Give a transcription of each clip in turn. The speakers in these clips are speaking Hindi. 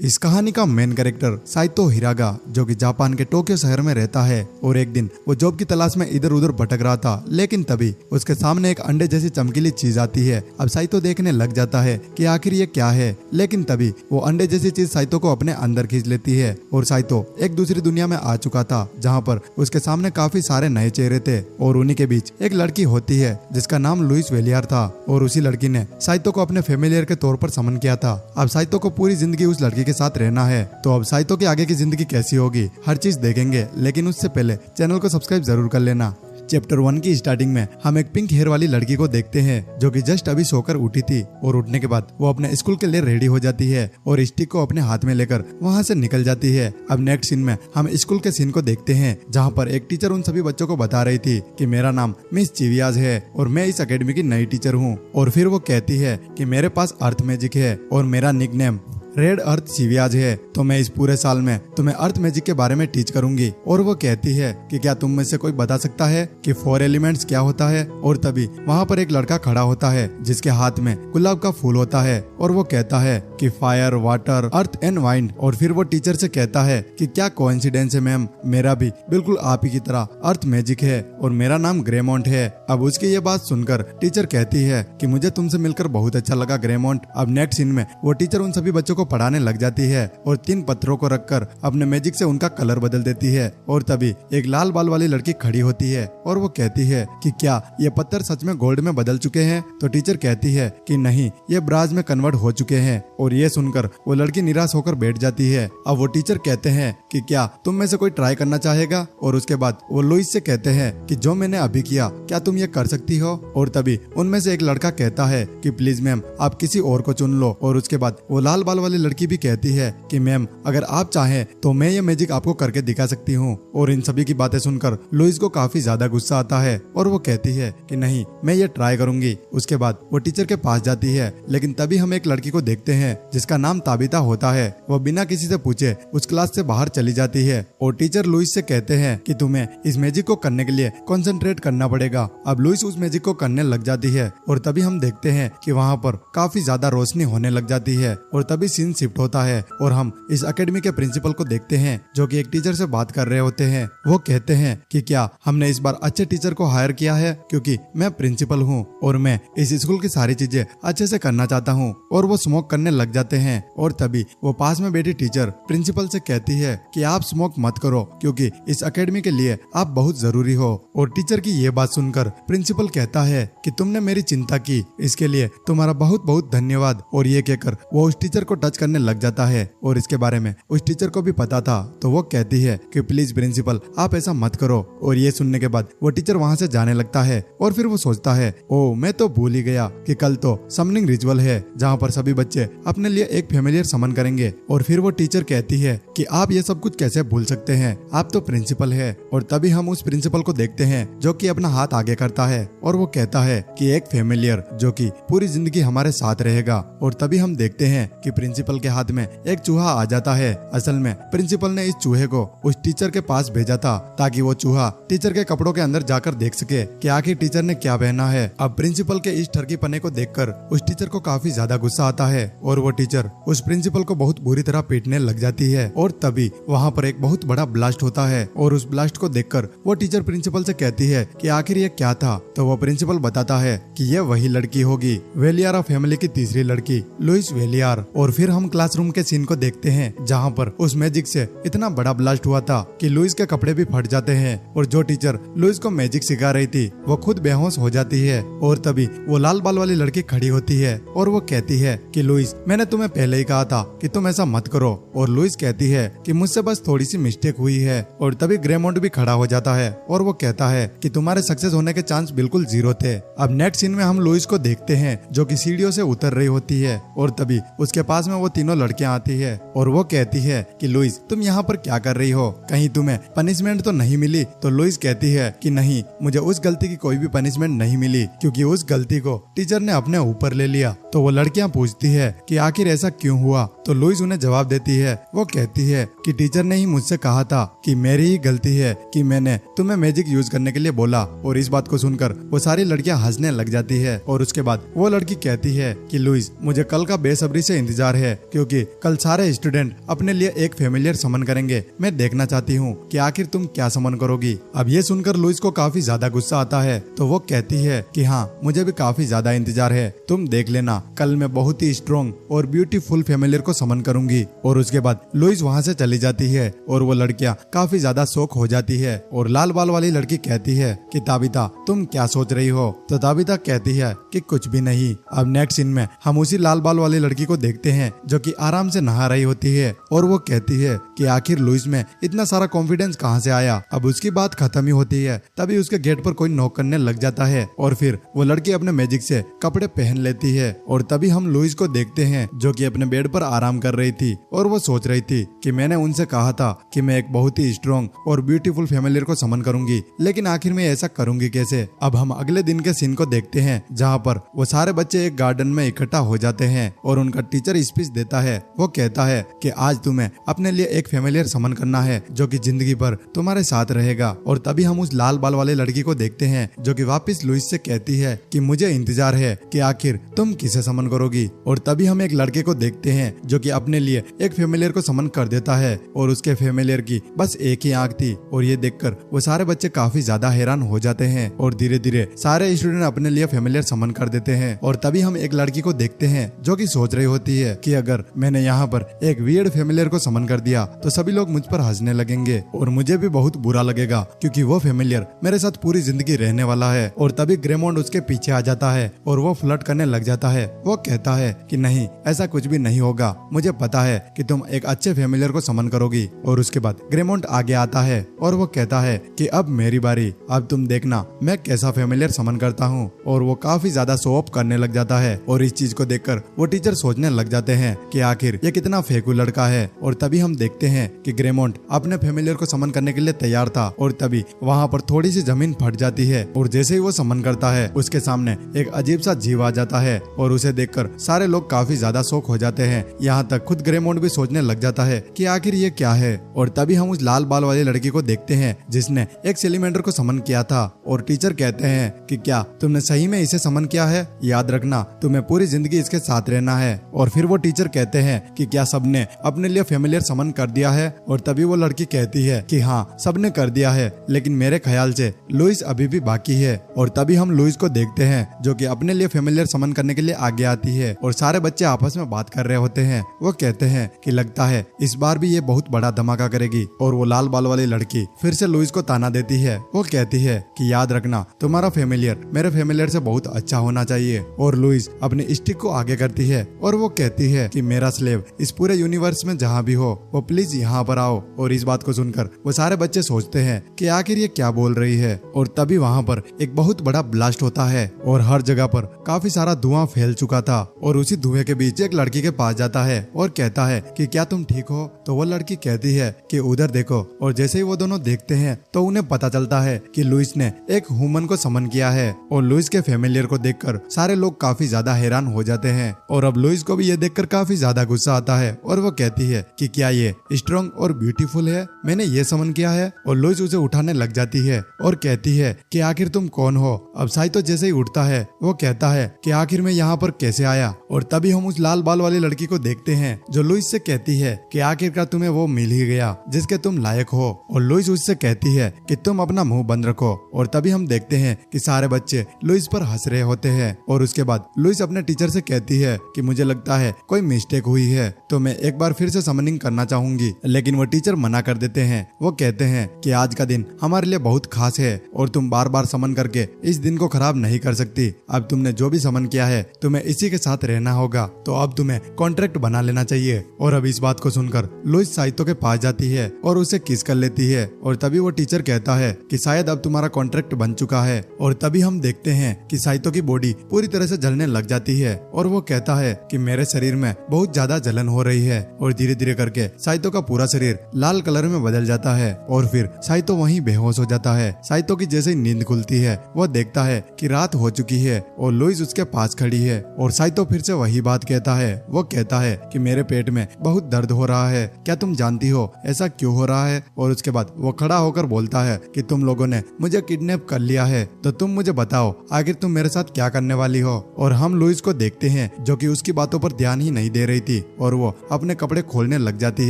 इस कहानी का मेन कैरेक्टर साइतो हिरागा जो कि जापान के टोक्यो शहर में रहता है और एक दिन वो जॉब की तलाश में इधर उधर भटक रहा था, लेकिन तभी उसके सामने एक अंडे जैसी चमकीली चीज आती है। अब साइतो देखने लग जाता है कि आखिर ये क्या है, लेकिन तभी वो अंडे जैसी चीज साइतो को अपने अंदर खींच लेती है और साइतो एक दूसरी दुनिया में आ चुका था जहाँ पर उसके सामने काफी सारे नए चेहरे थे और उन्हीं के बीच एक लड़की होती है जिसका नाम लुइस वेलियर था और उसी लड़की ने साइतो को अपने फैमिलियर के तौर पर समन किया था। अब साइतो को पूरी जिंदगी उस लड़की के साथ रहना है, तो अब साइतो की आगे की जिंदगी कैसी होगी हर चीज देखेंगे, लेकिन उससे पहले चैनल को सब्सक्राइब जरूर कर लेना। चैप्टर 1 की स्टार्टिंग में हम एक पिंक हेयर वाली लड़की को देखते हैं जो कि जस्ट अभी सोकर उठी थी और उठने के बाद वो अपने स्कूल के लिए रेडी हो जाती है और स्टिक को अपने हाथ में लेकर वहां से निकल जाती है। अब नेक्स्ट सीन में हम स्कूल के सीन को देखते हैं जहां पर एक टीचर उन सभी बच्चों को बता रही थी कि मेरा नाम मिस चिवियाज है और मैं इस अकेडमी की नई टीचर हूँ। और फिर वो कहती है कि मेरे पास अर्थ मैजिक है और मेरा निकनेम रेड अर्थ चिवियाज है, तो मैं इस पूरे साल में तुम्हें अर्थ मैजिक के बारे में टीच करूंगी। और वो कहती है कि क्या तुम में से कोई बता सकता है कि 4 एलिमेंट्स क्या होता है। और तभी वहाँ पर एक लड़का खड़ा होता है जिसके हाथ में गुलाब का फूल होता है और वो कहता है कि fire, water, earth and wind. और फिर वो टीचर से कहता है कि क्या कोइंसिडेंस है मैम, मेरा भी बिल्कुल आप ही की तरह अर्थ मैजिक है और मेरा नाम ग्रेमोंट है। अब उसकी ये बात सुनकर टीचर कहती है कि मुझे तुमसे मिलकर बहुत अच्छा लगा ग्रेमोंट। अब नेक्स्ट सीन में वो टीचर उन सभी बच्चों को पढ़ाने लग जाती है और 3 पत्थरों को रखकर अपने मैजिक से उनका कलर बदल देती है। और तभी एक लाल बाल वाली लड़की खड़ी होती है और वो कहती है कि क्या ये पत्थर सच में गोल्ड में बदल चुके हैं। तो टीचर कहती है कि नहीं, ये ब्राज में कन्वर्ट हो चुके हैं। और ये सुनकर वो लड़की निराश होकर बैठ जाती है। अब वो टीचर कहते हैं कि क्या तुम में से कोई ट्राई करना चाहेगा। और उसके बाद वो लुइस से कहते हैं कि जो मैंने अभी किया क्या तुम ये कर सकती हो। और तभी उनमें से एक लड़का कहता है कि प्लीज मैम आप किसी और को चुन लो। और उसके बाद वो लाल बाल वाली लड़की भी कहती है कि मैम अगर आप चाहें तो मैं ये मैजिक आपको करके दिखा सकती हूँ। और इन सभी की बातें सुनकर लुइस को काफी ज्यादा गुस्सा आता है और वो कहती है कि नहीं, मैं ये ट्राई करूंगी। उसके बाद वो टीचर के पास जाती है, लेकिन तभी हम एक लड़की को देखते हैं जिसका नाम ताबिता होता है। वो बिना किसी से पूछे उस क्लास से बाहर चली जाती है और टीचर लुइस से कहते हैं कि तुम्हें इस मैजिक को करने के लिए कंसंट्रेट करना पड़ेगा। अब लुइस उस मैजिक को करने लग जाती है और तभी हम देखते हैं कि वहाँ पर काफी ज्यादा रोशनी होने लग जाती है। और तभी सीन शिफ्ट होता है और हम इस एकेडमी के प्रिंसिपल को देखते हैं जो कि एक टीचर से बात कर रहे होते हैं। वो कहते हैं कि क्या हमने इस बार अच्छे टीचर को हायर किया है, क्योंकि मैं प्रिंसिपल हूँ और मैं इस स्कूल की सारी चीजें अच्छे से करना चाहता हूँ। और वो स्मोक करने लग जाते हैं और तभी वो पास में बैठी टीचर प्रिंसिपल से कहती है कि आप स्मोक मत करो क्योंकि इस एकेडमी के लिए आप बहुत जरूरी हो। और टीचर की ये बात सुनकर प्रिंसिपल कहता है कि तुमने मेरी चिंता की, इसके लिए तुम्हारा बहुत बहुत धन्यवाद। और ये कहकर वो उस टीचर को टच करने लग जाता है और इसके बारे में उस टीचर को भी पता था, तो वो कहती है कि प्लीज प्रिंसिपल आप ऐसा मत करो। और ये सुनने के बाद वो टीचर वहाँ से जाने लगता है और फिर वो सोचता है ओ मैं तो भूल ही गया कि कल तो समनिंग रिचुअल है जहाँ पर सभी बच्चे अपने लिए एक फैमिलियर समन करेंगे। और फिर वो टीचर कहती है कि आप ये सब कुछ कैसे भूल सकते हैं, आप तो प्रिंसिपल है। और तभी हम उस प्रिंसिपल को देखते हैं जो कि अपना हाथ आगे करता है और वो कहता है कि एक फैमिलियर जो कि पूरी जिंदगी हमारे साथ रहेगा। और तभी हम देखते हैं कि प्रिंसिपल के हाथ में एक चूहा आ जाता है। असल में प्रिंसिपल ने इस चूहे को उस टीचर के पास भेजा था ताकि वो चूहा टीचर के कपड़ों के अंदर जाकर देख सके कि आखिर टीचर ने क्या पहना है। अब प्रिंसिपल के इस ठरकी पने को देखकर उस टीचर को काफी ज्यादा गुस्सा आता है और वो टीचर उस प्रिंसिपल को बहुत बुरी तरह पीटने लग जाती है। और तभी वहाँ पर एक बहुत बड़ा ब्लास्ट होता है और उस ब्लास्ट को देखकर वो टीचर प्रिंसिपल से कहती है कि आखिर ये क्या था। तो वो प्रिंसिपल बताता है कि ये वही लड़की होगी, वेलियारा फैमिली की तीसरी लड़की लुइस वेलियर। और फिर हम क्लासरूम के सीन को देखते हैं जहाँ पर उस मैजिक से इतना बड़ा ब्लास्ट हुआ था कि लुइस के कपड़े भी फट जाते हैं और जो टीचर लुइस को मैजिक सिखा रही थी वो खुद बेहोश हो जाती है। और तभी वो लाल बाल वाली लड़की खड़ी होती है और वो कहती है कि लुइस मैंने तुम्हें पहले ही कहा था कि तुम ऐसा मत करो। और लुइस कहती है कि मुझसे बस थोड़ी सी मिस्टेक हुई है। और तभी ग्रेमोंट भी खड़ा हो जाता है और वो कहता है कि तुम्हारे सक्सेस होने के चांस बिल्कुल 0 थे। अब नेक्स्ट सीन में हम लुइस को देखते हैं जो कि सीढ़ियों से उतर रही होती है और तभी उसके पास में वो तीनों लड़कियां आती है और वो कहती है कि लुइस तुम यहाँ पर क्या कर रही हो, कहीं तुम्हें पनिशमेंट तो नहीं मिली। तो लुइस कहती है कि नहीं, मुझे उस गलती की कोई भी पनिशमेंट नहीं मिली क्योंकि उस गलती को टीचर ने अपने ऊपर ले लिया। तो वो लड़कियां पूछती है कि आखिर ऐसा क्यों हुआ। तो लुइस उन्हें जवाब देती है, वो कहती है कि टीचर ने ही मुझसे कहा था कि मेरी ही गलती है कि मैंने तुम्हें मैजिक यूज करने के लिए बोला। और इस बात को सुनकर वो सारी लड़कियां हंसने लग जाती है। और उसके बाद वो लड़की कहती है कि लुइस मुझे कल का बेसब्री से इंतजार है क्योंकि कल सारे स्टूडेंट अपने लिए एक फेमिलियर समन करेंगे। मैं देखना चाहती हूँ कि आखिर तुम क्या समन करोगी। अब ये सुनकर लुइस को काफी ज्यादा गुस्सा आता है तो वो कहती है कि हाँ, मुझे भी काफी ज्यादा इंतजार है, तुम देख लेना, कल मैं बहुत ही स्ट्रॉन्ग और ब्यूटीफुल फेमिलियर को समन करूंगी। और उसके बाद लुइस वहाँ से चली जाती है और वो लड़कियाँ काफी ज्यादा शौक हो जाती है। और लाल बाल वाली लड़की कहती है कि ताबिता तुम क्या सोच रही हो। तो ताबिता कहती है कि कुछ भी नहीं। अब नेक्स्ट सीन में हम उसी लाल बाल वाली लड़की को देखते हैं जो कि आराम से नहा रही होती है और वो कहती है कि आखिर लुइस में इतना सारा कॉन्फिडेंस कहाँ से आया। अब उसकी बात खत्म ही होती है तभी उसके गेट पर कोई नॉक करने लग जाता है और फिर वो लड़की अपने मैजिक से कपड़े पहन लेती है। और तभी हम लुइस को देखते हैं जो कि अपने बेड पर आराम कर रही थी और वो सोच रही थी कि मैंने उनसे कहा था कि मैं एक बहुत ही स्ट्रॉन्ग और ब्यूटीफुल फेमिलियर को समन करूंगी, लेकिन आखिर मैं ऐसा करूंगी कैसे। अब हम अगले दिन के सीन को देखते हैं जहाँ पर वो सारे बच्चे एक गार्डन में इकट्ठा हो जाते हैं और उनका टीचर स्पीच देता है। वो कहता है कि आज तुम्हें अपने लिए एक फेमिलियर समन करना है जो कि जिंदगी भर तुम्हारे साथ रहेगा। और तभी हम उस लाल बाल वाले लड़की को देखते हैं जो कि वापस लुइस से कहती है कि मुझे इंतजार है कि आखिर तुम किसे समन करोगी। और तभी हम एक लड़के को देखते हैं जो कि अपने लिए एक फेमिलियर को समन कर देता है और उसके फेमिलियर की बस एक ही आंख थी। और ये देखकर वो सारे बच्चे काफी ज्यादा हैरान हो जाते हैं और धीरे धीरे सारे स्टूडेंट अपने लिए फेमिलियर समन कर देते हैं। और तभी हम एक लड़की को देखते हैं जो कि सोच रही होती है कि अगर मैंने यहाँ पर एक वियर्ड फेमिलियर को समन कर दिया तो सभी लोग मुझ पर हंसने लगेंगे और मुझे भी बहुत बुरा लगेगा क्योंकि वो फेमिलियर मेरे साथ पूरी जिंदगी रहने वाला है। और तभी ग्रेमोंड उसके पीछे आ जाता है और वो फ्लर्ट करने लग जाता है। वो कहता है कि नहीं, ऐसा कुछ भी नहीं होगा, मुझे पता है कि तुम एक अच्छे फेमिलियर को समन करोगी। और उसके बाद ग्रेमोंड आगे आता है और वो कहता है कि अब मेरी बारी, अब तुम देखना मैं कैसा फेमिलियर समन करता हूँ। और वो काफी ज्यादा शो ऑफ करने लग जाता है और इस चीज को देखकर वो टीचर सोचने लग जाते हैं कि आखिर ये कितना फेंकू लड़का है। और तभी हम देखते हैं कि ग्रेमोंड अपने फेमिलियर को समन करने के लिए तैयार था और तभी वहाँ पर थोड़ी सी जमीन फट जाती है और जैसे ही वो समन करता है उसके सामने एक अजीब सा जीव आ जाता है और उसे देखकर सारे लोग काफी ज्यादा शौक हो जाते हैं। यहाँ तक खुद ग्रेमोंड भी सोचने लग जाता है कि आखिर ये क्या है। और तभी हम उस लाल बाल वाली लड़की को देखते हैं जिसने एक सेलिमेंडर को समन किया था और टीचर कहते हैं कि क्या तुमने सही में इसे समन किया है, याद रखना तुम्हें पूरी जिंदगी इसके साथ रहना है। और फिर वो टीचर कहते हैं कि क्या सबने अपने लिए फेमिलियर समन कर दिया है। और तभी वो लड़की कहती है कि हाँ, सबने कर दिया है, लेकिन मेरे ख्याल से लुइस अभी भी बाकी है। और तभी हम लुइस को देखते हैं जो कि अपने लिए फेमिलियर समन करने के लिए आगे आती है और सारे बच्चे आपस में बात कर रहे होते हैं। वो कहते हैं कि लगता है इस बार भी ये बहुत बड़ा धमाका करेगी। और वो लाल बाल वाली लड़की फिर से लुइस को ताना देती है। वो कहती है कि याद रखना तुम्हारा फेमिलियर मेरे फेमिलियर से बहुत अच्छा होना चाहिए। और लुइस अपनी स्टिक को आगे करती है और वो कहती है कि मेरा स्लेव इस पूरे यूनिवर्स में जहाँ भी हो वो प्लीज यहाँ पर आओ। और इस बात को सुनकर वो सारे बच्चे सोचते हैं कि आखिर ये क्या बोल रही है। और तभी वहाँ पर एक बहुत बड़ा ब्लास्ट होता है और हर जगह पर काफी सारा धुआं फैल चुका था। और उसी धुएं के बीच एक लड़की के पास जाता है और कहता है कि क्या तुम ठीक हो। तो वो लड़की कहती है कि उधर देखो। और जैसे ही वो दोनों देखते हैं तो उन्हें पता चलता है कि लुइस ने एक ह्यूमन को समन किया है। और लुइस के फेमिलियर को देखकर सारे लोग काफी ज्यादा हैरान हो जाते हैं। और अब लुइस को भी ये देखकर काफी ज्यादा गुस्सा आता है और वो कहती है कि क्या ये स्ट्रॉन्ग और ब्यूटीफुल है, मैंने ये समन किया है। और लुइस उसे उठाने लग जाती है और कहती है कि आखिर तुम कौन हो। अब साइतो जैसे ही उठता है वो कहता है कि आखिर मैं यहाँ पर कैसे आया। और तभी हम उस लाल बाल वाली लड़की को देखते हैं जो लुइस से कहती है कि आखिरकार तुम्हें वो मिल ही गया जिसके तुम लायक हो। और लुइस उससे कहती है कि तुम अपना मुंह बंद रखो। और तभी हम देखते हैं कि सारे बच्चे लुइस पर हंस रहे होते हैं। और उसके बाद लुइस अपने टीचर से कहती है कि मुझे लगता है कोई मिस्टेक हुई है तो मैं एक बार फिर से समनिंग करना चाहूंगी। लेकिन वो टीचर मना कर देते हैं। वो कहते हैं कि आज का दिन हमारे लिए बहुत खास है और तुम बार बार समन करके इस दिन को खराब नहीं कर सकती। अब तुमने जो भी समन किया है तुम्हें इसी के साथ रहना होगा, तो अब तुम्हें कॉन्ट्रैक्ट बना लेना चाहिए। और अब इस बात को सुनकर लुइस साइतो के पास जाती है और उसे किस कर लेती है। और तभी वो टीचर कहता है कि शायद अब तुम्हारा कॉन्ट्रैक्ट बन चुका है। और तभी हम देखते हैं कि साइतो की बॉडी पूरी तरह से जलने लग जाती है और वो कहता है कि मेरे शरीर में बहुत ज्यादा जलन हो रही है। और धीरे धीरे करके साइतो का पूरा शरीर लाल कलर में बदल जाता है और फिर साइतो वहीं बेहोश हो जाता है। साइतो की जैसे ही नींद खुलती है वह देखता है कि रात हो चुकी है और लुइस उसके पास खड़ी है और साइतो फिर से वही बात कहता है। वो कहता है कि मेरे पेट में बहुत दर्द हो रहा है, क्या तुम जानती हो ऐसा क्यों हो रहा है? और उसके बाद वो खड़ा होकर बोलता है कि तुम लोगों ने मुझे किडनैप कर लिया है, तो तुम मुझे बताओ आखिर तुम मेरे साथ क्या करने वाली हो? और हम लुइस को देखते हैं जो कि उसकी बातों पर ध्यान ही नहीं दे रही थी और वो अपने कपड़े खोलने लग जाती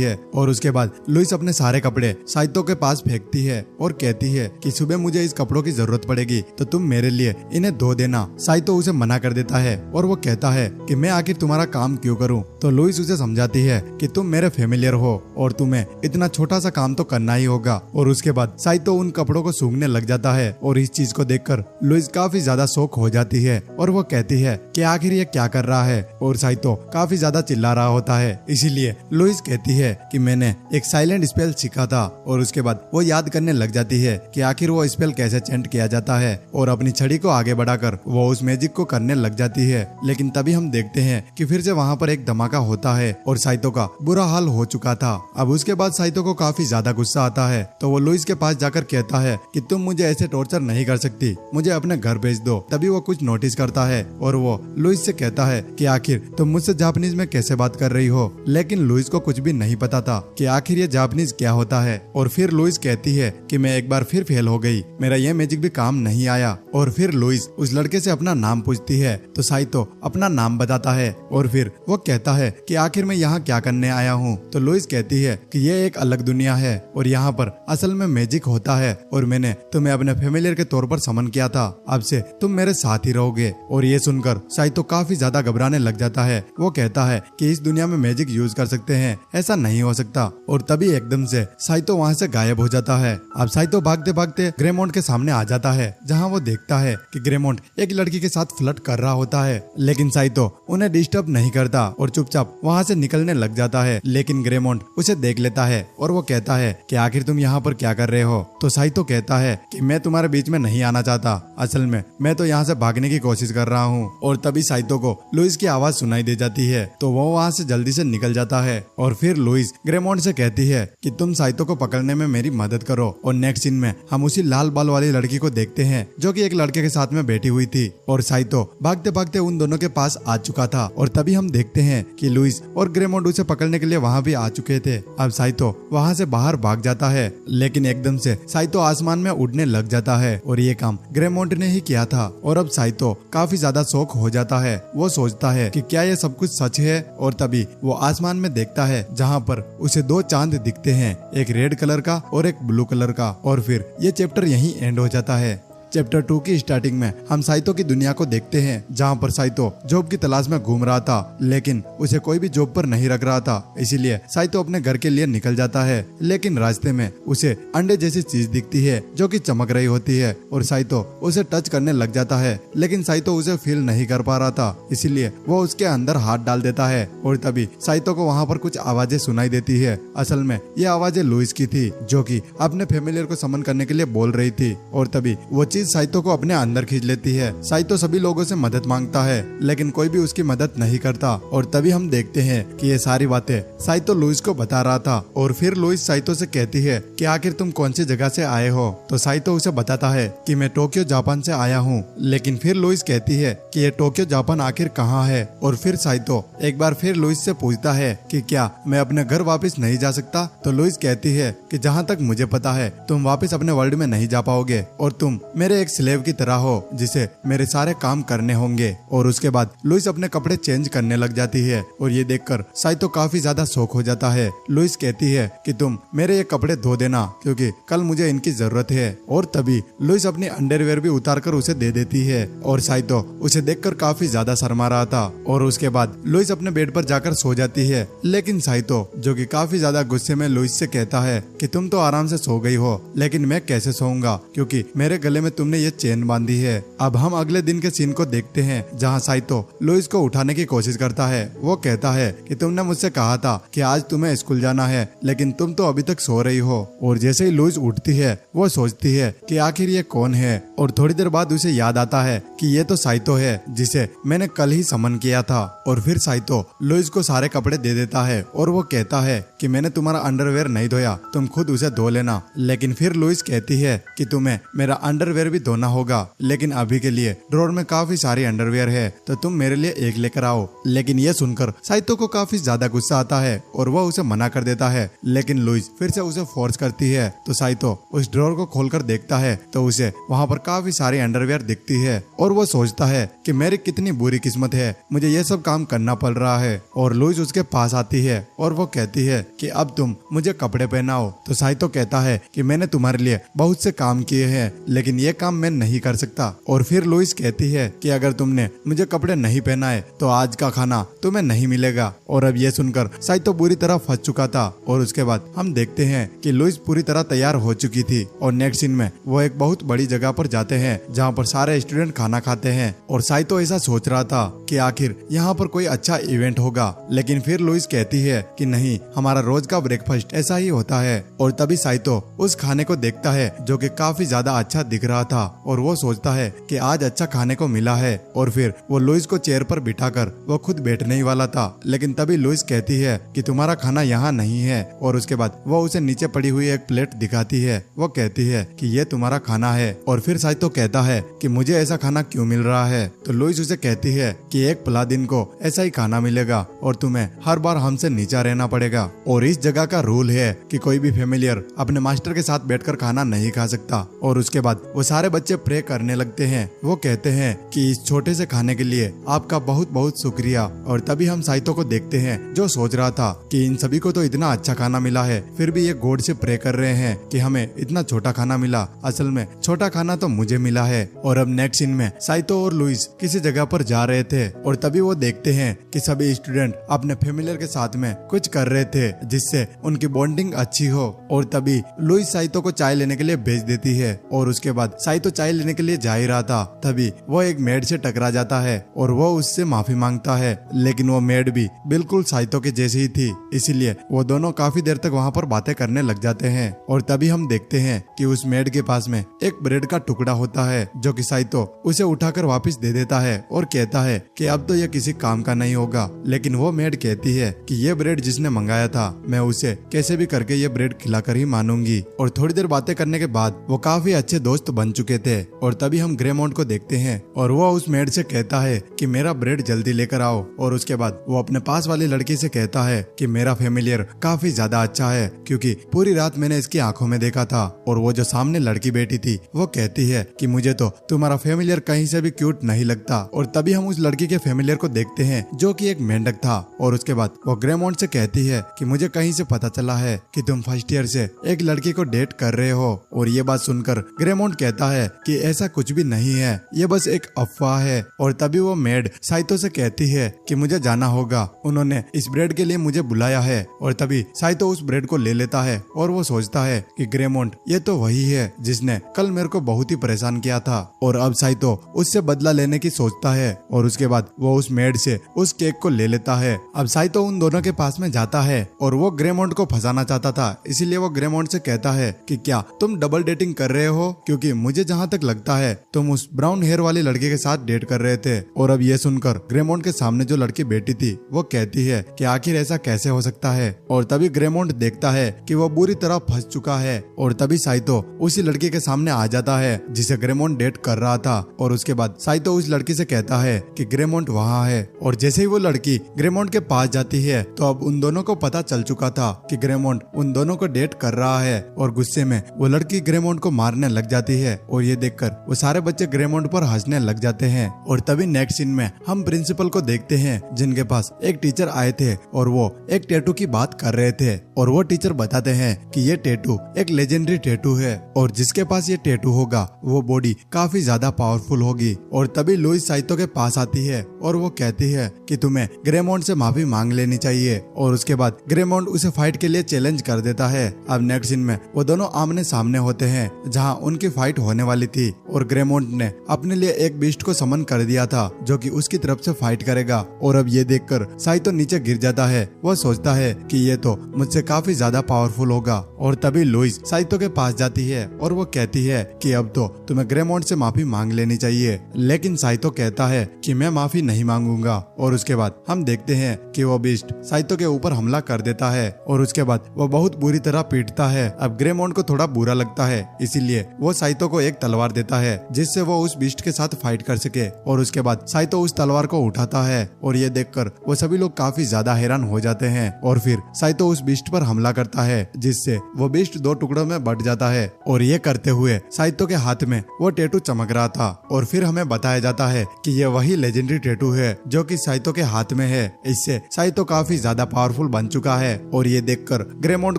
है। और उसके बाद लुइस अपने सारे कपड़े साइतो के पास फेंकती है और कहती है कि सुबह मुझे इस कपड़ों की जरूरत पड़ेगी तो तुम मेरे लिए इन्हें धो देना। साइतो उसे मना कर देता है और वो कहता है कि मैं आखिर तुम्हारा काम क्यों करूं? तो लुइस उसे समझाती है कि तुम मेरे फेमिलियर हो और तुम्हें इतना छोटा सा काम तो करना ही होगा। और उसके बाद साइतो उन कपड़ों को सूंघने लग जाता है और इस चीज को देखकर लुइस काफी ज्यादा शौक हो जाती है और वो कहती है कि आखिर ये क्या कर रहा है? और साइतो काफी ज्यादा चिल्ला रहा होता है। इसीलिए लुइस कहती है कि मैंने एक साइलेंट स्पेल सीखा था और उसके बाद वो याद करने लग जाती है कि आखिर वो स्पेल कैसे चेंट किया जाता है और अपनी छड़ी को आगे बढ़ाकर वो उस मैजिक को करने लग जाती है। लेकिन तभी हम देखते हैं कि फिर से वहाँ पर एक धमाका होता है और साइतो का बुरा हाल हो चुका था। अब उसके बाद साइतो को काफी ज्यादा गुस्सा आता है तो वो लुइस के पास जाकर कहता है कि तुम मुझे ऐसे टॉर्चर नहीं कर सकती, मुझे अपने घर भेज दो। तभी वो कुछ नोटिस करता है और वो लुइस से कहता है कि आखिर तुम मुझसे जापानीज में कैसे बात कर रही हो? लेकिन लुइस को कुछ भी नहीं पता था कि आखिर ये जापानीज क्या होता है। और फिर लुइस कहती है कि मैं एक बार फिर फेल हो गई, मेरा ये मैजिक भी काम नहीं आया। और फिर लुइस उस लड़के से अपना नाम पूछती है तो साइतो अपना नाम बताता है और फिर वो कहता है कि आखिर मैं यहाँ क्या करने आया हूँ? तो लुइस कहती है कि ये एक अलग दुनिया है और यहाँ पर असल में मैजिक होता है और मैंने तुम्हें अपने फेमिलियर के तौर पर समन किया था, अब से तुम मेरे साथ ही रहोगे। और ये सुनकर साइतो काफी ज्यादा घबराने लग जाता है। वो कहता है कि इस दुनिया में मैजिक यूज कर सकते हैं, ऐसा नहीं हो सकता। और तभी एकदम से साइतो वहाँ से गायब हो जाता है। अब साइतो भागते भागते ग्रेमोंट के सामने आ जाता है जहाँ वो देखता है कि ग्रेमोंट एक लड़की के साथ फ्लर्ट कर रहा होता है। लेकिन साइतो उन्हें डिस्टर्ब नहीं करता और चुपचाप वहाँ से निकलने लग जाता है। लेकिन ग्रेमोंट उसे देख लेता है और वो कहता है कि आखिर तुम यहाँ पर क्या कर रहे हो? तो साइतो कहता है कि मैं तुम्हारे बीच में नहीं आना चाहता, असल में मैं तो यहाँ से भागने की कोशिश कर रहा हूँ। और तभी साइतो को लुइस की आवाज सुनाई दे जाती है तो वो वहाँ से जल्दी से निकल जाता है। और फिर लुइस ग्रेमोंट से कहती है कि तुम साइतो को पकड़ने में मेरी मदद करो। और नेक्स्ट सीन में हम उसी लाल बाल वाली लड़की को देखते हैं जो कि एक लड़के के साथ में बैठी हुई थी और साइतो भागते भागते उन दोनों के पास आ चुका था। और तभी हम देखते हैं कि लुइस और ग्रेमोंट उसे पकड़ने के लिए वहाँ भी आ चुके थे। अब साइतो वहाँ से बाहर भाग जाता है लेकिन एकदम से साइतो आसमान में उड़ने लग जाता है और ये काम ग्रेमोंट ने ही किया था। और अब साइतो काफी ज्यादा शौक हो जाता है। वो सोचता है कि क्या ये सब कुछ सच है। और तभी वो आसमान में देखता है जहाँ पर उसे दो चांद दिखते हैं, एक रेड कलर का और एक ब्लू कलर का। और फिर ये चैप्टर यहीं एंड हो जाता है। चैप्टर 2 की स्टार्टिंग में हम साइतो की दुनिया को देखते हैं जहाँ पर साइतो जॉब की तलाश में घूम रहा था लेकिन उसे कोई भी जॉब पर नहीं रख रहा था। इसीलिए साइतो अपने घर के लिए निकल जाता है लेकिन रास्ते में उसे अंडे जैसी चीज दिखती है जो कि चमक रही होती है और साइतो उसे टच करने लग जाता है लेकिन साइतो उसे फील नहीं कर पा रहा था। इसीलिए वो उसके अंदर हाथ डाल देता है और तभी साइतो को वहाँ पर कुछ आवाजें सुनाई देती है। असल में ये आवाजें लुइस की थी जो कि अपने फेमिलियर को समन करने के लिए बोल रही थी। और तभी वो चीज साइतो को अपने अंदर खींच लेती है। साइतो सभी लोगों से मदद मांगता है लेकिन कोई भी उसकी मदद नहीं करता। और तभी हम देखते हैं कि ये सारी बातें साइतो लुइस को बता रहा था। और फिर लुइस साइतो से कहती है कि आखिर तुम कौन सी जगह से आए हो? तो साइतो उसे बताता है कि मैं टोक्यो जापान से आया हूँ। लेकिन फिर लुइस कहती है कि ये टोक्यो जापान आखिर कहाँ है? और फिर साइतो एक बार फिर लुइस से पूछता है कि क्या मैं अपने घर वापस नहीं जा सकता? तो लुइस कहती है कि जहाँ तक मुझे पता है तुम वापस अपने वर्ल्ड में नहीं जा पाओगे और तुम मेरे एक स्लेव की तरह हो जिसे मेरे सारे काम करने होंगे। और उसके बाद लुइस अपने कपड़े चेंज करने लग जाती है और ये देखकर साइतो काफी ज्यादा शौक हो जाता है। लुइस कहती है कि तुम मेरे ये कपड़े धो देना क्योंकि कल मुझे इनकी जरूरत है। और तभी लुइस अपनी अंडरवेयर भी उतारकर उसे दे देती है और साइतो उसे देखकर काफी ज्यादा शर्मा रहा था। और उसके बाद लुइस अपने बेड पर जाकर सो जाती है लेकिन साइतो जो कि काफी ज्यादा गुस्से में लुइस से कहता है कि तुम तो आराम से सो गई हो लेकिन मैं कैसे सोऊंगा क्योंकि मेरे गले में तुमने ये चेन बांधी है। अब हम अगले दिन के सीन को देखते हैं जहाँ साइतो लुइस को उठाने की कोशिश करता है। वो कहता है कि तुमने मुझसे कहा था कि आज तुम्हें स्कूल जाना है, लेकिन तुम तो अभी तक सो रही हो। और जैसे ही लुइस उठती है वो सोचती है कि आखिर ये कौन है, और थोड़ी देर बाद उसे याद आता है कि ये तो साइतो है जिसे मैंने कल ही समन किया था। और फिर साइतो लुइस को सारे कपड़े दे देता है और वो कहता है कि मैंने तुम्हारा अंडरवेयर नहीं धोया, तुम खुद उसे धो लेना। लेकिन फिर लुइस कहती है कि तुम्हें मेरा अंडरवेयर भी धोना होगा, लेकिन अभी के लिए ड्रॉर में काफी सारी अंडरवेयर है, तो तुम मेरे लिए एक लेकर आओ। लेकिन ये सुनकर साइतो को काफी ज्यादा गुस्सा आता है और वह उसे मना कर देता है, लेकिन लुइस फिर से उसे फोर्स करती है। तो साइतो उस ड्रॉर को खोलकर देखता है तो उसे वहाँ पर काफी सारी अंडरवेयर दिखती है और वो सोचता है कि मेरी कितनी बुरी किस्मत है, मुझे ये सब काम करना पड़ रहा है। और लुइस उसके पास आती है और वो कहती है कि अब तुम मुझे कपड़े पहनाओ। तो साइतो कहता है कि मैंने तुम्हारे लिए बहुत से काम किए हैं, लेकिन ये काम मैं नहीं कर सकता। और फिर लुइस कहती है कि अगर तुमने मुझे कपड़े नहीं पहनाए तो आज का खाना तुम्हें नहीं मिलेगा। और अब ये सुनकर साइतो बुरी तरह फंस चुका था। और उसके बाद हम देखते हैं कि लुइस पूरी तरह तैयार हो चुकी थी और नेक्स्ट सीन में वो एक बहुत बड़ी जगह पर जाते हैं जहाँ पर सारे स्टूडेंट खाना खाते हैं। और साइतो ऐसा सोच रहा था कि आखिर यहाँ पर कोई अच्छा इवेंट होगा, लेकिन फिर लुइस कहती है कि नहीं, हमारा रोज का ब्रेकफास्ट ऐसा ही होता है। और तभी साइतो उस खाने को देखता है जो कि काफी ज्यादा अच्छा दिख रहा था और वो सोचता है कि आज अच्छा खाने को मिला है। और फिर वो लुइस को चेयर पर बिठाकर वो खुद बैठने ही वाला था, लेकिन तभी लुइस कहती है कि तुम्हारा खाना यहाँ नहीं है। और उसके बाद वो उसे नीचे पड़ी हुई एक प्लेट दिखाती है। वो कहती है कि ये तुम्हारा खाना है। और फिर साइतो कहता है कि मुझे ऐसा खाना क्यों मिल रहा है। तो लुइस उसे कहती है कि एक प्लादिन को ऐसा ही खाना मिलेगा और तुम्हें हर बार हमसे नीचा रहना पड़ेगा। और इस जगह का रूल है कि कोई भी फेमिलियर अपने मास्टर के साथ बैठकर खाना नहीं खा सकता। और उसके बाद वो सारे बच्चे प्रे करने लगते हैं। वो कहते हैं कि इस छोटे से खाने के लिए आपका बहुत बहुत शुक्रिया। और तभी हम साइतो को देखते हैं जो सोच रहा था कि इन सभी को तो इतना अच्छा खाना मिला है, फिर भी ये गॉड से प्रे कर रहे हैं कि हमें इतना छोटा खाना मिला। असल में छोटा खाना तो मुझे मिला है। और अब नेक्स्ट सीन में साइतो और लुइस किसी जगह पर जा रहे थे और तभी वो देखते हैं कि सभी स्टूडेंट अपने फेमिलियर के साथ में कुछ कर रहे थे जिससे उनकी बॉन्डिंग अच्छी हो। और तभी लुइस साइतो को चाय लेने के लिए भेज देती है। और उसके बाद साइतो चाय लेने के लिए जा ही रहा था, तभी वो एक मेड से टकरा जाता है और वो उससे माफी मांगता है। लेकिन वो मेड भी बिल्कुल साइतो के जैसी ही थी, इसीलिए वो दोनों काफी देर तक वहाँ पर बातें करने लग जाते हैं। और तभी हम देखते हैं कि उस मेड के पास में एक ब्रेड का टुकड़ा होता है जो कि साइतो उसे उठाकर वापस दे देता है और कहता है कि अब तो यह किसी काम का नहीं होगा। लेकिन वो मेड कहती है कि ये ब्रेड जिसने मंगाया था मैं उसे कैसे भी करके ये ब्रेड खिलाकर ही मानूंगी। और थोड़ी देर बातें करने के बाद वो काफी अच्छे दोस्त बन चुके थे। और तभी हम ग्रेमोंट को देखते हैं और वो उस मेड से कहता है कि मेरा ब्रेड जल्दी लेकर आओ। और उसके बाद वो अपने पास वाली लड़की से कहता है कि मेरा फेमिलियर काफी ज्यादा अच्छा है, क्योंकि पूरी रात मैंने इसकी आंखों में देखा था। और वो जो सामने लड़की बैठी थी वो कहती है कि मुझे तो तुम्हारा फेमिलियर कहीं से भी क्यूट नहीं लगता। और तभी हम उस लड़की के फेमिलियर को देखते हैं जो कि एक मेंढक था। और उसके बाद वो ग्रेमोंट से कहती है कि मुझे कहीं से पता चला है कि तुम फर्स्ट ईयर से एक लड़की को डेट कर रहे हो। और ये बात सुनकर ग्रेमोंट कहता है कि ऐसा कुछ भी नहीं है, ये बस एक अफवाह है। और तभी वो मेड साइतो से कहती है कि मुझे जाना होगा, उन्होंने इस ब्रेड के लिए मुझे बुलाया है। और तभी साइतो उस ब्रेड को ले लेता है और वो सोचता है कि ग्रेमोंट ये तो वही है जिसने कल मेरे को बहुत ही परेशान किया था। और अब साइतो उससे बदला लेने की सोचता है और उसके बाद वो उस मेड से उस केक को ले लेता है। अब साइतो उन दोनों के पास में जाता है और वो ग्रेमोंट को फंसाना चाहता था, इसीलिए वो ग्रेमोंट से कहता है कि क्या तुम डबल डेटिंग कर रहे हो, क्योंकि मुझे जहाँ तक लगता है तुम उस ब्राउन हेयर वाली लड़की के साथ डेट कर रहे थे। और अब ये सुनकर ग्रेमोंट के सामने जो लड़की बैठी थी वो कहती है कि आखिर ऐसा कैसे हो सकता है। और तभी ग्रेमोंट देखता है कि वो बुरी तरह फंस चुका है। और तभी साइतो उसी लड़की के सामने आ जाता है जिसे ग्रेमोंट डेट कर रहा था। और उसके बाद साइतो उस लड़की से कहता है कि ग्रेमोंट वहाँ है। और जैसे ही वो लड़की ग्रेमोंट के पास जाती है तो अब उन दोनों को पता चल चुका था कि ग्रेमोंट उन दोनों को डेट कर रहा है। और गुस्से में वो लड़की ग्रेमोंट को मारने लग जाती है और ये देखकर वो सारे बच्चे ग्रेमोंट पर हंसने लग जाते हैं। और तभी नेक्स्ट सीन में हम प्रिंसिपल को देखते हैं जिनके पास एक टीचर आए थे और वो एक टैटू की बात कर रहे थे। और वो टीचर बताते हैं कि ये टैटू एक लेजेंडरी टैटू है और जिसके पास ये टैटू होगा वो बॉडी काफी ज्यादा पावरफुल होगी। और तभी लुइस साइतो के पास आती है और वो कहती है कि तुम्हें ग्रेमोंट से माफी मांग लेनी चाहिए। और उसके बाद ग्रेमोंट उसे फाइट के लिए चैलेंज कर देता है। अब नेक्स्ट सीन में वो दोनों आमने सामने होते हैं जहाँ उनकी फाइट हो होने वाली थी और ग्रेमोंट ने अपने लिए एक बीस्ट को समन कर दिया था जो कि उसकी तरफ से फाइट करेगा। और अब ये देखकर साइतो नीचे गिर जाता है। वह सोचता है कि ये तो मुझसे काफी ज्यादा पावरफुल होगा। और तभी लुइस साइतो के पास जाती है और वो कहती है कि अब तो तुम्हें ग्रेमोंट से माफी मांग लेनी चाहिए। लेकिन साइतो कहता है कि मैं माफी नहीं मांगूंगा। और उसके बाद हम देखते हैं कि वो बीस्ट साइतो के ऊपर हमला कर देता है और उसके बाद वो बहुत बुरी तरह पीटता है। अब ग्रेमोंट को थोड़ा बुरा लगता है, इसीलिए वो साइतो को एक तलवार देता है जिससे वो उस बीस्ट के साथ फाइट कर सके। और उसके बाद साइतो उस तलवार को उठाता है और ये देखकर वो सभी लोग काफी ज्यादा हैरान हो जाते हैं। और फिर साइतो उस बीस्ट पर हमला करता है जिससे वो बीस्ट दो टुकड़ों में बट जाता है। और ये करते हुए साइतो के हाथ में वो टैटू चमक रहा था। और फिर हमें बताया जाता है कि ये वही लेजेंडरी टैटू है जो कि साइतो के हाथ में है। इससे साइतो काफी ज्यादा पावरफुल बन चुका है। और ये देखकर ग्रेमोंट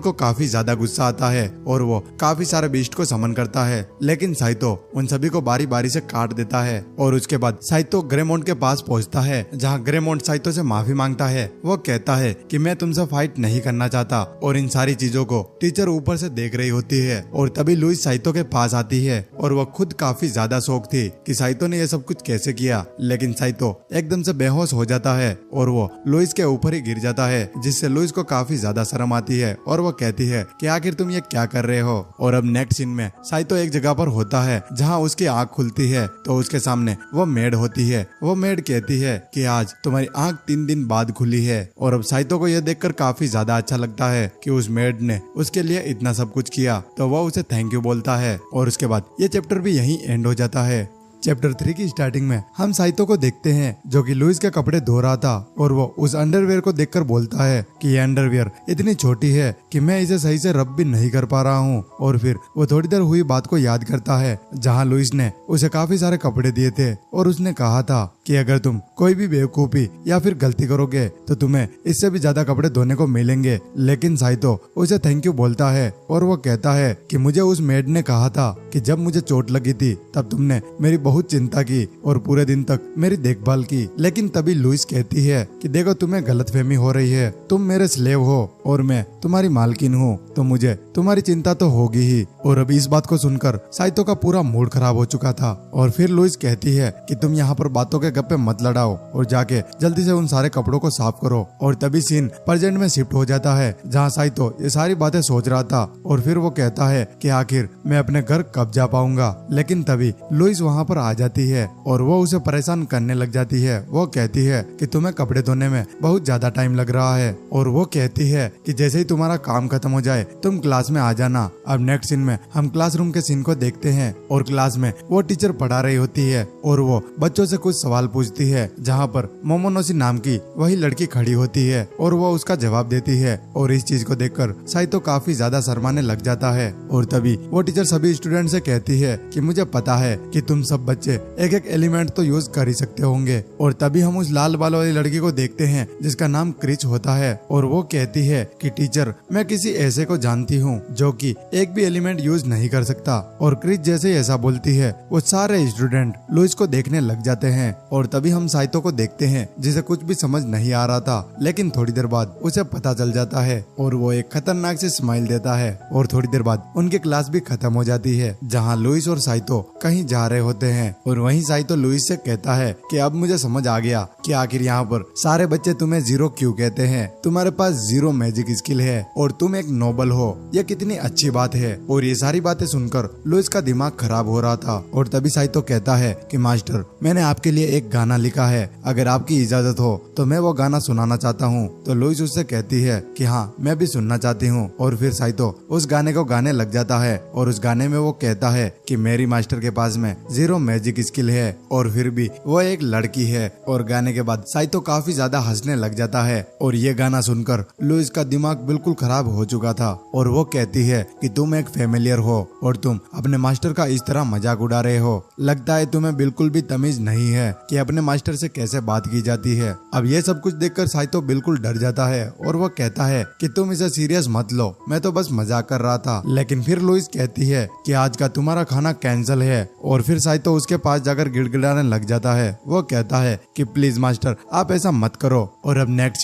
को काफी ज्यादा गुस्सा आता है और वो काफी सारे बीस्ट को समन करता है। लेकिन साइतो उन सभी को बारी बारी से काट देता है। और उसके बाद साइतो ग्रेमोंट के पास पहुंचता है जहां ग्रेमोंट साइतो से माफी मांगता है। वो कहता है कि मैं तुमसे फाइट नहीं करना चाहता। और इन सारी चीजों को टीचर ऊपर से देख रही होती है। और तभी लुइस साइतो के पास आती है और वो खुद काफी ज्यादा शौक थी कि साइतो ने ये सब कुछ कैसे किया। लेकिन साइतो एकदम से बेहोश हो जाता है और वो लुइस के ऊपर ही गिर जाता है जिससे लुइस को काफी ज्यादा शर्म आती है। और वो कहती है कि आखिर तुम ये क्या कर रहे हो। और अब नेक्स्ट सीन में साइतो एक जगह पर होता है जहाँ उसकी आँख खुलती है तो उसके सामने वो मेड होती है। वो मेड कहती है कि आज तुम्हारी आँख 3 दिन बाद खुली है। और अब साइतो को यह देखकर काफी ज्यादा अच्छा लगता है कि उस मेड ने उसके लिए इतना सब कुछ किया, तो वो उसे थैंक यू बोलता है। और उसके बाद ये चैप्टर भी यहीं एंड हो जाता है। चैप्टर 3 की स्टार्टिंग में हम साइतो को देखते हैं जो कि लुइस के कपड़े धो रहा था और वो उस अंडरवेयर को देखकर बोलता है कि ये अंडरवेयर इतनी छोटी है कि मैं इसे सही से रब भी नहीं कर पा रहा हूँ। और फिर वो थोड़ी देर हुई बात को याद करता है जहाँ लुइस ने उसे काफी सारे कपड़े दिए थे और उसने कहा था कि अगर तुम कोई भी बेवकूफी या फिर गलती करोगे तो तुम्हें इससे भी ज्यादा कपड़े धोने को मिलेंगे। लेकिन साइतो उसे थैंक यू बोलता है और वो कहता है कि मुझे उस मेड ने कहा था कि जब मुझे चोट लगी थी तब तुमने मेरी बहुत चिंता की और पूरे दिन तक मेरी देखभाल की। लेकिन तभी लुइस कहती है कि देखो तुम्हें गलतफहमी हो रही है, तुम मेरे स्लेव हो और मैं तुम्हारी मालकिन हूँ, तो मुझे तुम्हारी चिंता तो होगी ही। और अभी इस बात को सुनकर साइतो का पूरा मूड खराब हो चुका था। और फिर लुइस कहती है कि तुम यहाँ पर बातों के गप्पे मत लड़ाओ और जाके जल्दी से उन सारे कपड़ों को साफ करो। और तभी सीन प्रेजेंट में शिफ्ट हो जाता है जहाँ साइतो ये सारी बातें सोच रहा था। और फिर वो कहता है कि आखिर मैं अपने घर कब जा पाऊंगा। लेकिन तभी लुइस वहाँ पर आ जाती है और वो उसे परेशान करने लग जाती है। वो कहती है कि तुम्हें कपड़े धोने में बहुत ज्यादा टाइम लग रहा है। और वो कहती है कि जैसे ही तुम्हारा काम खत्म हो जाए तुम क्लास में आ जाना। अब नेक्स्ट सीन में हम क्लासरूम के सीन को देखते हैं और क्लास में वो टीचर पढ़ा रही होती है और वो बच्चों से कुछ सवाल पूछती है जहाँ पर मोमोनोसी नाम की वही लड़की खड़ी होती है और वो उसका जवाब देती है। और इस चीज को देखकर साइतो काफी ज्यादा शर्माने लग जाता है। और तभी वो टीचर सभी स्टूडेंट से कहती है कि मुझे पता है कि तुम सब बच्चे एक एक एलिमेंट तो यूज कर ही सकते होंगे। और तभी हम उस लाल बाल वाली लड़की को देखते हैं जिसका नाम क्रिच होता है और वो कहती है कि टीचर मैं किसी ऐसे को जानती हूँ जो कि एक भी एलिमेंट यूज नहीं कर सकता। और क्रिच जैसे ही ऐसा बोलती है वो सारे स्टूडेंट लुइस को देखने लग जाते हैं। और तभी हम साइतो को देखते हैं जिसे कुछ भी समझ नहीं आ रहा था, लेकिन थोड़ी देर बाद उसे पता चल जाता है और वो एक खतरनाक से स्माइल देता है। और थोड़ी देर बाद उनकी क्लास भी खत्म हो जाती है जहाँ लुइस और साइतो कहीं जा रहे होते हैं। और वहीं साइतो लुइस से कहता है कि अब मुझे समझ आ गया कि आखिर यहाँ पर सारे बच्चे तुम्हें जीरो क्यों कहते हैं। तुम्हारे पास जीरो मैजिक स्किल है और तुम एक नोबल हो, यह कितनी अच्छी बात है। और ये सारी बातें सुनकर लुइस का दिमाग खराब हो रहा था। और तभी साइतो कहता है कि मास्टर मैंने आपके लिए एक गाना लिखा है, अगर आपकी इजाजत हो तो मैं वो गाना सुनाना चाहता हूँ। तो लुइस उससे कहती है कि हाँ मैं भी सुनना चाहती हूँ। और फिर साइतो उस गाने को गाने लग जाता है और उस गाने में वो कहता है कि मेरी मास्टर के पास में जीरो मैजिक स्किल है और फिर भी वो एक लड़की है। और गाने के बाद साइतो काफी ज्यादा हंसने लग जाता है। और ये गाना सुनकर लुइस का दिमाग बिल्कुल खराब हो चुका था। और वो कहती है कि तुम एक फेमिलियर हो और तुम अपने मास्टर का इस तरह मजाक उड़ा रहे हो, लगता है तुम्हें बिल्कुल भी तमीज नहीं है कि अपने मास्टर से कैसे बात की जाती है। अब ये सब कुछ देखकर साइतो बिल्कुल डर जाता है और वो कहता है कि तुम इसे सीरियस मत लो, मैं तो बस मजाक कर रहा था। लेकिन फिर लुइस कहती है कि आज का तुम्हारा खाना कैंसिल है। और फिर साइतो उसके पास जाकर गिड़गिड़ाने लग जाता है। वो कहता है कि प्लीज मास्टर आप ऐसा मत करो। और अब नेक्स्ट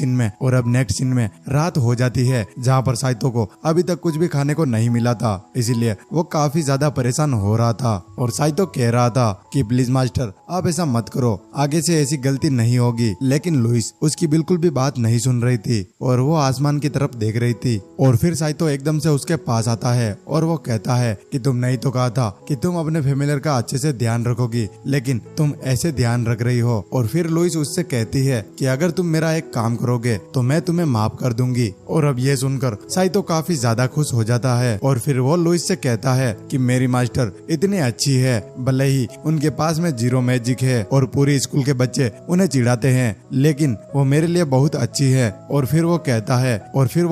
सीन में रात हो जाती है, जहाँ पर साइतो को अभी तक कुछ भी खाने को नहीं मिला था, इसीलिए वो काफी ज्यादा परेशान हो रहा था। और साइतो कह रहा था कि प्लीज मास्टर आप ऐसा मत करो, आगे से ऐसी गलती नहीं होगी। लेकिन लुइस उसकी बिल्कुल भी बात नहीं सुन रही थी और वो आसमान की तरफ देख रही थी। और फिर साइतो एकदम से उसके पास आता है और वो कहता है कि तुम नहीं तो कहा था कि तुम अपने फैमिलियर का अच्छे से ध्यान रखोगी, लेकिन तुम ऐसे ध्यान रख रही हो। और फिर लुइस उससे कहती है कि अगर तुम मेरा एक काम करोगे तो मैं तुम्हें माफ कर दूंगी। और अब ये सुनकर साइतो काफी ज्यादा खुश हो जाता है और फिर वो लुइस से कहता है कि मेरी मास्टर इतनी अच्छी है, भले ही उनके पास में जीरो मैजिक है और पूरी स्कूल के बच्चे उन्हें चिढ़ाते हैं, लेकिन वो मेरे लिए बहुत अच्छी है। और फिर वो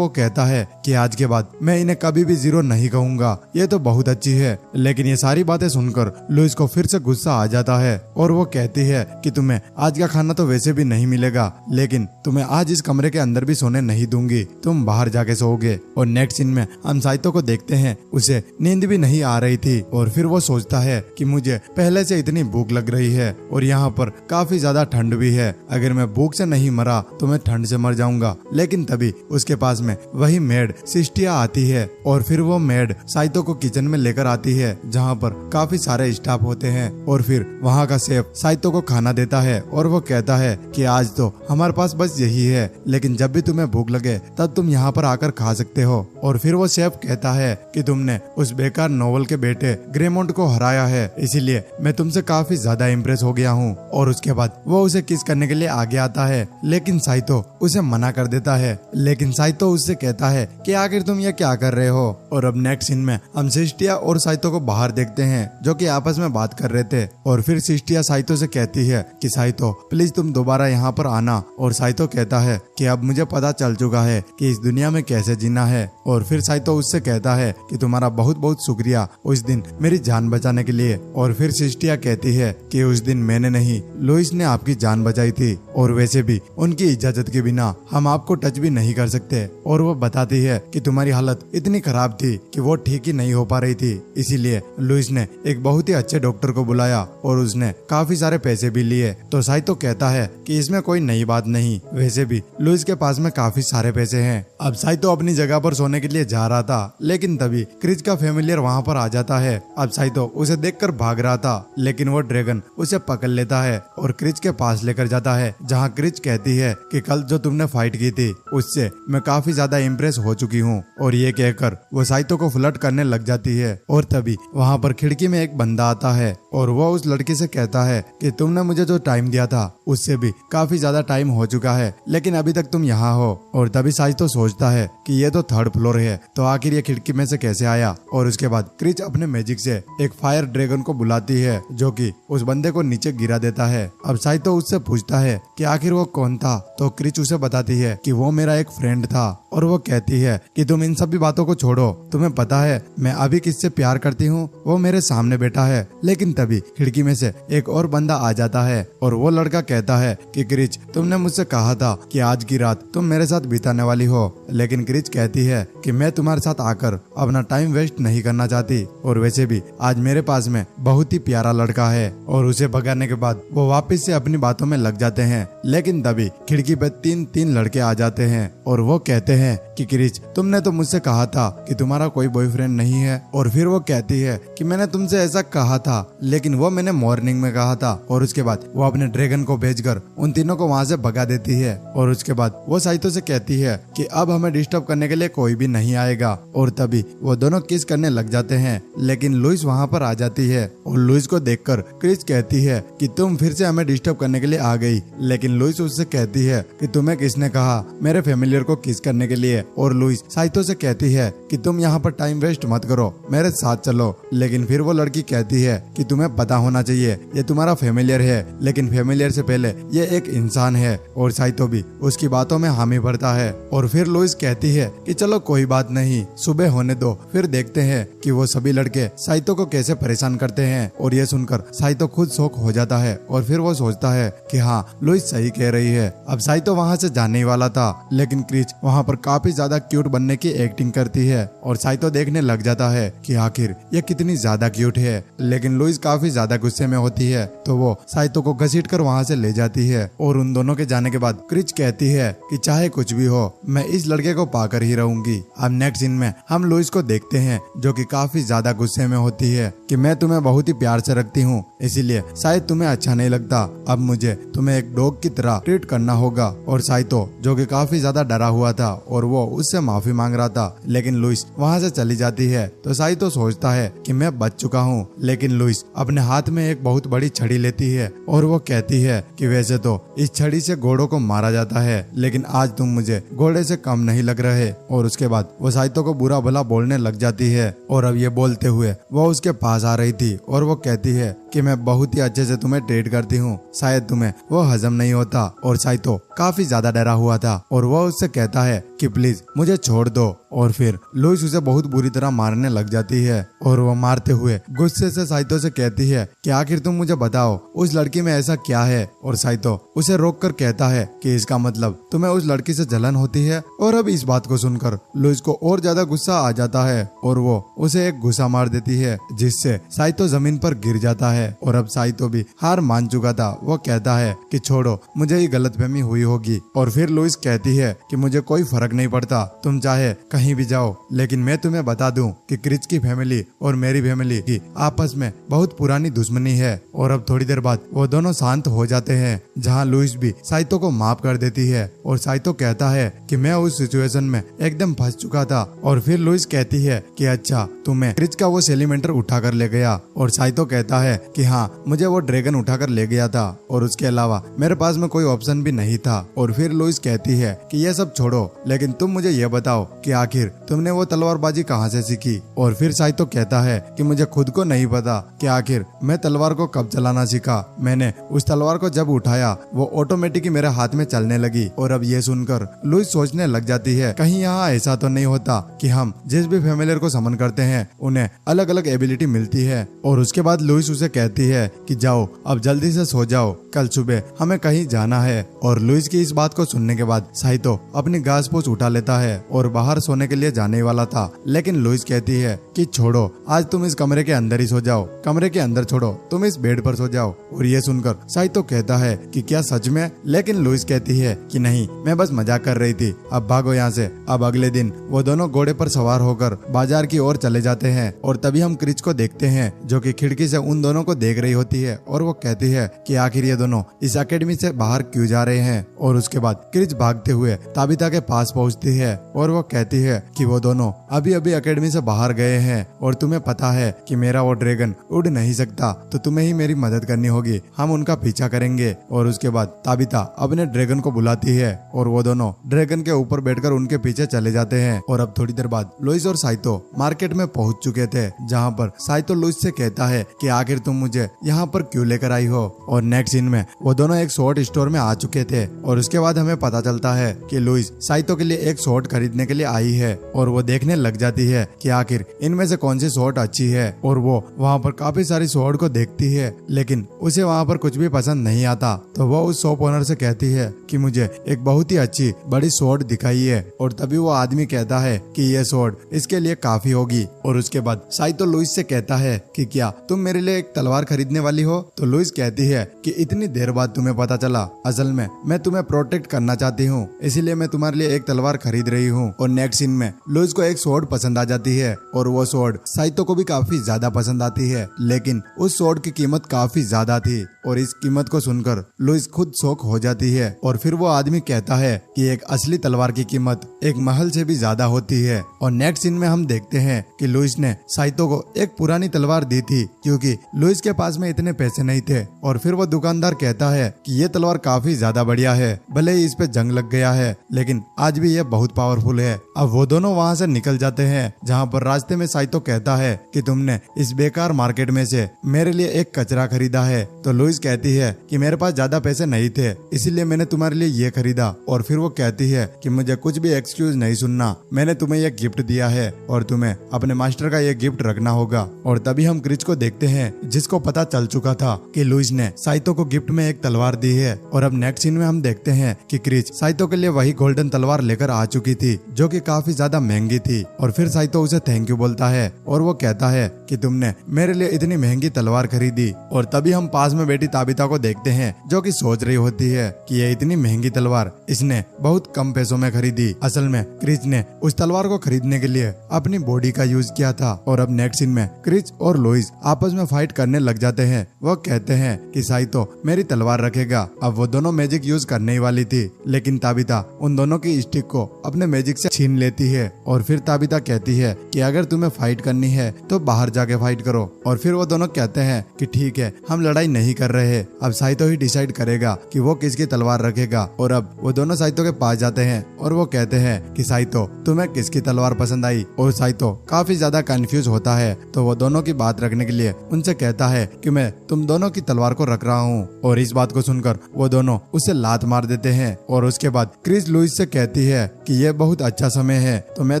कहता है कि आज के बाद मैं इन्हें कभी भी जीरो नहीं कहूंगा, ये तो बहुत अच्छी है। लेकिन ये सारी बातें सुनकर लुइस को फिर से गुस्सा आ जाता है और वो कहती है कि तुम्हें आज का खाना तो वैसे भी नहीं मिलेगा, लेकिन तुम्हें आज इस कमरे के अंदर भी सोने नहीं दूंगी, तुम बाहर जाके सोओगे। और नेक्स्ट सीन में हम साइतो को देखते हैं, उसे नींद भी नहीं आ रही थी और फिर वो सोचता है कि मुझे पहले से इतनी भूख लग रही है और यहाँ पर काफी ज्यादा ठंड भी है, अगर मैं भूख से नहीं मरा तो मैं ठंड से मर जाऊंगा। लेकिन तभी उसके पास में वही मेड सिस्टिया आती है और फिर वो मेड साइतो को किचन में लेकर आती है, जहाँ पर काफी सारे स्टाफ होते हैं। और फिर वहाँ का शेफ साइतो को खाना देता है और वो कहता है कि आज तो हमारे पास बस यही है, लेकिन जब भी तुम्हें भूख लगे तब तुम यहाँ पर आकर खा सकते हो। और फिर वो शेफ कहता है कि तुमने उस बेकार नोवेल के बेटे ग्रेमोंट को हराया है, इसीलिए मैं तुमसे काफी ज्यादा इम्प्रेस हो गया हूँ। और उसके बाद वो उसे किस करने के लिए आगे आता है, लेकिन साइतो उसे मना कर देता है। लेकिन साइतो उससे कहता है कि आखिर तुम ये क्या कर रहे हो। और अब नेक्स्ट सीन में हम सिस्टिया और साइतो को बाहर देखते हैं, जो कि आपस में बात कर रहे थे। और फिर सिस्टिया साइतो से कहती है कि साइतो प्लीज तुम दोबारा यहाँ पर आना। और साइतो कहता है कि अब मुझे पता चल चुका है कि इस दुनिया में कैसे जीना है। और फिर साइतो उससे कहता है कि तुम्हारा बहुत बहुत शुक्रिया उस दिन मेरी जान बचाने के लिए। और फिर सिस्टिया कहती है कि उस दिन मैंने नहीं, लुइस ने आपकी जान बचाई थी, और वैसे भी उनकी इजाजत के बिना हम आपको टच भी नहीं कर सकते। और वो बताती है कि तुम्हारी हालत इतनी खराब थी कि वो ठीक ही नहीं हो पा रही थी, इसीलिए लुइस ने एक बहुत ही अच्छे डॉक्टर को बुलाया और उसने काफी सारे पैसे भी लिए। तो साइतो कहता है कि इसमें कोई नई बात नहीं, वैसे भी लुइस के पास में काफी सारे पैसे हैं। अब साइतो अपनी जगह पर सोने के लिए जा रहा था, लेकिन तभी क्रिच का फैमिलियर वहाँ पर आ जाता है। अब साइतो उसे देखकर भाग रहा था, लेकिन वो ड्रैगन उसे पकड़ लेता है और क्रिच के पास लेकर जाता है, जहाँ क्रिच कहती है कि कल जो तुमने फाइट की थी उससे मैं काफी ज्यादा इम्प्रेस हो चुकी हूँ। और ये कहकर वो साइतो को फ्लर्ट करने लग जाती है। और तभी वहाँ पर खिड़की में एक बंदा आता है और वो उस लड़की से कहता है कि तुमने मुझे जो टाइम दिया था उससे भी काफी ज्यादा टाइम हो चुका है, लेकिन अभी तक तुम यहाँ हो। और तभी साइतो सोचता है कि ये तो थर्ड फ्लोर है, तो आखिर ये खिड़की में से कैसे आया। और उसके बाद क्रिच अपने मैजिक से एक फायर ड्रैगन को बुलाती है, जो कि उस बंदे को नीचे गिरा देता है। अब साइतो उससे पूछता है कि आखिर वो कौन था, तो क्रिच उसे बताती है कि वो मेरा एक फ्रेंड था। और वो कहती है कि तुम इन सभी बातों को छोड़ो, तुम्हें पता है मैं अभी किससे प्यार करती हूँ, वो मेरे सामने बैठा है। लेकिन तभी खिड़की में से एक और बंदा आ जाता है और वो लड़का कहता है कि क्रिच तुमने मुझसे कहा था कि आज की रात तुम मेरे साथ बिताने वाली हो, लेकिन क्रिच कहती है कि मैं तुम्हारे साथ आकर अपना टाइम वेस्ट नहीं करना चाहती, और वैसे भी आज मेरे पास में बहुत ही प्यारा लड़का है। और उसे भगाने के बाद वो वापस से अपनी बातों में लग जाते हैं। लेकिन तभी खिड़की पे तीन लड़के आ जाते हैं और वो कहते हैं कि क्रिच तुमने तो मुझसे कहा था कि तुम्हारा कोई बॉयफ्रेंड नहीं है। और फिर वो कहती है कि मैंने तुमसे ऐसा कहा था, लेकिन वो मैंने मॉर्निंग में कहा था। और उसके बाद वो अपने ड्रैगन को भेजकर उन तीनों को वहाँ से भगा देती है। और उसके बाद वो साइतो से कहती है कि अब हमें डिस्टर्ब करने के लिए कोई भी नहीं आएगा। और तभी वो दोनों किस करने लग जाते हैं, लेकिन लुइस वहाँ पर आ जाती है और लुइस को देखकर क्रिच कहती है कि तुम फिर से हमें डिस्टर्ब करने के लिए आ गई। लेकिन लुइस उससे कहती है कि तुम्हें किसने कहा मेरे फैमिलियर को किस करने के लिए। और लुइस साइतो से कहती है कि तुम यहाँ पर टाइम वेस्ट मत करो, मेरे साथ चलो। लेकिन फिर वो लड़की कहती है कि तुम्हें पता होना चाहिए ये तुम्हारा फैमिलियर है, लेकिन फैमिलियर से पहले ये एक इंसान है। और साइतो भी उसकी बातों में हामी भरता है। और फिर लुइस कहती है कि चलो कोई बात नहीं, सुबह होने दो, फिर देखते हैं कि वो सभी लड़के साइतो को कैसे परेशान करते हैं। और ये सुनकर साइतो खुद शॉक हो जाता है और फिर वो सोचता है कि हाँ लुइस सही कह रही है। अब साइतो वहाँ से जाने ही वाला था, लेकिन क्रिच वहाँ पर काफी ज्यादा क्यूट बनने की एक्टिंग करती है और साइतो देखने लग जाता है कि आखिर ये कितनी ज्यादा क्यूट है। लेकिन लुइस काफी ज्यादा गुस्से में होती है, तो वो साइतो को घसीट कर वहाँ से ले जाती है और उन दोनों के जाने के बाद क्रिच कहती है कि चाहे कुछ भी हो मैं इस लड़के को पाकर ही रहूंगी। अब नेक्स्ट सीन में हम लुइस को देखते हैं जो कि काफी ज्यादा गुस्से में होती है कि मैं तुम्हें बहुत ही प्यार से रखती हूँ, इसीलिए शायद तुम्हें अच्छा नहीं लगता। अब मुझे तुम्हें एक डॉग की तरह ट्रीट करना होगा। और साइतो जो कि काफी ज्यादा डरा हुआ था और वो उससे माफी मांग रहा था, लेकिन लुइस वहाँ से चली जाती है। तो साइतो सोचता है कि मैं बच चुका हूँ, लेकिन लुइस अपने हाथ में एक बहुत बड़ी छड़ी लेती है और वो कहती है कि वैसे तो इस छड़ी से घोड़ों को मारा जाता है, लेकिन आज तुम मुझे घोड़े से कम नहीं लग रहे। और उसके बाद वो साइतो को बुरा भला बोलने लग जाती है। और अब ये बोलते हुए वो उसके पास आ रही थी और वो कहती है कि मैं बहुत ही अच्छे से तुम्हें ट्रीट करती हूँ, शायद तुम्हें वो हजम नहीं होता। और साइतो काफी ज्यादा डरा हुआ था और वो उससे कहता है कि प्लीज मुझे छोड़ दो। और फिर लुइस उसे बहुत बुरी तरह मारने लग जाती है और वो मारते हुए गुस्से से साइतो से कहती है कि आखिर तुम मुझे बताओ उस लड़की में ऐसा क्या है। और साइतो उसे रोक कर कहता है कि इसका मतलब तुम्हें उस लड़की से जलन होती है। और अब इस बात को सुनकर लुइस को और ज्यादा गुस्सा आ जाता है और वो उसे एक घुसा मार देती है, जिससे साइतो जमीन पर गिर जाता है। और अब साइतो भी हार मान चुका था। वो कहता है कि छोड़ो, मुझे ही गलतफहमी हुई होगी। और फिर लुइस कहती है कि मुझे कोई फर्क नहीं पड़ता, तुम चाहे कहीं भी जाओ, लेकिन मैं तुम्हें बता दूं कि क्रिच की फैमिली और मेरी फैमिली की आपस में बहुत पुरानी दुश्मनी है। और अब थोड़ी देर बाद वो दोनों शांत हो जाते हैं, जहां लुइस भी साइतो को माफ कर देती है। और साइतो कहता है कि मैं उस सिचुएशन में एकदम फंस चुका था। और फिर लुइस कहती है कि अच्छा, तुम्हें क्रिच का वो सेलिमेंटर उठा कर ले गया। और साइतो कहता है कि हाँ, मुझे वो ड्रैगन उठा कर ले गया था और उसके अलावा मेरे पास में कोई ऑप्शन भी नहीं था। और फिर लुइस कहती है कि ये सब छोड़ो, लेकिन तुम मुझे ये बताओ कि आखिर तुमने वो तलवारबाजी कहाँ से सीखी। और फिर साइतो कहता है कि मुझे खुद को नहीं पता कि आखिर मैं तलवार को कब चलाना सीखा। मैंने उस तलवार को जब उठाया वो ऑटोमेटिक ही मेरे हाथ में चलने लगी। और अब ये सुनकर लुइस सोचने लग जाती है कहीं यहाँ ऐसा तो नहीं होता कि हम जिस भी फैमिलियर को समन करते हैं उन्हें अलग अलग एबिलिटी मिलती है। और उसके बाद लुइस उसे कहती है कि जाओ, अब जल्दी से सो जाओ, कल सुबह हमें कहीं जाना है। और लुइस की इस बात को सुनने के बाद साइतो अपनी घास फूस उठा लेता है और बाहर सोने के लिए जाने वाला था, लेकिन लुइस कहती है कि छोड़ो, आज तुम इस कमरे के अंदर ही सो जाओ, कमरे के अंदर छोड़ो, तुम इस बेड पर सो जाओ। और ये सुनकर साइतो कहता है कि क्या सच में, लेकिन लुइस कहती है कि नहीं, मैं बस मजाक कर रही थी, अब भागो यहाँ से। अब अगले दिन वो दोनों घोड़े पर सवार होकर बाजार की ओर चले जाते हैं। और तभी हम क्रिच को देखते हैं जो कि खिड़की से उन दोनों को देख रही होती है और वो कहती है कि आखिर ये दोनों इस एकेडमी से बाहर क्यों जा रहे हैं। और उसके बाद क्रिच भागते हुए ताबिता के पास पहुंचती है और वो कहती है कि वो दोनों अभी अभी एकेडमी से बाहर गए हैं और तुम्हें पता है कि मेरा वो ड्रैगन उड़ नहीं सकता, तो तुम्हें ही मेरी मदद करनी होगी, हम उनका पीछा करेंगे। और उसके बाद ताबिता अपने ड्रैगन को बुलाती है और वो दोनों ड्रैगन के ऊपर बैठकर उनके पीछे चले जाते हैं। और अब थोड़ी देर बाद लुइस और साइतो मार्केट में पहुंच चुके थे, जहाँ पर साइतो लुइस से कहता है कि आखिर तुम मुझे यहाँ पर क्यों लेकर आई हो। और नेक्स्ट सीन में वो दोनों एक शॉर्ट स्टोर में आ चुके थे और उसके बाद हमें पता चलता है कि लुइस साइतो के लिए एक शॉर्ट खरीदने के लिए आई है और वो देखने लग जाती है कि आखिर इनमें से कौन सी शॉर्ट अच्छी है। और वो वहाँ पर काफी सारी शॉर्ट को देखती है, लेकिन उसे वहाँ पर कुछ भी पसंद नहीं आता। तो वो उस शॉप ओनर से कहती है कि मुझे एक बहुत ही अच्छी बड़ी शॉर्ट दिखाइए। और तभी वो आदमी कहता है कि ये शॉर्ट इसके लिए काफी होगी। और उसके बाद साइतो लुइस से कहता है कि क्या तुम मेरे लिए एक तलवार खरीदने वाली हो। तो लुइस कहती है कि इतनी देर बाद तुम्हें पता चला, असल में मैं तुम्हें प्रोटेक्ट करना चाहती हूँ, इसीलिए मैं तुम्हारे लिए एक तलवार खरीद रही हूँ। और नेक्स्ट सीन में लुइस को एक स्वॉर्ड पसंद आ जाती है और वो स्वॉर्ड साइतो को भी काफी ज्यादा पसंद आती है, लेकिन उस स्वॉर्ड की कीमत काफी ज्यादा थी। और इस कीमत को सुनकर लुइस खुद शौक हो जाती है। और फिर वो आदमी कहता है कि एक असली तलवार की कीमत एक महल से भी ज्यादा होती है। और नेक्स्ट सीन में हम देखते हैं कि लुइस ने साइतो को एक पुरानी तलवार दी थी, क्योंकि लुइस के पास में इतने पैसे नहीं थे। और फिर वो दुकानदार कहता है कि ये तलवार काफी ज्यादा बढ़िया है, भले ही इस पे जंग लग गया है, लेकिन आज भी ये बहुत पावरफुल है। अब वो दोनों वहाँ से निकल जाते हैं, जहाँ पर रास्ते में साइतो कहता है कि तुमने इस बेकार मार्केट में से मेरे लिए एक कचरा खरीदा है। तो लुइस कहती है कि मेरे पास ज्यादा पैसे नहीं थे, इसीलिए मैंने तुम्हारे लिए ये खरीदा। और फिर वो कहती है कि मुझे कुछ भी एक्सक्यूज नहीं सुनना, मैंने तुम्हें ये गिफ्ट दिया है और तुम्हें अपने मास्टर का ये गिफ्ट रखना होगा। और तभी हम क्रिच को देखते हैं, जिसको पता चल चुका था कि लुइस ने साइतो को गिफ्ट में एक तलवार दी है। और अब नेक्स्ट सीन में हम देखते हैं कि क्रिच साइतो के लिए वही गोल्डन तलवार लेकर आ चुकी थी, जो कि काफी ज्यादा महंगी थी। और फिर साइतो उसे थैंक यू बोलता है और वो कहता है कि तुमने मेरे लिए इतनी महंगी तलवार खरीदी। और तभी हम पास में बैठी ताबिता को देखते हैं जो कि सोच रही होती है कि ये इतनी महंगी तलवार इसने बहुत कम पैसों में खरीदी। असल में क्रिच ने उस तलवार को खरीदने के लिए अपनी बॉडी का यूज किया था। और अब नेक्स्ट सीन में क्रिच और लुइस आपस में फाइट करने लग जाते हैं। वो कहते हैं कि साइतो मेरी तलवार रखेगा। अब वो दोनों मैजिक यूज करने ही वाली थी, लेकिन ताबिता उन दोनों की स्टिक को अपने मैजिक से छीन लेती है। और फिर ताबिता कहती है कि अगर तुम्हें फाइट करनी है तो बाहर जाके फाइट करो। और फिर वो दोनों कहते हैं कि ठीक है, हम लड़ाई नहीं कर रहे, अब साइतो ही डिसाइड करेगा कि वो किसकी तलवार रखेगा। और अब वो दोनों साइतो के पास जाते हैं और वो कहते हैं कि साइतो तुम्हें किसकी तलवार पसंद आई। और साइतो काफी ज्यादा कंफ्यूज होता है, तो वो दोनों की बात रखने के लिए उनसे कहता है कि मैं तुम दोनों की तलवार को रख रहा हूँ। और इस बात को सुनकर वो दोनों उसे लात मार देते हैं। और उसके बाद क्रिस लुइस से कहती है कि ये बहुत अच्छा समय है, तो मैं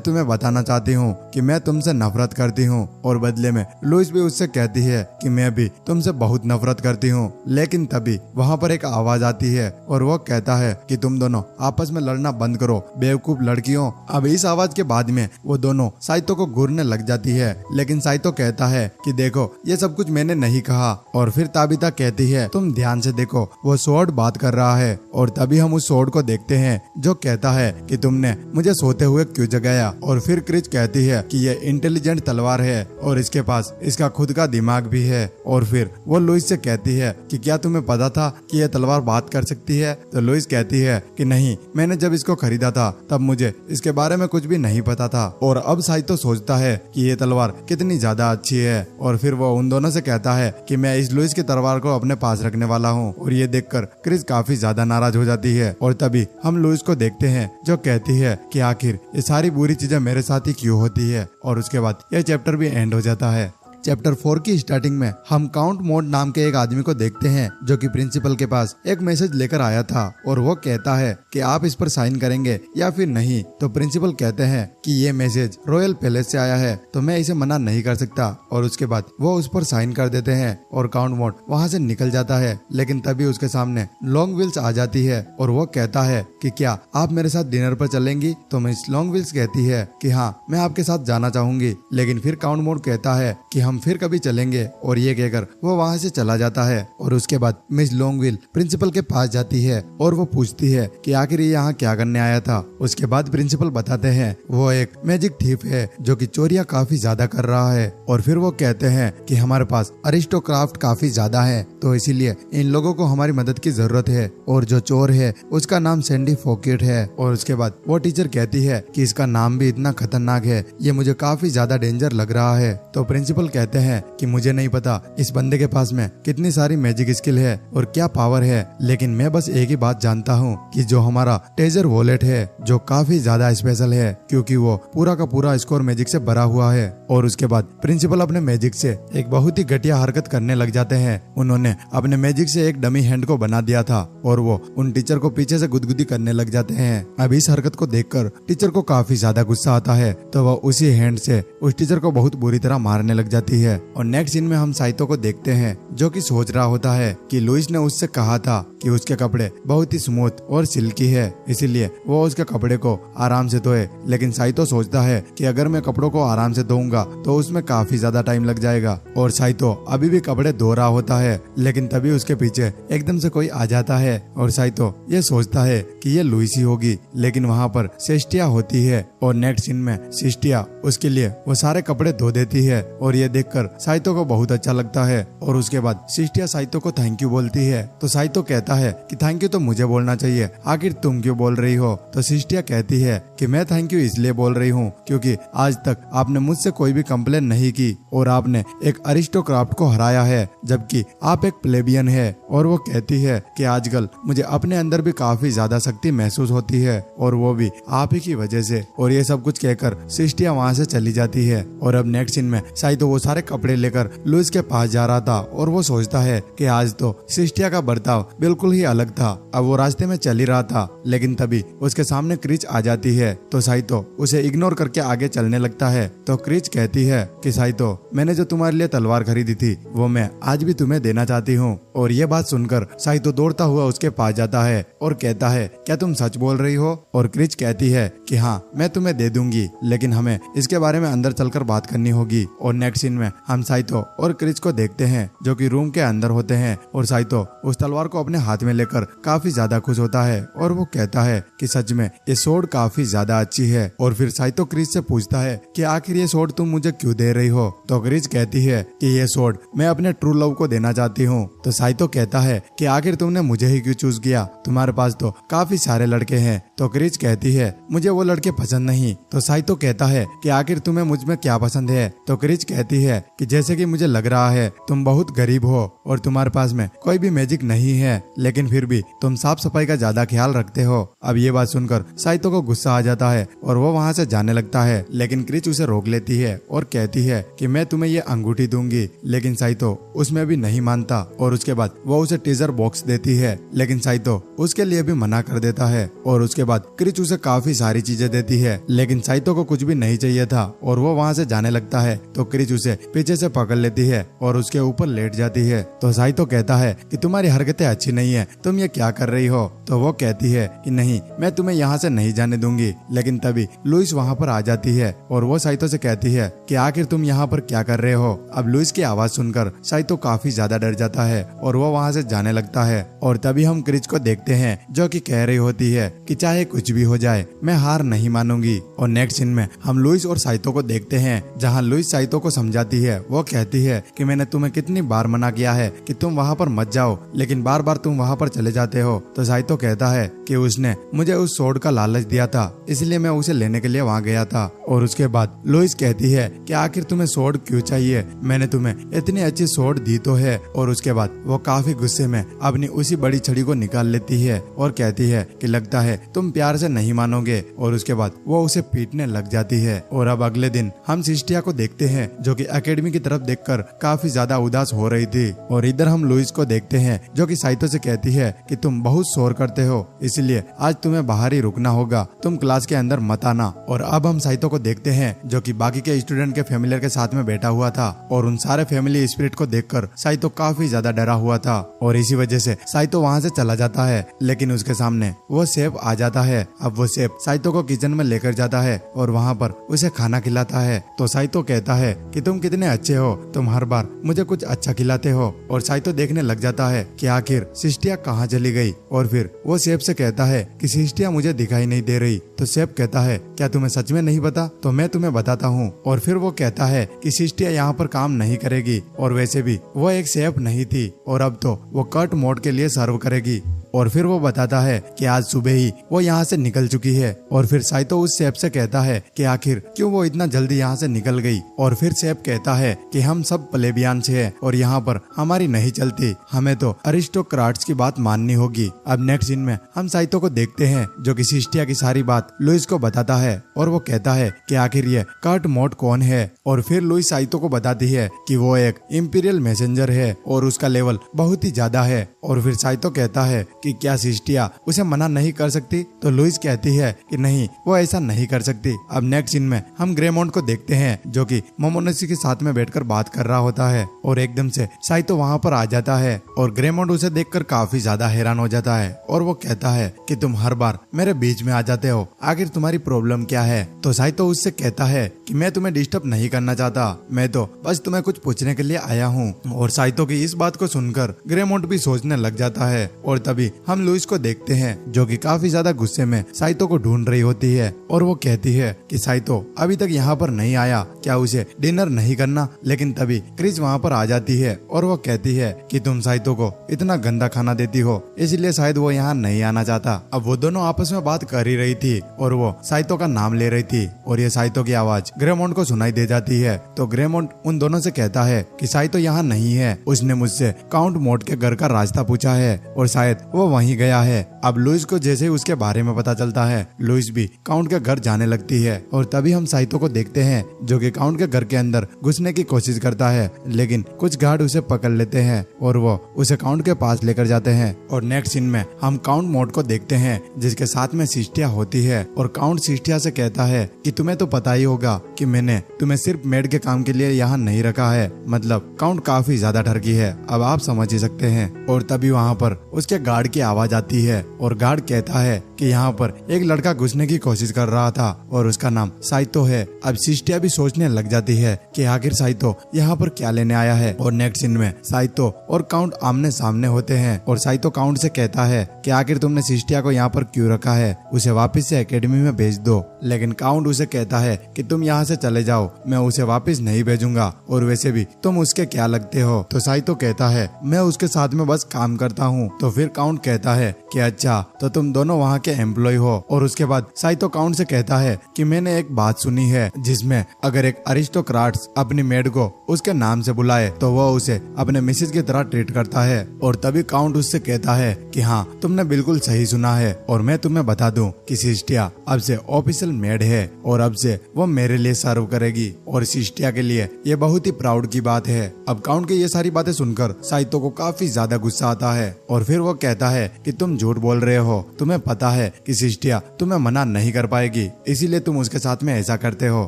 तुम्हें बताना चाहती हूँ कि मैं तुमसे नफरत करती हूँ। और बदले में लुइस भी उससे कहती है कि मैं भी तुमसे बहुत नफरत करती हूँ। लेकिन तभी वहाँ पर एक आवाज आती है और वो कहता है कि तुम दोनों आपस में लड़ना बंद करो बेवकूफ लड़कियों। अब इस आवाज के बाद में वो दोनों साइतो को घूरने लग जाती है, लेकिन साइतो कहता है कि देखो ये सब कुछ मैंने नहीं कहा। और फिर ताबिता कहती है तुम ध्यान से देखो, वो स्वॉर्ड बात कर रहा है। और तभी हम उस स्वॉर्ड को देखते हैं जो कहता है कि तुमने मुझे सोते हुए क्यों जगाया। और फिर क्रिच कहती है कि ये इंटेलिजेंट तलवार है और इसके पास इसका खुद का दिमाग भी है। और फिर वो लुइस से कहती है कि क्या तुम्हें पता था कि ये तलवार बात कर सकती है। तो लुइस कहती है कि नहीं, मैंने जब इसको खरीदा था तब मुझे इसके बारे में कुछ भी नहीं पता था। और अब साइतो सोचता है कि ये तलवार कितनी ज्यादा अच्छी है। और फिर वो उन दोनों से कहता है कि मैं इस लुइस की तलवार को अपने पास रखने वाला हूँ। और ये देखकर क्रिस काफी ज्यादा नाराज हो जाती है। और तभी हम लुइस को देखते हैं जो कहती है कि आखिर ये सारी बुरी चीजें मेरे साथ ही क्यों होती है। और उसके बाद यह चैप्टर भी एंड हो जाता है। चैप्टर 4 की स्टार्टिंग में हम काउंट मोड नाम के एक आदमी को देखते हैं जो कि प्रिंसिपल के पास एक मैसेज लेकर आया था। और वो कहता है कि आप इस पर साइन करेंगे या फिर नहीं। तो प्रिंसिपल कहते हैं कि ये मैसेज रॉयल पैलेस से आया है तो मैं इसे मना नहीं कर सकता। और उसके बाद वो उस पर साइन कर देते हैं और काउंट मोड वहाँ से निकल जाता है। लेकिन तभी उसके सामने लॉन्ग व्हील्स आ जाती है और वो कहता है कि क्या आप मेरे साथ डिनर पर चलेंगी। तो मिस लॉन्ग व्हील्स कहती है कि हाँ, मैं आपके साथ जाना चाहूंगी। लेकिन फिर काउंट मोड कहता है कि हम फिर कभी चलेंगे। और ये कहकर वो वहाँ से चला जाता है। और उसके बाद मिस लॉन्गविल प्रिंसिपल के पास जाती है और वो पूछती है कि आखिर ये यहाँ क्या करने आया था। उसके बाद प्रिंसिपल बताते हैं वो एक मैजिक थीफ है जो कि चोरियां काफी ज्यादा कर रहा है। और फिर वो कहते हैं कि हमारे पास अरिस्टोक्राफ्ट काफी ज्यादा है, तो इसीलिए इन लोगों को हमारी मदद की जरूरत है। और जो चोर है उसका नाम सैंडी फोकेट है। और उसके बाद वो टीचर कहती है कि इसका नाम भी इतना खतरनाक है, ये मुझे काफी ज्यादा डेंजर लग रहा है। तो प्रिंसिपल कहते हैं कि मुझे नहीं पता इस बंदे के पास में कितनी सारी मैजिक स्किल है और क्या पावर है, लेकिन मैं बस एक ही बात जानता हूँ कि जो हमारा ट्रेजर वॉलेट है जो काफी ज्यादा स्पेशल है क्योंकि वो पूरा का पूरा स्कोर मैजिक से भरा हुआ है। और उसके बाद प्रिंसिपल अपने मैजिक से एक बहुत ही घटिया हरकत करने लग जाते हैं। उन्होंने अपने मैजिक से एक डमी हैंड को बना दिया था और वो उन टीचर को पीछे से गुदगुदी करने लग जाते हैं। अब इस हरकत को देखकर टीचर को काफी ज्यादा गुस्सा आता है, तो वो उसी हैंड से उस टीचर को बहुत बुरी तरह मारने लग जाती है। और नेक्स्ट सीन में हम साइतो को देखते हैं जो कि सोच रहा होता है कि लुइस ने उससे कहा था कि उसके कपड़े बहुत ही स्मूथ और सिल्की है, इसीलिए वो उसके कपड़े को आराम से धोए। लेकिन साइतो सोचता है कि अगर मैं कपड़ों को आराम से धोऊंगा तो उसमें काफी ज्यादा टाइम लग जाएगा। और साइतो अभी भी कपड़े धो रहा होता है, लेकिन तभी उसके पीछे एकदम से कोई आ जाता है और साइतो ये सोचता है कि ये लुइस ही होगी। लेकिन वहाँ पर सेस्टिया होती है और नेक्स्ट सीन में सेस्टिया उसके लिए वो सारे कपड़े धो देती है। और ये देखकर साइतो को बहुत अच्छा लगता है। और उसके बाद सेस्टिया साइतो को थैंक यू बोलती है। तो साइतो कहता है कि थैंक यू तो मुझे बोलना चाहिए, आखिर तुम क्यों बोल रही हो। तो सेस्टिया कहती है कि मैं थैंक यू इसलिए बोल रही हूँ क्योंकि आज तक आपने मुझसे कोई भी कंप्लेन नहीं की और आपने एक अरिस्टोक्राफ्ट को हराया है जबकि आप एक प्लेबियन है। और वो कहती है कि आजकल मुझे अपने अंदर भी काफी ज्यादा शक्ति महसूस होती है और वो भी आप ही की वजह से। और ये सब कुछ कहकर सेस्टिया वहाँ से चली जाती है। और अब नेक्स्ट सीन में साइतो वो सारे कपड़े लेकर लुइस के पास जा रहा था और वो सोचता है कि आज तो सेस्टिया का बर्ताव बिल्कुल ही अलग था। अब वो रास्ते में चल ही रहा था, लेकिन तभी उसके सामने क्रिच आ जाती है। तो साइतो उसे इग्नोर करके आगे चलने लगता है। तो क्रिच कहती है कि साइतो, मैंने जो तुम्हारे लिए तलवार खरीदी थी वो मैं आज भी तुम्हें देना चाहती हूँ। और ये बात सुनकर साइतो दौड़ता हुआ उसके पास जाता है और कहता है, क्या तुम सच बोल रही हो? और क्रिच कहती है कि हाँ, मैं तुम्हें दे दूंगी, लेकिन हमें इसके बारे में अंदर चलकर बात करनी होगी। और नेक्स्ट सीन में हम साइतो और क्रिच को देखते हैं जो कि रूम के अंदर होते हैं और साइतो उस तलवार को अपने हाथ में लेकर काफी ज्यादा खुश होता है और वो कहता है कि सच में ये सोर्ड काफी ज्यादा अच्छी है। और फिर साइतो क्रिच से पूछता है कि आखिर ये सोर्ड तुम मुझे क्यों दे रही हो? तो क्रिच कहती है कि ये सोर्ड मैं अपने ट्रू लव को देना चाहती हूँ। तो साइतो कहता है कि आखिर तुमने मुझे ही क्यों चूज किया? तुम्हारे पास तो काफी सारे लड़के हैं। तो क्रिच कहती है, मुझे वो लड़के पसंद नहीं। तो साइतो कहता है कि आखिर तुम्हें मुझ में क्या पसंद है? तो क्रिच कहती है कि जैसे कि मुझे लग रहा है तुम बहुत गरीब हो और तुम्हारे पास में कोई भी मैजिक नहीं है, लेकिन फिर भी तुम साफ सफाई का ज्यादा ख्याल रखते हो। अब ये बात सुनकर साइतो को गुस्सा आ जाता है और वो वहाँ से जाने लगता है, लेकिन क्रिच उसे रोक लेती है और कहती है कि मैं तुम्हें ये अंगूठी दूंगी। लेकिन साइतो उसमें भी नहीं मानता और उसके बाद वो उसे टीजर बॉक्स देती है, लेकिन साइतो उसके लिए भी मना कर देता है। और उसके बाद क्रिच उसे काफी सारी चीजें देती है, लेकिन साइतो को कुछ भी नहीं चाहिए था और वो वहाँ से जाने लगता है। तो क्रिच उसे पीछे से पकड़ लेती है और उसके ऊपर लेट जाती है। तो साइतो कहता है कि तुम्हारी हरकतें अच्छी नहीं है, तुम ये क्या कर रही हो? तो वो कहती है कि नहीं, मैं तुम्हें यहाँ से नहीं जाने दूंगी। लेकिन तभी लुइस वहाँ पर आ जाती है और वो साइतो से कहती है कि आखिर तुम यहाँ पर क्या कर रहे हो? अब लुइस की आवाज सुनकर साइतो काफी ज्यादा डर जाता है और वो वहाँ से जाने लगता है। और तभी हम क्रिच को देखते हैं जो कि कह रही होती है कि चाहे कुछ भी हो जाए मैं हार नहीं मानूंगी। और नेक्स्ट सीन में हम लुइस और साइतो को देखते हैं जहाँ लुइस साइतो को समझाती है। वो कहती है कि मैंने तुम्हें कितनी बार मना किया है कि तुम वहाँ पर मत जाओ, लेकिन बार बार तुम वहाँ पर चले जाते हो। तो साइतो कहता है कि उसने मुझे उस सोर्ड का लालच दिया था, इसलिए मैं उसे लेने के लिए वहाँ गया था। और उसके बाद लुइस कहती है कि आखिर तुम्हें सोर्ड क्यों चाहिए? मैंने तुम्हें इतनी अच्छी सोर्ड दी तो है। और उसके बाद वो काफी गुस्से में अपनी उसी बड़ी छड़ी को निकाल लेती है और कहती है कि लगता है तुम प्यार से नहीं मानोगे। और उसके बाद वो उसे पीटने लग जाती है। और अब अगले दिन हम सिस्टिया को देखते हैं जो कि एकेडमी की तरफ देखकर काफी ज्यादा उदास हो रही थी। और इधर हम लुइस को देखते हैं जो कि साइतो से कहती है कि तुम बहुत शोर करते हो, इसलिए आज तुम्हें बाहर ही रुकना होगा, तुम क्लास के अंदर मत आना। और अब हम साइतो को देखते हैं जो कि बाकी के स्टूडेंट के फैमिलियर के साथ में बैठा हुआ था और उन सारे फैमिली स्पिरिट को देखकर साइतो काफी ज्यादा डरा हुआ था और इसी वजह से साइतो वहाँ से चला जाता है। लेकिन उसके सामने वो सेफ आ जाता है। अब वो सेफ साइतो को किचन में लेकर जाता है और वहाँ पर उसे खाना खिलाता है। तो साइतो कहता है कि तुम कितने अच्छे हो, तुम हर बार मुझे कुछ अच्छा खिलाते हो। और साइतो देखने लग जाता है कि आखिर सिस्टिया कहाँ चली गई। और फिर वो सेफ से कहता है कि सिस्टिया मुझे दिखाई नहीं दे रही। तो सेफ कहता है क्या तुम्हें सच में नहीं पता? तो मैं तुम्हें बताता हूँ। और फिर वो कहता है कि सिस्टिया यहाँ पर काम नहीं करेगी और वैसे भी वो एक सेफ नहीं थी और अब तो वो कट मोड के लिए सर्व करेगी। और फिर वो बताता है कि आज सुबह ही वो यहाँ से निकल चुकी है। और फिर साइतो उस सेफ से कहता है कि आखिर क्यों वो इतना जल्दी यहाँ से निकल गई। और फिर सेफ कहता है कि हम सब प्लेबियान से हैं और यहाँ पर हमारी नहीं चलती, हमें तो अरिस्टोक्राट्स की बात माननी होगी। अब नेक्स्ट सीन में हम साइतो को देखते हैं जो कि सिस्टिया की सारी बात लुइस को बताता है और वो कहता है कि आखिर ये कट मोड कौन है। और फिर लुइस साइतो को बताती है कि वो एक इंपीरियल मैसेंजर है और उसका लेवल बहुत ही ज्यादा है। और फिर साइतो कहता है कि क्या सिस्टिया उसे मना नहीं कर सकती? तो लुइस कहती है कि नहीं, वो ऐसा नहीं कर सकती। अब नेक्स्ट सीन में हम ग्रेमोंड को देखते हैं जो कि मोमोनोसी के साथ में बैठकर बात कर रहा होता है और एकदम से साइतो वहाँ पर आ जाता है और ग्रेमोंड उसे देखकर काफी ज्यादा हैरान हो जाता है और वो कहता है कि तुम हर बार मेरे बीच में आ जाते हो, आखिर तुम्हारी प्रॉब्लम क्या है? तो साइतो उससे कहता है कि मैं तुम्हें डिस्टर्ब नहीं करना चाहता, मैं तो बस तुम्हें कुछ पूछने के लिए आया हूँ। और साइतो की इस बात को सुनकर ग्रेमोंड भी सोचने लग जाता है। और तभी हम लुइस को देखते हैं जो कि काफी ज्यादा गुस्से में साइतो को ढूंढ रही होती है और वो कहती है कि साइतो अभी तक यहाँ पर नहीं आया, क्या उसे डिनर नहीं करना? लेकिन तभी क्रिस वहाँ पर आ जाती है और वो कहती है कि तुम साइतो को इतना गंदा खाना देती हो, इसलिए शायद वो यहाँ नहीं आना चाहता। अब वो दोनों आपस में बात कर ही रही थी और वो साइतो का नाम ले रही थी और ये साइतो की आवाज ग्रेमोंड को सुनाई दे जाती है। तो ग्रेमोंड उन दोनों से कहता है कि साइतो यहाँ नहीं है, उसने मुझसे काउंट मोड के घर का रास्ता पूछा है और शायद वो वहीं गया है। अब लुइस को जैसे ही उसके बारे में पता चलता है, लुइस भी काउंट के घर जाने लगती है और तभी हम साइतो को देखते हैं जो कि काउंट के घर के अंदर घुसने की कोशिश करता है, लेकिन कुछ गार्ड उसे पकड़ लेते हैं और वो उसे काउंट के पास लेकर जाते हैं। और नेक्स्ट सीन में हम काउंट मोड को देखते हैं जिसके साथ में सिस्टिया होती है और काउंट सिस्टिया से कहता है कि तुम्हें तो पता ही होगा कि मैंने तुम्हें सिर्फ मेड के काम के लिए यहाँ नहीं रखा है। मतलब काउंट काफी ज्यादा ठरकी है, अब आप समझ ही सकते हैं। और तभी वहाँ पर उसके गार्ड की आवाज आती है और गार्ड कहता है कि यहाँ पर एक लड़का घुसने की कोशिश कर रहा था और उसका नाम साइतो है। अब सिस्टिया भी सोचने लग जाती है कि आखिर साइतो यहाँ पर क्या लेने आया है। और नेक्स्ट सीन में साइतो और काउंट आमने सामने होते हैं और साइतो काउंट से कहता है कि आखिर तुमने सिस्टिया को यहाँ पर क्यों रखा है, उसे वापस से एकेडमी में भेज दो। लेकिन काउंट उसे कहता है कि तुम यहाँ से चले जाओ, मैं उसे वापस नहीं भेजूंगा और वैसे भी तुम उसके क्या लगते हो। तो साइतो कहता है मैं उसके साथ में बस काम करता हूँ। तो फिर काउंट कहता है कि अच्छा तो तुम दोनों वहाँ के एम्प्लॉय हो। और उसके बाद साइतो काउंट से कहता है कि मैंने एक बात सुनी है जिसमें अगर एक अरिस्टोक्राट्स अपनी मेड को उसके नाम से बुलाए तो वो उसे अपने मिसेज की तरह ट्रीट करता है। और तभी काउंट उससे कहता है कि हाँ तुमने बिल्कुल सही सुना है और मैं तुम्हें बता दूं कि सिस्टिया अब से ऑफिशियल मेड है और अब से वो मेरे लिए सर्व करेगी और सिस्टिया के लिए ये बहुत ही प्राउड की बात है। अब काउंट की ये सारी बातें सुनकर साइतो को काफी ज्यादा गुस्सा आता है और फिर वो कहता है कि तुम झूठ बोल रहे हो, तुम्हें पता है कि सिस्टिया तुम्हें मना नहीं कर पाएगी, इसीलिए तुम उसके साथ में ऐसा करते हो।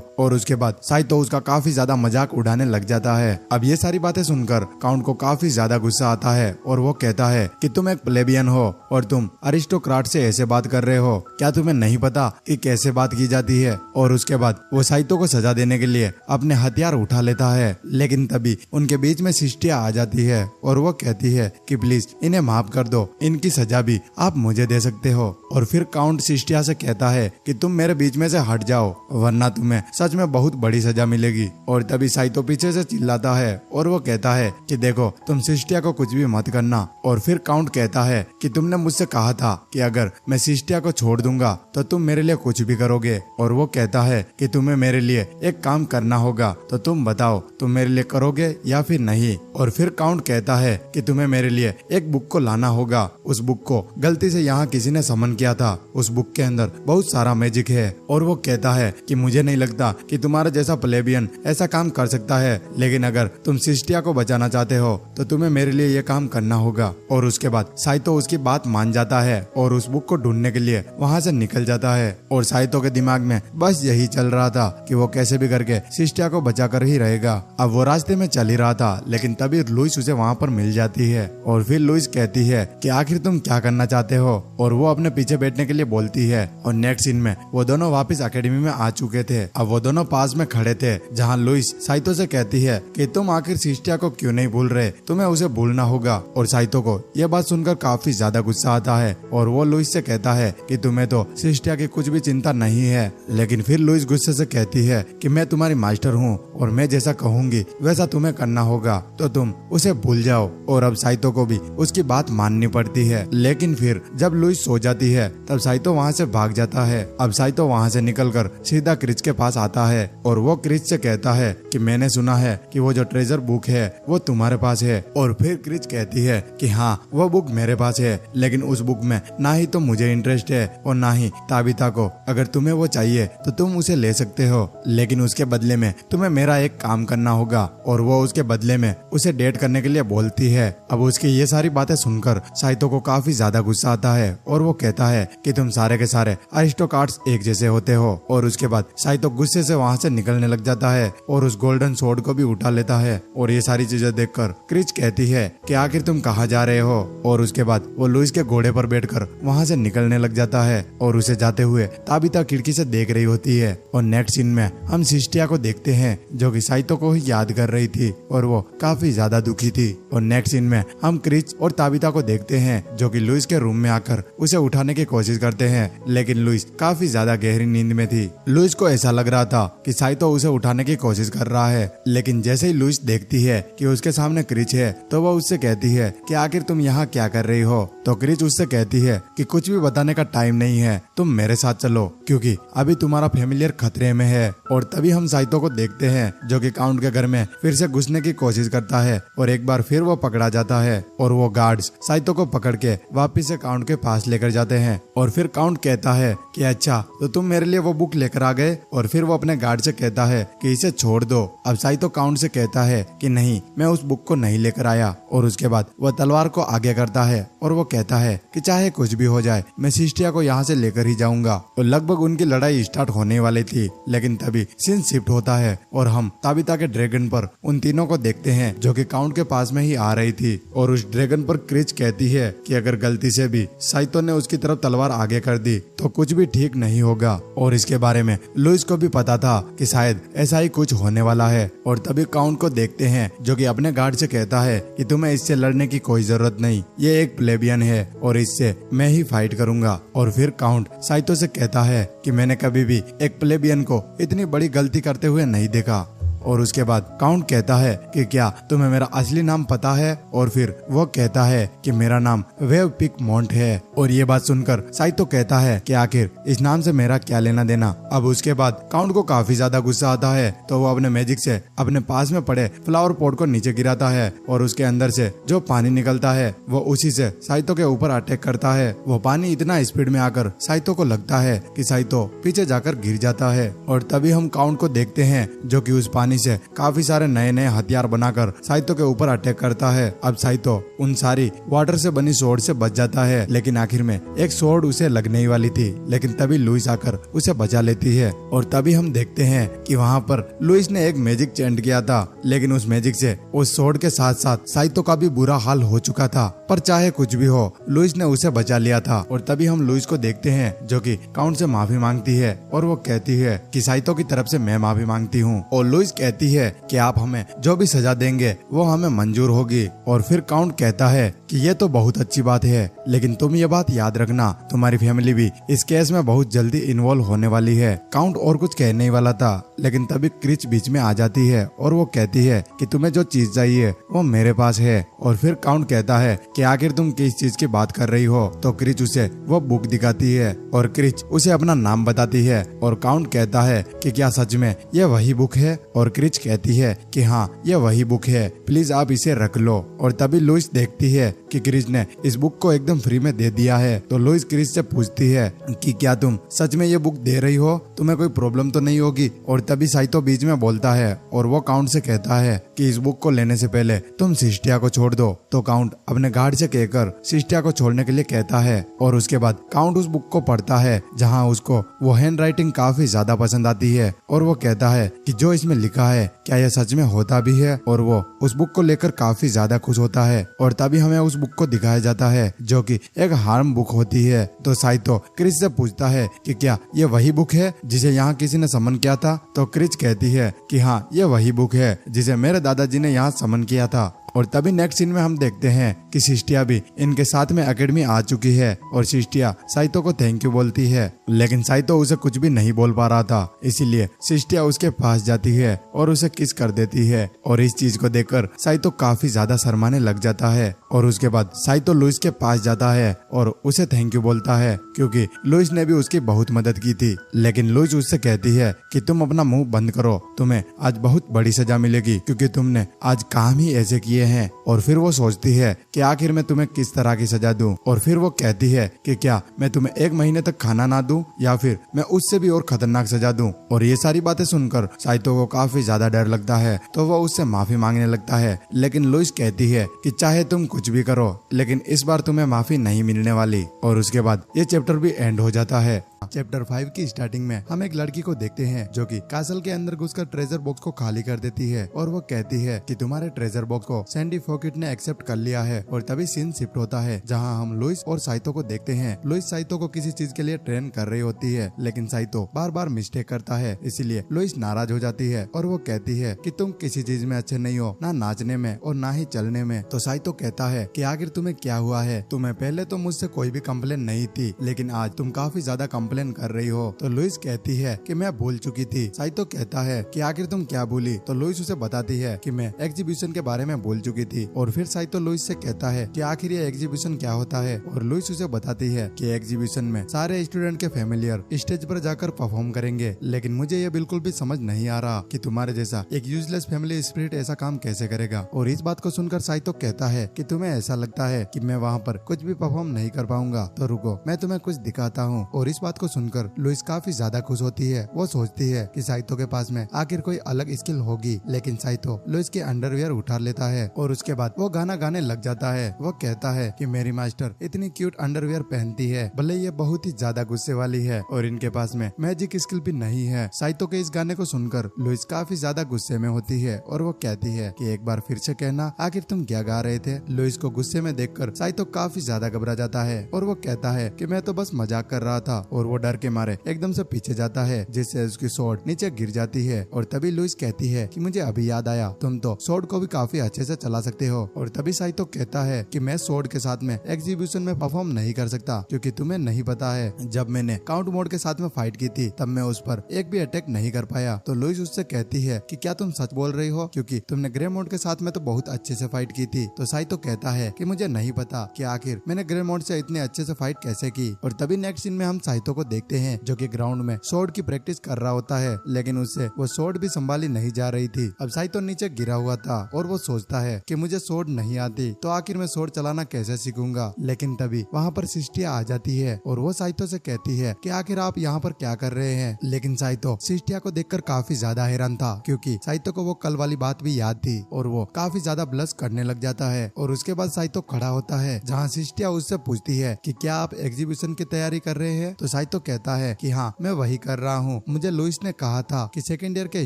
और उसके बाद साइतो उसका काफी ज्यादा मजाक उड़ाने लग जाता है। अब ये सारी बातें सुनकर काउंट को काफी ज्यादा गुस्सा आता है और वो कहता है कि तुम एक प्लेबियन हो और तुम अरिस्टोक्राट से ऐसे बात कर रहे हो, क्या तुम्हें नहीं पता कि कैसे बात की जाती है। और उसके बाद वो साइतो को सजा देने के लिए अपने हथियार उठा लेता है। लेकिन तभी उनके बीच में सिस्टिया आ जाती है और वो कहती है कि प्लीज इन्हें माफ कर दो, इनकी सजा भी आप मुझे दे सकते हो। और फिर काउंट सिस्टिया से कहता है कि तुम मेरे बीच में से हट जाओ वरना तुम्हें सच में बहुत बड़ी सजा मिलेगी। और तभी साइतो पीछे से चिल्लाता है और वो कहता है कि देखो तुम सिस्टिया को कुछ भी मत करना। और फिर काउंट कहता है कि तुमने मुझसे कहा था कि अगर मैं सिस्टिया को छोड़ दूंगा तो तुम मेरे लिए कुछ भी करोगे। और वो कहता है कि तुम्हें मेरे लिए एक काम करना होगा, तो तुम बताओ तुम मेरे लिए करोगे या फिर नहीं। और फिर काउंट कहता है कि तुम्हें मेरे लिए एक बुक को लाना होगा, उस बुक को गलती से यहाँ किसी ने समन किया था, उस बुक के अंदर बहुत सारा मैजिक है। और वो कहता है कि मुझे नहीं लगता कि तुम्हारा जैसा प्लेबियन ऐसा काम कर सकता है, लेकिन अगर तुम सिस्टिया को बचाना चाहते हो तो तुम्हें मेरे लिए ये काम करना होगा। और उसके बाद साइतो उसकी बात मान जाता है और उस बुक को ढूंढने के लिए वहाँ से निकल जाता है। और साइतो के दिमाग में बस यही चल रहा था कि वो कैसे भी करके सिस्टिया को बचा कर ही रहेगा। अब वो रास्ते में चल ही रहा था, लेकिन तभी लुइस उसे वहाँ पर मिल जाती है। और फिर लुइस कहती है कि आखिर तुम क्या करना चाहते हो, और वो अपने पीछे बैठने के लिए बोलती है। और नेक्स्ट सीन में वो दोनों वापस एकेडमी में आ चुके थे। अब वो दोनों पास में खड़े थे, जहाँ लुइस साइतो से कहती है कि तुम आखिर सिस्टिया को क्यों नहीं भूल रहे, तुम्हें उसे भूलना होगा। और साइतो को यह बात सुनकर काफी ज्यादा गुस्सा आता है और वो लुइस से कहता है कि तुम्हें तो सिस्टिया की कुछ भी चिंता नहीं है। लेकिन फिर लुइस गुस्से से कहती है कि मैं तुम्हारी मास्टर हूँ और मैं जैसा कहूंगी वैसा तुम्हें करना होगा, तो तुम उसे भूल जाओ। और अब साइतो को भी उसकी बात माननी पड़ती है। लेकिन फिर जब लुइस सो जाती है तब साइतो वहाँ से भाग जाता है। अब साइतो वहाँ से निकलकर सीधा क्रिच के पास आता है और वो क्रिच से कहता है कि मैंने सुना है कि वो जो ट्रेजर बुक है वो तुम्हारे पास है। और फिर क्रिच कहती है कि हाँ वो बुक मेरे पास है, लेकिन उस बुक में ना ही तो मुझे इंटरेस्ट है और ना ही ताबिता को। अगर तुम्हें वो चाहिए तो तुम उसे ले सकते हो, लेकिन उसके बदले में तुम्हें मेरा एक काम करना होगा। और वो उसके बदले में उसे डेट करने के लिए बोलती है। अब उसकी ये सारी बातें सुनकर साइतो को काफी ज्यादा गुस्सा आता है और वो कहता है कि तुम सारे के सारे अरिस्टोक्राट्स एक जैसे होते हो। और उसके बाद साइतो गुस्से से वहाँ से निकलने लग जाता है और उस गोल्डन सोर्ड को भी उठा लेता है। और ये सारी चीजें देखकर क्रिच कहती है कि आखिर तुम कहाँ जा रहे हो। और उसके बाद वो लुइस के घोड़े पर बैठकर वहाँ से निकलने लग जाता है और उसे जाते हुए ताबिता खिड़की से देख रही होती है। और नेक्स्ट सीन में हम सिस्टिया को देखते हैं जो कि साइतो को ही याद कर रही थी और वो काफी ज्यादा दुखी थी। और नेक्स्ट सीन में हम क्रिच और ताबिता को देखते हैं जो कि लुइस के रूम में आकर उसे उठाने की कोशिश करते हैं, लेकिन लुइस काफी ज्यादा गहरी नींद में थी। लुइस को ऐसा लग रहा था कि साइतो उसे उठाने की कोशिश कर रहा है, लेकिन जैसे ही लुइस देखती है कि उसके सामने क्रिच है तो वो उससे कहती है कि आखिर तुम यहाँ क्या कर रही हो। तो क्रिच उससे कहती है कि कुछ भी बताने का टाइम नहीं है, तुम मेरे साथ चलो क्योंकि अभी तुम्हारा फैमिलियर खतरे में है। और तभी हम साइतो को देखते हैं जो कि काउंट के घर में फिर से घुसने की कोशिश करता है और एक बार फिर वो पकड़ा जाता है और वो गार्ड्स साइतो को पकड़ के वापिस से काउंट के पास लेकर जाते हैं। हैं और फिर काउंट कहता है कि अच्छा तो तुम मेरे लिए वो बुक लेकर आ गए, और फिर वो अपने गार्ड से कहता है कि इसे छोड़ दो। अब साइतो काउंट से कहता है कि नहीं, मैं उस बुक को नहीं लेकर आया, और उसके बाद वह तलवार को आगे करता है और वो कहता है कि चाहे कुछ भी हो जाए मैं सिस्टिया को यहाँ से लेकर ही जाऊंगा। और लगभग उनकी लड़ाई स्टार्ट होने वाली थी, लेकिन तभी सीन शिफ्ट होता है और हम ताबिता के ड्रैगन पर उन तीनों को देखते हैं जो कि काउंट के पास में ही आ रही थी। और उस ड्रैगन पर क्रिच कहती है कि अगर गलती से भी साइतो ने उसकी तरफ तलवार आगे कर दी तो कुछ भी ठीक नहीं होगा। और इसके बारे में लुइस को भी पता था कि शायद ऐसा ही कुछ होने वाला है। और तभी काउंट को देखते हैं जो कि अपने गार्ड से कहता है कि तुम्हें इससे लड़ने की कोई जरूरत नहीं, ये एक प्लेबियन है और इससे मैं ही फाइट करूंगा। और फिर काउंट साइतो से कहता है कि मैंने कभी भी एक प्लेबियन को इतनी बड़ी गलती करते हुए नहीं देखा। और उसके बाद काउंट कहता है कि क्या तुम्हें मेरा असली नाम पता है, और फिर वो कहता है कि मेरा नाम वेव पिक मॉन्ट है। और ये बात सुनकर साइतो कहता है कि आखिर इस नाम से मेरा क्या लेना देना। अब उसके बाद काउंट को काफी ज्यादा गुस्सा आता है, तो वो अपने मैजिक से अपने पास में पड़े फ्लावर पॉट को नीचे गिराता है और उसके अंदर से जो पानी निकलता है वो उसी से साइतो के ऊपर अटैक करता है। वो पानी इतना स्पीड में आकर साइतो को लगता है कि साइतो पीछे जाकर गिर जाता है। और तभी हम काउंट को देखते हैं जो कि उस से काफी सारे नए नए हथियार बनाकर साइतो के ऊपर अटैक करता है। अब साइतो उन सारी वाटर से बनी स्वॉर्ड से बच जाता है, लेकिन आखिर में एक स्वॉर्ड उसे लगने ही वाली थी, लेकिन तभी लुइस आकर उसे बचा लेती है। और तभी हम देखते हैं कि वहाँ पर लुइस ने एक मैजिक चेंट किया था, लेकिन उस मैजिक से उस स्वॉर्ड के साथ साथ साइतो का भी बुरा हाल हो चुका था। पर चाहे कुछ भी हो, लुइस ने उसे बचा लिया था। और तभी हम लुइस को देखते हैं जो कि काउंट से माफी मांगती है और वो कहती है कि साइतो की तरफ से मैं माफी मांगती हूँ। और लुइस कहती है कि आप हमें जो भी सजा देंगे वो हमें मंजूर होगी। और फिर काउंट कहता है कि ये तो बहुत अच्छी बात है, लेकिन तुम ये बात याद रखना, तुम्हारी फैमिली भी इस केस में बहुत जल्दी इन्वॉल्व होने वाली है। काउंट और कुछ कहने ही वाला था, लेकिन तभी क्रिच बीच में आ जाती है और वो कहती है कि तुम्हें जो चीज चाहिए वो मेरे पास है। और फिर काउंट कहता है कि आखिर तुम किस चीज की बात कर रही हो, तो क्रिच उसे वो बुक दिखाती है और क्रिच उसे अपना नाम बताती है। और काउंट कहता है कि क्या सच में ये वही बुक है, और क्रिच कहती है कि हाँ ये वही बुक है, प्लीज आप इसे रख लो। और तभी लुइस देखती है कि क्रिच ने इस बुक को एकदम फ्री में दे दिया है, तो लुइस क्रिच से पूछती है कि क्या तुम सच में ये बुक दे रही हो, तुम्हें कोई प्रॉब्लम तो नहीं होगी। और तभी साइतो बीच में बोलता है और वो काउंट से कहता है कि इस बुक को लेने से पहले तुम सिस्टिया को छोड़ दो। तो काउंट अपने गार्ड से कहकर सिस्टिया को छोड़ने के लिए कहता है। और उसके बाद काउंट उस बुक को पढ़ता है जहाँ उसको वो हैंड राइटिंग काफी ज्यादा पसंद आती है, और वो कहता है कि जो इसमें लिखा है क्या यह सच में होता भी है। और वो उस बुक को लेकर काफी ज्यादा खुश होता है। और तभी हमें उस बुक को दिखाया जाता है जो कि एक हार्म बुक होती है। तो साइतो क्रिच से पूछता है कि क्या ये वही बुक है जिसे यहाँ किसी ने समन किया था। तो क्रिच कहती है कि हाँ ये वही बुक है जिसे मेरे दादाजी ने यहाँ समन किया था। और तभी नेक्स्ट सीन में हम देखते हैं कि सिस्टिया भी इनके साथ में एकेडमी आ चुकी है और सिस्टिया साइतो को थैंक यू बोलती है, लेकिन साइतो उसे कुछ भी नहीं बोल पा रहा था, इसीलिए सिस्टिया उसके पास जाती है और उसे किस कर देती है। और इस चीज को देखकर साइतो काफी ज्यादा शर्माने लग जाता है। और उसके बाद साइतो लुइस के पास जाता है और उसे थैंक यू बोलता है, क्योंकि लुइस ने भी उसकी बहुत मदद की थी। लेकिन लुइस उससे कहती है कि तुम अपना मुंह बंद करो, तुम्हें आज बहुत बड़ी सजा मिलेगी क्योंकि तुमने आज काम ही ऐसे किए हैं। और फिर वो सोचती है कि आखिर मैं तुम्हें किस तरह की सजा दूं। और फिर वो कहती है कि क्या मैं तुम्हें 1 महीने तक खाना ना दूं, या फिर मैं उससे भी और खतरनाक सजा दूं। और ये सारी बातें सुनकर साइतो को काफी ज्यादा डर लगता है, तो वो उससे माफी मांगने लगता है। लेकिन लुइस कहती है कि चाहे तुम कुछ भी करो, लेकिन इस बार तुम्हें माफी नहीं मिलने वाली। और उसके बाद ये चैप्टर भी एंड हो जाता है। चैप्टर 5 की स्टार्टिंग में हम एक लड़की को देखते हैं जो कि कासल के अंदर घुसकर ट्रेजर बॉक्स को खाली कर देती है, और वो कहती है कि तुम्हारे ट्रेजर बॉक्स को सैंडी फोकिट ने एक्सेप्ट कर लिया है। और तभी सीन शिफ्ट होता है जहां हम लुइस और साइतो को देखते हैं। लुइस साइतो को किसी चीज के लिए ट्रेन कर रही होती है, लेकिन साइतो बार बार मिस्टेक करता है, इसीलिए लुइस नाराज हो जाती है और वो कहती है कि तुम किसी चीज में अच्छे नहीं हो, ना नाचने में और ना ही चलने में। तो साइतो कहता है कि आखिर तुम्हें क्या हुआ है, तुम्हें पहले तो मुझसे कोई भी कंप्लेन नहीं थी, लेकिन आज तुम काफी ज्यादा कंप्लेन कर रही हो। तो लुइस कहती है कि मैं भूल चुकी थी। साइतो कहता है कि आखिर तुम क्या भूली। तो लुइस उसे बताती है कि मैं एग्जीबिशन के बारे में भूल चुकी थी। और फिर साइतो लुइस से कहता है कि आखिर ये एग्जीबिशन क्या होता है। और लुइस उसे बताती है कि एग्जीबिशन में सारे स्टूडेंट के फैमिलियर स्टेज पर जाकर परफॉर्म करेंगे, लेकिन मुझे ये बिल्कुल भी समझ नहीं आ रहा कि तुम्हारे जैसा एक यूजलेस फैमिली स्पिरिट ऐसा काम कैसे करेगा। और इस बात को सुनकर साइतो कहता है कि तुम्हें ऐसा लगता है कि मैं वहाँ पर कुछ भी परफॉर्म नहीं कर पाऊंगा, तो रुको मैं तुम्हें कुछ दिखाता हूँ। और इस बात को सुनकर लुइस काफी ज्यादा खुश होती है। वो सोचती है कि साइतो के पास में आखिर कोई अलग स्किल होगी, लेकिन साइतो लुइस के अंडरवियर उठा लेता है और उसके बाद वो गाना गाने लग जाता है। वो कहता है कि मेरी मास्टर इतनी क्यूट अंडरवियर पहनती है, भले ये बहुत ही ज्यादा गुस्से वाली है और इनके पास में मैजिक स्किल भी नहीं है। साइतो के इस गाने को सुनकर लुइस काफी ज्यादा गुस्से में होती है और वो कहती है कि एक बार फिर से कहना, आखिर तुम क्या गा रहे थे। लुइस को गुस्से में देखकर साइतो काफी ज्यादा घबरा जाता है और वो कहता है कि मैं तो बस मजाक कर रहा था। और वो डर के मारे एकदम से पीछे जाता है, जिससे उसकी स्वॉर्ड नीचे गिर जाती है। और तभी लुइस कहती है कि मुझे अभी याद आया, तुम तो स्वॉर्ड को भी काफी अच्छे से चला सकते हो। और तभी साइतो कहता है कि मैं स्वॉर्ड के साथ में एग्जीबिशन में परफॉर्म नहीं कर सकता, क्योंकि तुम्हें नहीं पता है जब मैंने काउंट मोड के साथ में फाइट की थी तब मैं उस पर एक भी अटैक नहीं कर पाया। तो लुइस उससे कहती है कि क्या तुम सच बोल रही हो, क्योंकि तुमने ग्रे मोड के साथ में तो बहुत अच्छे से फाइट की थी। तो साइतो कहता है कि मुझे नहीं पता कि आखिर मैंने ग्रे मोड से इतने अच्छे से फाइट कैसे की। और तभी नेक्स्ट सीन में हम साइतो को देखते हैं जो कि ग्राउंड में स्वॉर्ड की प्रैक्टिस कर रहा होता है, लेकिन उससे वो स्वॉर्ड भी संभाली नहीं जा रही थी। अब साइतो नीचे गिरा हुआ था और वो सोचता है कि मुझे स्वॉर्ड नहीं आती, तो आखिर मैं स्वॉर्ड चलाना कैसे सीखूंगा। लेकिन तभी वहाँ पर सिस्टिया आ जाती है और वो साइतो से कहती है कि आखिर आप यहाँ पर क्या कर रहे हैं। लेकिन साइतो सिस्टिया को देखकर काफी ज्यादा हैरान था, क्योंकि साइतो को वो कल वाली बात भी याद थी और वो काफी ज्यादा ब्लश करने लग जाता है। और उसके बाद साइतो खड़ा होता है जहाँ सिस्टिया उससे पूछती है कि क्या आप एग्जीबिशन की तैयारी कर रहे हैं। तो साइतो कहता है कि हाँ मैं वही कर रहा हूँ। मुझे लुइस ने कहा था कि सेकेंड ईयर के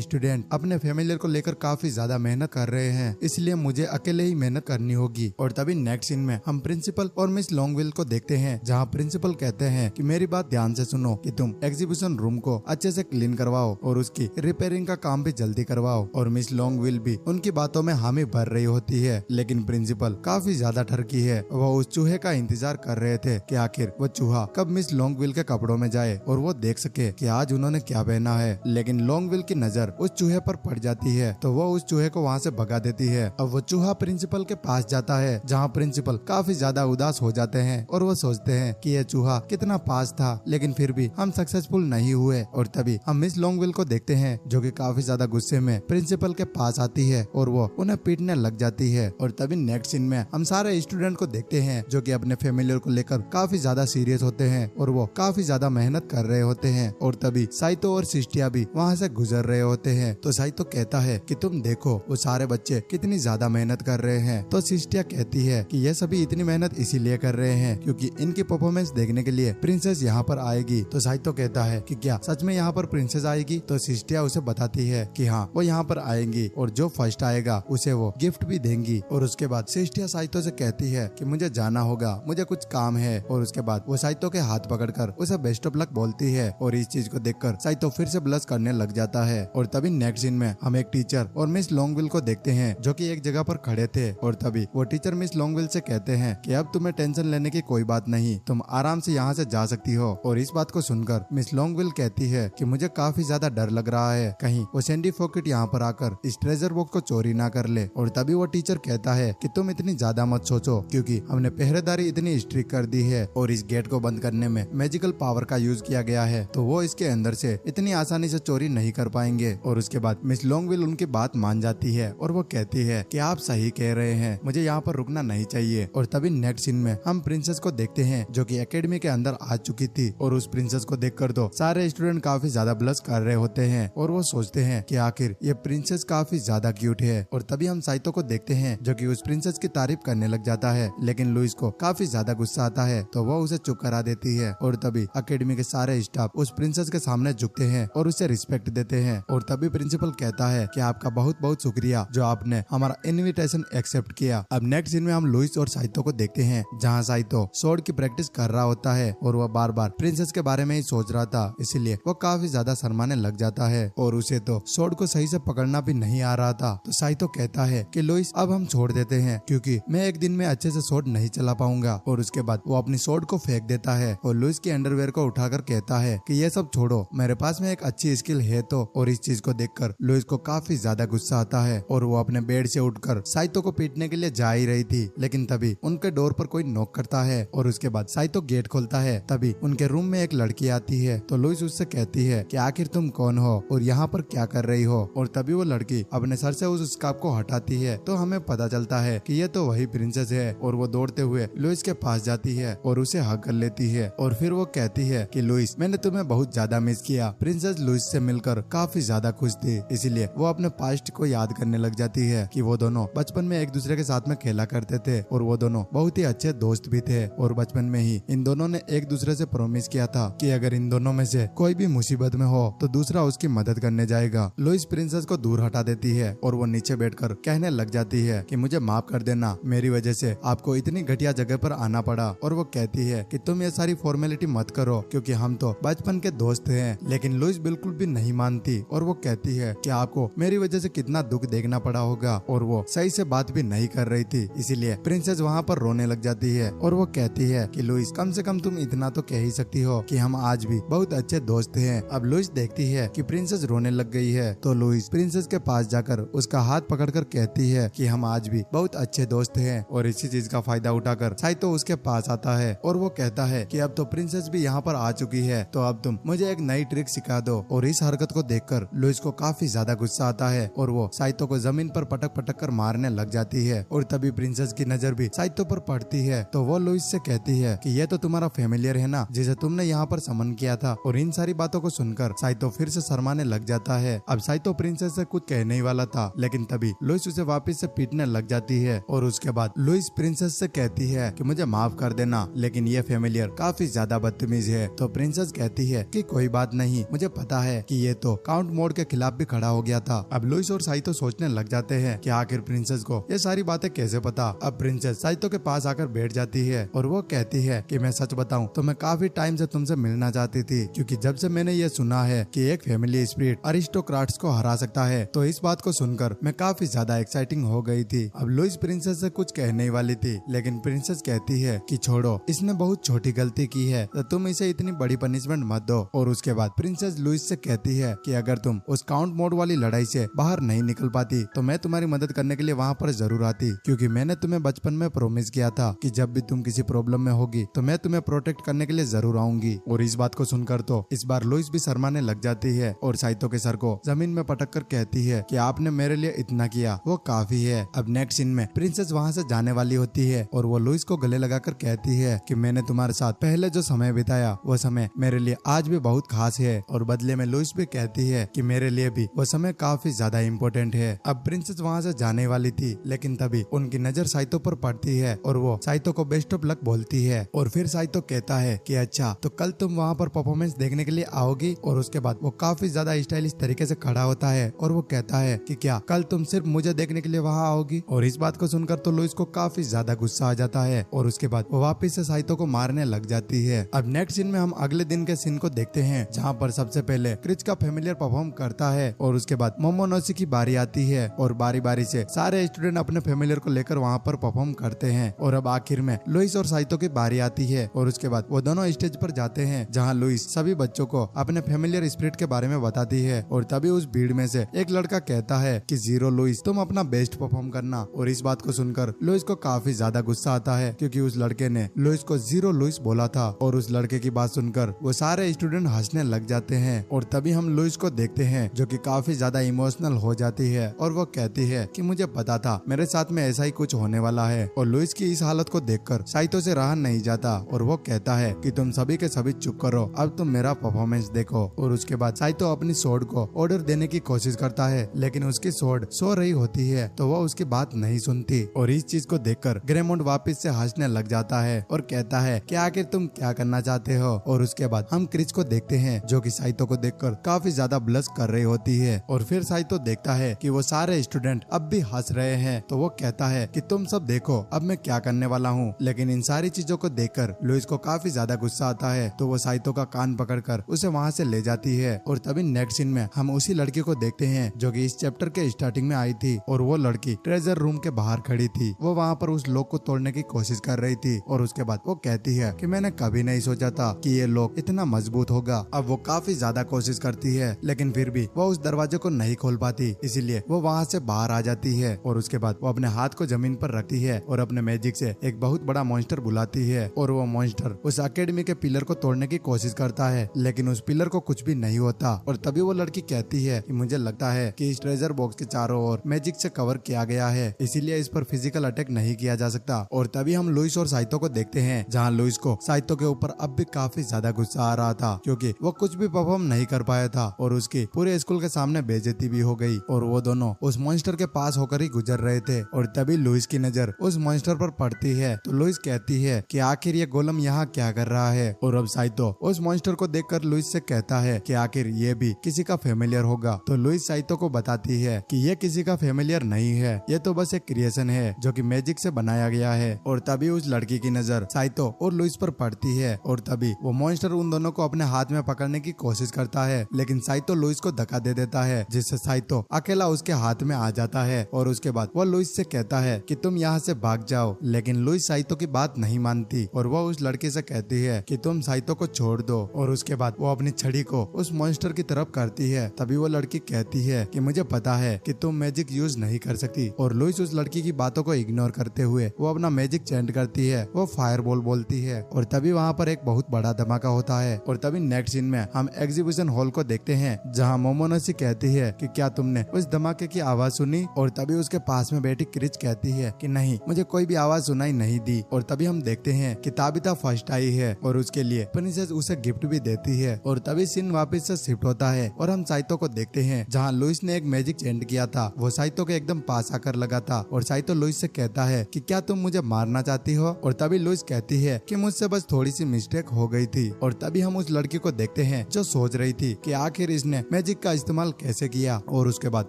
स्टूडेंट अपने फैमिलियर को लेकर काफी ज्यादा मेहनत कर रहे हैं, इसलिए मुझे अकेले ही मेहनत करनी होगी। और तभी नेक्स्ट सीन में हम प्रिंसिपल और मिस लॉन्गविल को देखते हैं, जहाँ प्रिंसिपल कहते हैं कि मेरी बात ध्यान से सुनो कि तुम एग्जीबिशन रूम को अच्छे से क्लीन करवाओ और उसकी रिपेयरिंग का काम भी जल्दी करवाओ। और मिस लॉन्गविल भी उनकी बातों में हामी भर रही होती है, लेकिन प्रिंसिपल काफी ज्यादा ठरकी है। वो उस चूहे का इंतजार कर रहे थे कि आखिर वो चूहा कब मिस लॉन्गविल के कपड़ों में जाए और वो देख सके कि आज उन्होंने क्या पहना है। लेकिन लॉन्गविल की नजर उस चूहे पर पड़ जाती है, तो वो उस चूहे को वहाँ से भगा देती है। अब वो चूहा प्रिंसिपल के पास जाता है, जहाँ प्रिंसिपल काफी ज्यादा उदास हो जाते हैं और वो सोचते हैं कि ये चूहा कितना पास था, लेकिन फिर भी हम सक्सेसफुल नहीं हुए। और तभी हम मिस लॉन्गविल को देखते हैं जो कि काफी ज्यादा गुस्से में प्रिंसिपल के पास आती है और वो उन्हें पीटने लग जाती है। और तभी नेक्स्ट सीन में हम सारे स्टूडेंट को देखते हैं जो कि अपने फैमिलियर को लेकर काफी ज्यादा सीरियस होते हैं और वो काफी ज्यादा मेहनत कर रहे होते हैं। और तभी साइतो और सिस्टिया भी वहाँ से गुजर रहे होते हैं। तो साइतो कहता है कि तुम देखो वो सारे बच्चे कितनी ज्यादा मेहनत कर रहे हैं। तो सिस्टिया कहती है कि ये सभी इतनी मेहनत इसीलिए कर रहे हैं क्योंकि इनकी परफॉर्मेंस देखने के लिए प्रिंसेस यहाँ पर आएगी। तो साइतो कहता है कि क्या सच में यहाँ पर प्रिंसेस आएगी। तो सिस्टिया उसे बताती है कि हाँ वो यहाँ पर आएंगी और जो फर्स्ट आएगा उसे वो गिफ्ट भी देंगी। और उसके बाद सिस्टिया साइतो से कहती है कि मुझे जाना होगा, मुझे कुछ काम है। और उसके बाद वो साइतो के हाथ पकड़कर उसे बेस्ट ऑफ लक बोलती है। और इस चीज को देखकर साइतो फिर से ब्लश करने लग जाता है। और तभी नेक्स्ट सीन में हम एक टीचर और मिस लॉन्गविल को देखते हैं जो कि एक जगह पर खड़े थे। और तभी वो टीचर मिस लॉन्गविल से कहते हैं कि अब तुम्हें टेंशन लेने की कोई बात नहीं, तुम आराम से यहाँ से जा सकती हो। और इस बात को सुनकर मिस लॉन्गविल कहती है कि मुझे काफी ज्यादा डर लग रहा है कहीं वो सैंडी फॉकेट यहाँ पर आकर इस ट्रेजर बॉक्स को चोरी ना कर ले। और तभी वो टीचर कहता है कि तुम इतनी ज्यादा मत सोचो, क्योंकि हमने पहरेदारी इतनी स्ट्रिक्ट कर दी है और इस गेट को बंद करने में मैजिकल पावर का यूज किया गया है, तो वो इसके अंदर से इतनी आसानी से चोरी नहीं कर पाएंगे। और उसके बाद मिस लॉन्गविल उनकी बात मान जाती है और वो कहती है कि आप सही कह रहे हैं, मुझे यहाँ पर रुकना नहीं चाहिए। और तभी नेक्स्ट सीन में हम प्रिंसेस को देखते हैं जो कि एकेडमी के अंदर आ चुकी थी। और उस प्रिंसेस को देखकर तो सारे स्टूडेंट काफी ज्यादा ब्लश कर रहे होते हैं और वो सोचते हैं कि आखिर ये प्रिंसेस काफी ज्यादा क्यूट है। और तभी हम साइतो को देखते हैं जो कि उस प्रिंसेस की तारीफ करने लग जाता है, लेकिन लुइस को काफी ज्यादा गुस्सा आता है तो वो उसे चुप करा देती है। और तभी एकेडमी के सारे स्टाफ उस प्रिंसेस के सामने झुकते हैं और उसे रिस्पेक्ट देते हैं। और तभी प्रिंसिपल कहता है कि आपका बहुत बहुत शुक्रिया जो आपने हमारा इनविटेशन एक्सेप्ट किया। अब नेक्स्ट सीन में हम लुइस और साइतो को देखते हैं जहाँ साइतो स्वॉर्ड की प्रैक्टिस कर रहा होता है और वह बार बार प्रिंसेस के बारे में ही सोच रहा था, इसलिए वो काफी ज्यादा शर्माने लग जाता है और उसे तो स्वॉर्ड को सही से पकड़ना भी नहीं आ रहा था। तो साइतो कहता है कि लुइस अब हम छोड़ देते हैं क्योंकि मैं एक दिन में अच्छे से स्वॉर्ड नहीं चला पाऊंगा। और उसके बाद वो अपनी स्वॉर्ड को फेंक देता है और लुइस के अंडरवेयर को उठाकर कहता है कि ये सब छोड़ो, मेरे पास में एक अच्छी स्किल है तो। और इस चीज को देखकर लुइस को काफी ज्यादा गुस्सा आता है और वो अपने बेड से उठकर साइतो को पीटने के लिए जा ही रही थी, लेकिन तभी उनके डोर पर कोई नॉक करता है और उसके बाद साइतो गेट खोलता है। तभी उनके रूम में एक लड़की आती है तो लुइस उससे कहती है कि आखिर तुम कौन हो और यहाँ पर क्या कर रही हो। और तभी वो लड़की अपने सर से उस स्कार्फ को हटाती है तो हमें पता चलता है कि ये तो वही प्रिंसेस है। और वो दौड़ते हुए लुइस के पास जाती है और उसे हग कर लेती है और फिर वो कहती है कि लुइस, मैंने तुम्हें बहुत ज्यादा मिस किया। प्रिंसेस लुइस से मिलकर काफी ज्यादा खुश थी, इसीलिए वो अपने पास्ट को याद करने लग जाती है कि वो दोनों बचपन में एक दूसरे के साथ में खेला करते थे और वो दोनों बहुत ही अच्छे दोस्त भी थे। और बचपन में ही इन दोनों ने एक दूसरे से प्रॉमिस किया था कि अगर इन दोनों में से कोई भी मुसीबत में हो तो दूसरा उसकी मदद करने जाएगा। लुइस प्रिंसेस को दूर हटा देती है और वो नीचे बैठकर कहने लग जाती है कि मुझे माफ कर देना, मेरी वजह से आपको इतनी घटिया जगह पर आना पड़ा। और वो कहती है कि तुम ये सारी फॉर्मेलिटी मत करो क्योंकि हम तो बचपन के दोस्त हैं। लेकिन लुइस बिल्कुल भी नहीं मानती और वो कहती है कि आपको मेरी वजह से कितना दुख देखना पड़ा होगा। और वो सही से बात भी नहीं कर रही थी, इसीलिए प्रिंसेस वहाँ पर रोने लग जाती है और वो कहती है कि लुइस, कम से कम तुम इतना तो कह ही सकती हो कि हम आज भी बहुत अच्छे दोस्त हैं। अब लुइस देखती है कि प्रिंसेस रोने लग गई है तो लुइस प्रिंसेस के पास जाकर उसका हाथ पकड़कर कहती है कि हम आज भी बहुत अच्छे दोस्त हैं। और इसी चीज का फायदा उठाकर साइतो उसके पास आता है और वो कहता है कि अब तो प्रिंसेस भी यहाँ पर आ चुकी है तो अब तुम मुझे एक नई ट्रिक सिखा दो। और इस हरकत को देखकर लुइस को काफी ज्यादा गुस्सा आता है और वो साइतो को जमीन पर पटक पटक कर मारने लग जाती है। और तभी प्रिंसेस की नजर भी साइतो पर पड़ती है तो वो लुइस से कहती है कि ये तो तुम्हारा फैमिलियर है ना, जिसे तुमने यहाँ पर समन किया था। और इन सारी बातों को सुनकर साइतो फिर से शर्माने लग जाता है। अब साइतो प्रिंसेस से कुछ कहने ही वाला था, लेकिन तभी लुइस उसे वापस से पीटने लग जाती है। और उसके बाद लुइस प्रिंसेस से कहती है कि मुझे माफ कर देना, लेकिन ये फैमिलियर काफी ज्यादा बदतमीज है। तो प्रिंसेस कहती है कि कोई बात नहीं, मुझे पता है कि ये तो काउंट मोड के खिलाफ भी खड़ा हो गया था। अब लुइस और साइतो सोचने लग जाते हैं कि आखिर प्रिंसेस को ये सारी बातें कैसे पता। अब प्रिंसेस साइतो के पास आकर बैठ जाती है और वो कहती है कि मैं सच बताऊं तो मैं काफी टाइम से तुमसे मिलना चाहती थी, क्योंकि जब से मैंने ये सुना है कि एक फैमिली स्पिरिट अरिस्टोक्रेट्स को हरा सकता है तो इस बात को सुनकर मैं काफी ज्यादा एक्साइटिंग हो गई थी। अब लुइस प्रिंसेस से कुछ कहने ही वाली थी, लेकिन प्रिंसेस कहती है कि छोड़ो, इसने बहुत छोटी गलती की है तो तुम इसे इतनी बड़ी पनिशमेंट मत दो। और उसके बाद प्रिंसेस लुइस से कहती है कि अगर तुम उस काउंट मोड वाली लड़ाई से बाहर नहीं निकल पाती तो मैं तुम्हारी मदद करने के लिए वहाँ पर जरूर आती, क्योंकि मैंने तुम्हें बचपन में प्रॉमिस किया था कि जब भी तुम किसी प्रॉब्लम में होगी तो मैं तुम्हें प्रोटेक्ट करने के लिए जरूर आऊंगी। और इस बात को सुनकर तो इस बार लुइस भी शर्माने लग जाती है और साइतो के सर को जमीन में पटक कर कहती है कि आपने मेरे लिए इतना किया वो काफी है। अब नेक्स्ट सीन में प्रिंसेस वहाँ से जाने वाली होती है और वो लुइस को गले लगाकर कहती है कि मैंने तुम्हारे साथ पहले जो समय बिताया वो समय मेरे लिए आज भी बहुत खास है। और बदले में लुइस भी कहती है कि मेरे लिए भी वो समय काफी ज्यादा इम्पोर्टेंट है। अब प्रिंसेस वहाँ से जाने वाली थी, लेकिन तभी उनकी नजर साइतो पर पड़ती है और वो साइतो को बेस्ट ऑफ लक बोलती है। और फिर साइतो कहता है कि अच्छा तो कल तुम वहाँ पर परफॉर्मेंस देखने के लिए आओगी। और उसके बाद वो काफी ज्यादा स्टाइलिश तरीके से खड़ा होता है और वो कहता है कि क्या कल तुम सिर्फ मुझे देखने के लिए वहाँ आओगी। और इस बात को सुनकर तो लुइस को काफी ज्यादा गुस्सा आ जाता है और उसके बाद वो वापिस से साइतो को मारने लग जाती है। अब नेक्स्ट सीन में हम अगले दिन के सीन को देखते हैं, जहाँ पर सबसे पहले क्रिच का फैमिलियर परफॉर्म करता है और उसके बाद मोमोनोसी की बारी आती है और बारी बारी से सारे स्टूडेंट अपने फैमिलियर को लेकर वहाँ पर परफॉर्म करते हैं। और अब आखिर में लुइस और साइतो की बारी आती है और उसके बाद वो दोनों स्टेज पर जाते हैं, जहाँ लुइस सभी बच्चों को अपने फैमिलियर स्पिरिट के बारे में बताती है। और तभी उस भीड़ में से एक लड़का कहता है कि जीरो लुइस, तुम अपना बेस्ट परफॉर्म करना। और इस बात को सुनकर लुइस को काफी ज्यादा गुस्सा आता है, क्योंकि उस लड़के ने लुइस को जीरो लुइस बोला था। और उस लड़के की बात सुनकर वो सारे स्टूडेंट हंसने लग जाते हैं। और तभी हम लुइस को देखते हैं जो कि काफी ज्यादा इमोशनल हो जाती है और वो कहती है कि मुझे पता था मेरे साथ में ऐसा ही कुछ होने वाला है। और लुइस की इस हालत को देखकर साइतो से रहा नहीं जाता और वो कहता है कि तुम सभी के सभी चुप करो, अब तुम मेरा परफॉर्मेंस देखो। और उसके बाद साइतो अपनी सोर्ड को ऑर्डर देने की कोशिश करता है, लेकिन उसकी सोर्ड सो रही होती है तो वो उसकी बात नहीं सुनती। और इस चीज को देखकर ग्रेमोंड वापस से हंसने लग जाता है और कहता है कि आखिर तुम क्या करना चाहते हो। और उसके बाद हम क्रिच को देखते हैं जो कि साइतो को देखकर काफी ज्यादा ब्लश कर रही होती है। और फिर साइतो देखता है कि वो सारे स्टूडेंट अब भी हंस रहे हैं तो वो कहता है कि तुम सब देखो अब मैं क्या करने वाला हूँ। लेकिन इन सारी चीजों को देखकर लुइस को काफी ज्यादा गुस्सा आता है तो वो साइतो का कान पकड़कर उसे वहाँ से ले जाती है। और तभी नेक्स्ट सीन में हम उसी लड़की को देखते हैं जो कि इस चैप्टर के स्टार्टिंग में आई थी और वो लड़की ट्रेजर रूम के बाहर खड़ी थी। वो वहाँ पर उस लॉक को तोड़ने की कोशिश कर रही थी और उसके बाद वो कहती है कि मैंने कभी नहीं सोचा था था कि ये लॉक इतना मजबूत होगा। अब वो काफी ज्यादा कोशिश करती है लेकिन फिर भी वो उस दरवाजे को नहीं खोल पाती, इसीलिए वो वहाँ से बाहर आ जाती है और उसके बाद वो अपने हाथ को जमीन पर रखती है और अपने मैजिक से एक बहुत बड़ा मॉन्स्टर बुलाती है और वो मॉन्स्टर उस एकेडमी के पिलर को तोड़ने की कोशिश करता है लेकिन उस पिलर को कुछ भी नहीं होता। और तभी वो लड़की कहती है कि मुझे लगता है कि इस ट्रेजर बॉक्स के चारों ओर मैजिक से कवर किया गया है, इसीलिए इस पर फिजिकल अटैक नहीं किया जा सकता। और तभी हम लुइस और साइतो को देखते हैं जहाँ लुइस को साइतो के ऊपर अब भी काफी ज्यादा गुस्सा आ रहा था क्योंकि वो कुछ भी परफॉर्म नहीं कर पाया था और उसकी पूरे स्कूल के सामने बेइज्जती भी हो गई और वो दोनों उस मॉन्स्टर के पास होकर ही गुजर रहे थे। और तभी लुइस की नजर उस मॉन्स्टर पर पड़ती है तो लुइस कहती है कि आखिर ये गोलम यहाँ क्या कर रहा है। और अब साइतो उस मॉन्स्टर को देखकर लुइस से कहता है कि आखिर ये भी किसी का फेमिलियर होगा। तो लुइस साइतो को बताती है कि ये किसी का फेमिलियर नहीं है, ये तो बस एक क्रिएशन है जो कि मैजिक से बनाया गया है। और तभी उस लड़की की नजर साइतो और लुइस पर पड़ती है और तभी वो मॉन्स्टर उन दोनों को अपने हाथ में पकड़ने की कोशिश करता है लेकिन साइतो लुइस को धक्का दे देता है जिससे साइतो अकेला उसके हाथ में आ जाता है। और उसके बाद वो लुइस से कहता है कि तुम यहाँ से भाग जाओ, लेकिन लुइस साइतो की बात नहीं मानती और वो उस लड़की से कहती है कि तुम साइतो को छोड़ दो। और उसके बाद वो अपनी छड़ी को उस मॉन्स्टर की तरफ करती है। तभी वो लड़की कहती है कि मुझे पता है कि तुम मैजिक यूज नहीं कर सकती। और लुइस उस लड़की की बातों को इग्नोर करते हुए वो अपना मैजिक चेंट करती है, वो फायर बॉल बोलती है। और तभी वहाँ पर एक बहुत बड़ा धमाका होता है। और तभी नेक्स्ट सीन में हम एग्जीबिशन हॉल को देखते हैं जहाँ मोमोनोसी कहती है कि क्या तुमने उस धमाके की आवाज सुनी। और तभी उसके पास में बैठी क्रिच कहती है कि नहीं, मुझे कोई भी आवाज सुनाई नहीं दी। और तभी हम देखते हैं कि ताबिता फर्स्ट आई है और उसके लिए प्रिंसेस उसे गिफ्ट भी देती है। और तभी सीन वापस से शिफ्ट होता है और हम साइतो को देखते हैं जहाँ लुइस ने एक मैजिक चेंट किया था, वो साइतो के एकदम पास आकर लगा था। और साइतो लुइस से कहता है कि क्या तुम मुझे मारना चाहती हो। और तभी लुइस कहती है कि मुझसे बस थोड़ी सी मिस्टेक हो गई थी। और तभी हम उस लड़की को देखते हैं जो सोच रही थी कि आखिर इसने मैजिक का इस्तेमाल कैसे किया। और उसके बाद